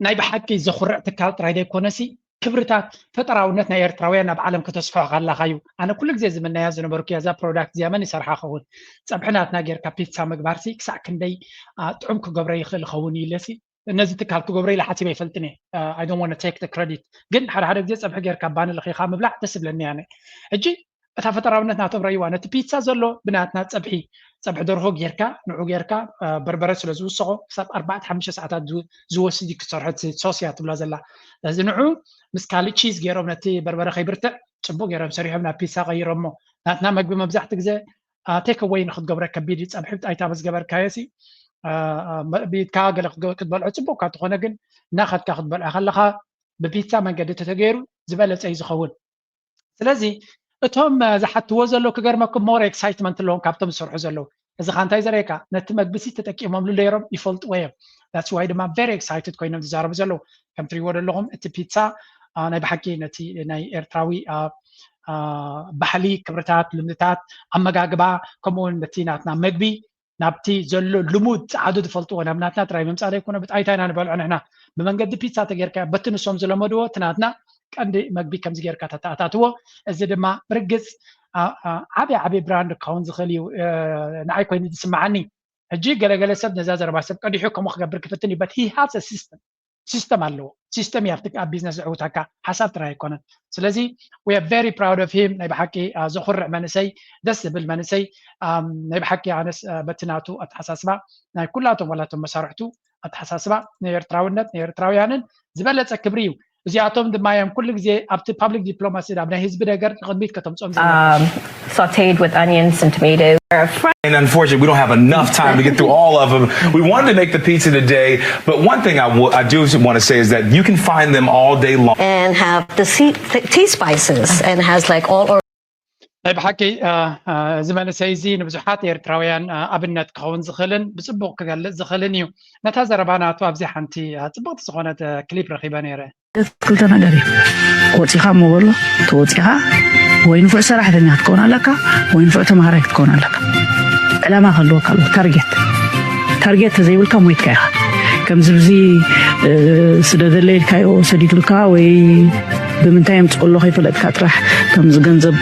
ናይ ብሓቂ ዘኹርዕ ትካል ጥራይ ዘይኮነሲ ክብርታት ፈጠራውነት ናይ ኤርትራውያን ኣብ ዓለም ከተስፋሕ ካላኻዩ ኣነ ኩሉ ግዜ ዝምናያ ዝነበርኩ ያዛ ፕሮዳክት ዚያመን ይሰርሓ ኸውን ፀብሕናትና ጌርካ ፒትሳ ምግባርሲ ክሳዕ ክንደይ ጥዑም ክገብረ ይኽእል ኸውን ኢለሲ እነዚ ትካል ክገብረ ኢለ ሓሲበ ይፈልጥኒ I don't want to take the credit ግን ሓደ ግዜ ፀብሒ ጌርካ ባኒ ለኺኻ ምብላዕ ደስ ብለኒ ኣነ ሕጂ እታ ፈጠራውነት ናቶም ረይዋ ነቲ ፒትሳ ዘሎ ብናትና ፀብሒ ደርሆ ጌርካ ንዑ ጌርካ በርበረ ስለ ዝውስቆ ክሳብ 4-5 ሰዓታት ዝወስድ ክሰርሐት ሶስያ ትብላ ዘላ እዚ ንዑ ምስ ካልእ ቺዝ ገይሮም ነቲ በርበረ ከይብርትዕ ጽቡቅ ገይሮም ሰሪሖም ናብ ፒትሳ ቀይሮሞ ናትና መግቢ መብዛሕቲ ግዜ ቴክ ኣዌይ ንክትገብረ ከቢድ ፀብሒ ብጣይታ መስገበርካየሲ ቤትካ ገለ ክትበልዖ ጽቡቅ ካ ትኾነ ግን እናኸድካ ክትበልዖ ከለኻ ብፒትሳ መንገዲ ተተገይሩ ዝበለፀ እዩ ዝኸውን ስለዚ እቶም ዝሓትዎ ዘሎ ክገርመኩም ሞር ኤክሳይትመንት ኣለዎም ካብቶም ዝሰርሑ ዘለዉ እዚ ኻ እንታይ ዘርእየካ ነቲ መግብሲ ተጠቂሞምሉ ነይሮም ይፈልጥዎ እዮም that's why ድማ very excited ኮይኖም ዝዛረቡ ዘለዉ ከም ትሪእዎ ዘለኹም እቲ ፒትሳ ናይ ብሓቂ ነቲ ናይ ኤርትራዊ ባህሊ ክብርታት ልምድታት ኣመጋግባ ከምኡውን ነቲ ናትና መግቢ ናብቲ ዘሎ ልሙድ ዓዱ ዝፈልጥዎ ናብ ናትና ጥራይ ምምፃእ ዘይኮነ ብጣይታ ኢና ንበልዖ ንሕና ብመንገዲ ፒትሳ ተጌርካ በቲ ንሶም ዝለመድዎ እቲ ናትና ቀንዲ መግቢ ከምዚ ጌርካ ተተኣታትዎ እዚ ድማ ብርግፅ ዓብይ ብራንድ ክኸውን ዝኽእል እዩ ንዓይ ኮይኑ ዝስማዓኒ ሕጂ ገለገለ ሰብ ነዛ ዘረባ ሰብ ቀዲሑ ከምኡ ክገብር ክፍትን እዩ but he has a system ኣለዎ ሲስተም ኣብቲ ኣብ ቢዝነስ ዝዕውታካ ሓሳብ ጥራይ ኣይኮነን ስለዚ we are very proud of him ናይ ብሓቂ ዘኹርዕ መንእሰይ ደስ ዝብል መንእሰይ ናይ ብሓቂ ኣነስ በቲ ናቱ ኣተሓሳስባ ናይ ኩላቶም ወላቶም መሳርሕቱ ኣተሓሳስባ ናይ ኤርትራውነት ናይ ኤርትራውያንን ዝበለፀ ክብሪ እዩ እዚኣቶም ድማ እዮም ኩሉ ግዜ ኣብቲ ፐብሊክ ዲፕሎማሲ ኣብ ናይ ህዝቢ ነገር ቅድሚት ከተምፅኦም sauteed with onions and tomatoes. And unfortunately, we don't have enough time to get through all of them. We wanted to make the pizza today, but one thing I do want to say is that you can find them all day long. And have the tea spices and has like all. ናይ ብሓቂ እዚ መንእሰይ እዚ ንብዙሓት ኤርትራውያን ኣብነት ክኸውን ዝኽእልን ብፅቡቅ ክገልፅ ዝኽእልን እዩ ነታ ዘረባናቱ ኣብዚ ሓንቲ ፅቡቅቲ ዝኾነት ክሊፕ ረኺበ ነይረ ክልተ ነገር እዩ ወፂኻ ሞበሎ ተወፂኻ ወይ ንፉዕ ሰራሕተኛ ክትከውን ኣለካ ወይ ንፉዕ ተምሃራይ ክትከውን ኣለካ ዕላማ ክህልወካ ኣለዎ ታርጌት ተዘይብልካ ሞይትካ ኢኻ ከምዚ ብዚ ስደዘለይልካዮ ሰዲድልካ ወይ ብምንታይ የምፅቁሎ ከይፈለጥካ ጥራሕ ከምዚ ገንዘብ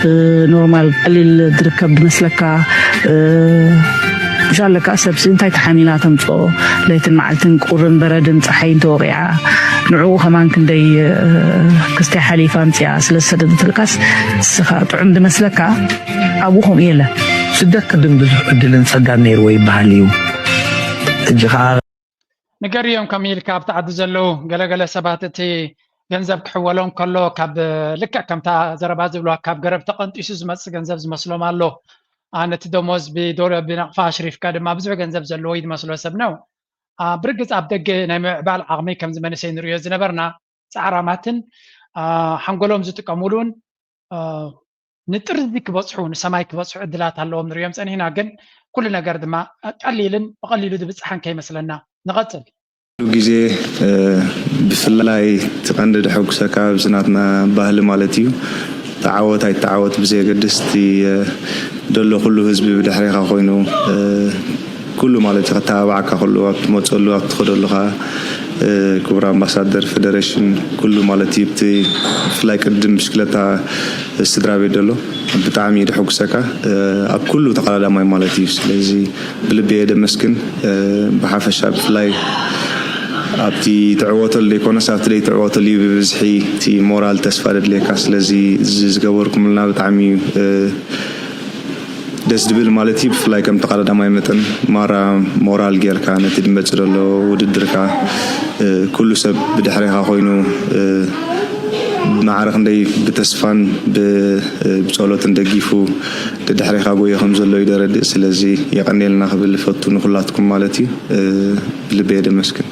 ኖርማል ቀሊል ዝርከብ ብመስለካ ሻለካ ሰብሲ እንታይ ተሓሚላ ተምፅኦ ለይትን መዓልትን ቁርን በረድን ፀሓይን ተወቂዓ ንዕኡ ከማን ክንደይ ክስታይ ሓሊፋ ምፅያ ስለዝሰደድትልካስ ስኻ ጥዑም ዝመስለካ ኣብኡ ከምኡ የለን ስደት ቅድም ብዙሕ ዕድልን ፀጋን ነይርዎ ይበሃል እዩ እጂ ከዓ ንገሪኦም ከም ኢልካ ኣብቲ ዓዲ ዘለዉ ገለገለ ሰባት እቲ ገንዘብ ክሕወሎም ከሎ ካብ ልክዕ ከምታ ዘረባ ዝብልዋ ካብ ገረብ ተቐንጢሱ ዝመፅእ ገንዘብ ዝመስሎም ኣሎ ነቲ ደሞዝ ብነቕፋ ኣሽሪፍካ ድማ ብዙሕ ገንዘብ ዘለዎ ይመስሎ ሰብ ነው ብርግፅ ኣብ ደገ ናይ ምዕባል ዓቕሚ ከምዚ መንእሰይ ንሪኦ ዝነበርና ፃዕራማትን ሓንጎሎም ዝጥቀሙሉን ንጥርዚ ክበፅሑ ንሰማይ ክበፅሑ ዕድላት ኣለዎም ንሪኦም ፀኒሕና ግን ኩሉ ነገር ድማ ቀሊልን ብቐሊሉ ዝብፅሓን ከይመስለና ንቐፅል ጊዜ ብፍላይ ትቐንዲ ድሕጉሰካ ብዝናትና ባህሊ ማለት እዩ ተዓወት ኣይተዓወት ብዘየገድስቲ ደሎ ኩሉ ህዝቢ ብድሕሪኻ ኮይኑ ኩሉ ማለት እዩ ከተባብዓካ ኩሉ ኣብ ትመፀሉ ኣብ ትኸደሉኻ كبرى أمباسادر فيدريشن كله مالتي بتي فلاي قدم مشكلتها استدرابي دلو بتعمي دحوك سكا كله تقلال ماي مالتي سلازي بلبي دمسكن بحافشة فلاي أبتي تعوت اللي كنا سافت لي تعوت اللي بزحي تي مورال تسفرد لي كاس لزي زجوركم لنا بتعمي دس دبل مالتي بفلاي كم تقلد ما يمتن مرة مورال غير كانت تدمج له ودركا كل سب بدحرها خوينو نعرف ندي بتسفان بصولات ندقيفو تدحرها بويا خمسة لو يدرد سلازي يقني لنا قبل فتو نخلاتكم مالتي اللي بيد مسكن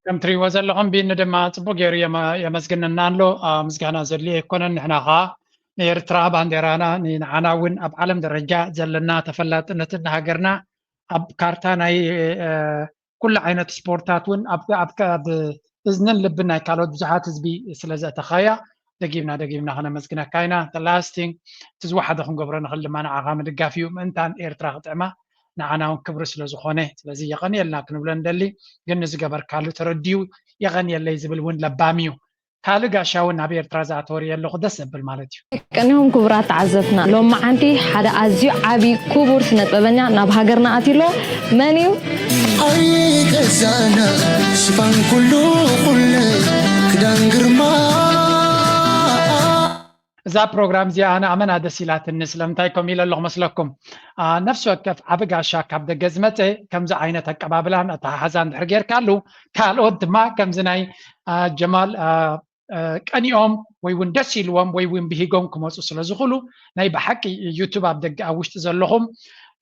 كم تري وزل لهم بين دما تبو غير يا مسكن نانلو مسكنا زلي يكون نحنا غا ኤርትራ ባንዴራና ንዓናውን ኣብ ዓለም ደረጃ ዘለና ተፈላጥነትን ሃገርና ኣብ ካርታ ናይ ኩሉ ዓይነት ስፖርታት ውን ኣብ እዝንን ልብን ናይ ካልኦት ብዙሓት ህዝቢ ስለዘተኸያ ደጊምና ከነመስግነካ ኢና ተላስቲንግ ትዝዋሓደ ክንገብሮ ንኽእል ድማ ንዓኻ ምድጋፍ እዩ ምእንታን ኤርትራ ክጥዕማ ንዓና ውን ክብሪ ስለዝኾነ ስለዚ የቐኒየልና ክንብሎ ንደሊ ግን ንዝገበርካሉ ተረዲዩ የቐኒየለይ ዝብል ውን ለባሚ እዩ ካልእ ጋሻ እውን ኣብ ኤርትራ ዝኣተወር የለኹ ደስ ዘብል ማለት እዩ ቀኒሆም ክቡራት ተዓዘብና ሎማ ዓንቲ ሓደ ኣዝዩ ዓብይ ክቡር ስነ ጥበበኛ ናብ ሃገርና ኣትሎ መን እዩ ኣይ ገዛና ሽፋን ኩሉ ክዳን ግርማ እዛ ፕሮግራም እዚኣ ኣነ ኣመና ደስ ኢላትኒ ስለምንታይ ከምኡ ኢለ ኣለኹ መስለኩም ነፍሲ ወከፍ ዓብ ጋሻ ካብ ደገ ዝመፀ ከምዚ ዓይነት ኣቀባብላን ኣተሓሓዛን ድሕር ጌርካሉ ካልኦት ድማ ከምዚ ናይ ጀማል ቀኒኦም ወይ ውን ደስ ኢልዎም ወይ ውን ብሂጎም ክመፁ ስለ ዝኽእሉ ናይ ብሓቂ ዩቱብ ኣብ ደገ ኣብ ውሽጢ ዘለኹም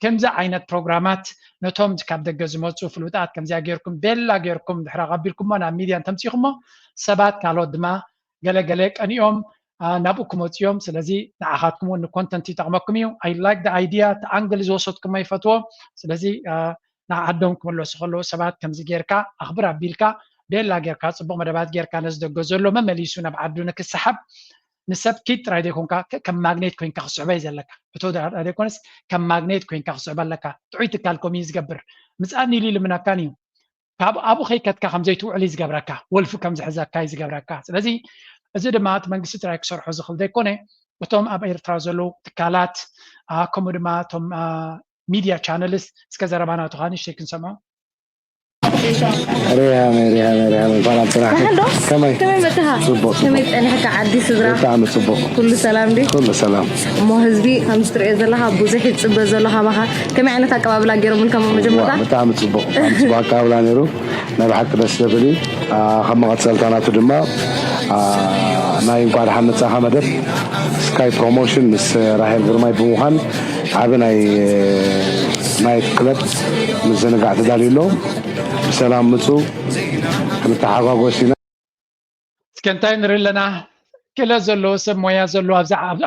ከምዚ ዓይነት ፕሮግራማት ነቶም ካብ ደገ ዝመፁ ፍሉጣት ከምዚኣ ጌርኩም ቤላ ጌርኩም ድሕሪ ኣቐቢልኩሞ ናብ ሚድያን ተምፂኹሞ ሰባት ካልኦት ድማ ገለገለ ቀኒኦም ናብኡ ክመፁ እዮም ስለዚ ንዓኻትኩም ውን ንኮንተንት ይጠቕመኩም እዩ ኣይ ላይክ ደ ኣይድያ ተኣንግል ዝወሰድኩም ኣይፈትዎ ስለዚ ንዓዶም ክምለሱ ከለዉ ሰባት ከምዚ ጌርካ ኣኽብር ኣቢልካ ቤላ ጌርካ ፅቡቅ መደባት ጌርካ ነዝደጎ ዘሎ መመሊሱ ናብ ዓዱ ንክሰሓብ ንሰብ ኪድ ጥራይ ዘይኮንካ ከም ማግኔት ኮይንካ ክስዕበ እዩ ዘለካ እቶ ዘይኮነስ ከም ማግኔት ኮይንካ ክስዕበ ኣለካ ጥዑይ ትካልኩም እዩ ዝገብር ምፅኣኒ ኢሉ ልምናካን እዩ ካብ ኣብኡ ከይከትካ ከምዘይትውዕል እዩ ዝገብረካ ወልፊ ከም ዝሕዘካ እዩ ዝገብረካ ስለዚ እዚ ድማ እቲ መንግስቲ ጥራይ ክሰርሖ ዝኽእል ዘይኮነ እቶም ኣብ ኤርትራ ዘለዉ ትካላት ከምኡ ድማ እቶም ሚድያ ቻነልስ እስከ ዘረባና ተኻኒ ንሽተይ ክንሰምዖ ريهام فلان صراحة كمي متها صبوك كمي أنا هكا عدي سدرا تعمل صبوك كل سلام دي كل سلام مو هزبي خمس ترى زلها بوزحي تصب زلها بها كمي أنا تاك قبل أجرو من كم مجموعة تعمل صبوك صباح قبل أنيرو نبحث بس لبلي خم قد سلطانات الدماء نايم قاعد حمد ساحة مدر سكاي بروموشن بس راهل غرماي بموهان عبناي نايت كلب مزنا قاعد داليلو سلام متو متحققوسينا سكنتاي نري لنا كلا زلو سب مويا زلو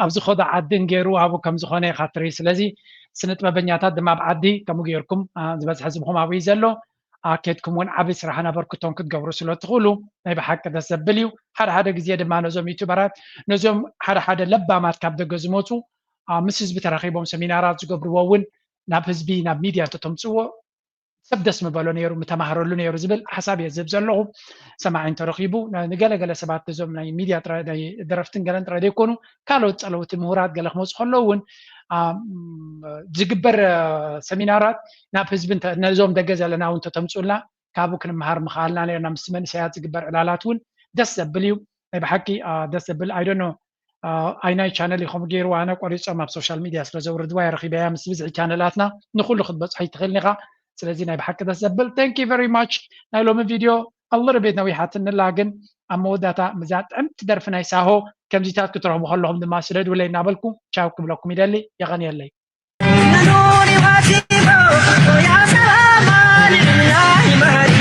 ابز خود عدن غيرو ابو كم زخونه خاطري سلازي سنت مبنياتات دما بعدي كمو غيركم زبز حزبكم ابي زلو اكيدكم ون عبي سرحنا بركتون كتغبروا سلو تقولوا ناي بحق دسبليو حدا غزي دما نزوم يوتيوبرات نزوم حدا لبامات كاب دغزموتو مسز بتراخيبهم سيمينارات زغبروا ناب حزبي ناب ميديا تتمصو سبدس مبالو نيرو متماهرلو نيرو زبل حساب يزب زلو سماعين ترخيبو نغلا سبات زوم ناي ميديا تراي درفتن غلن تراي يكونوا كالو صلوت مهورات غلخ مص خلوون زغبر سيمينارات ناب حزب نزوم دغزلنا وانت تمصولا كابو كن مهار مخالنا لنا مسمن سيات زغبر علالاتون دس زبليو بحقي دس زبل اي دون نو ايناي channel يخم غير وانا قريص ما سوشيال ميديا سلازورد واي رخيبه مسبز channelاتنا نخل خد بصحي تخلنيغا سلازي ناي بحق دسبل thank you very much ناي لوم فيديو الله ربيت نوي حاتن لاغن اموداتا مزات امت درف ناي ساهو كم زيتات كترهم خلهم دما سرد ولا ينابلكم تشاو كبلكم يدلي يغني لي يا سلام على الله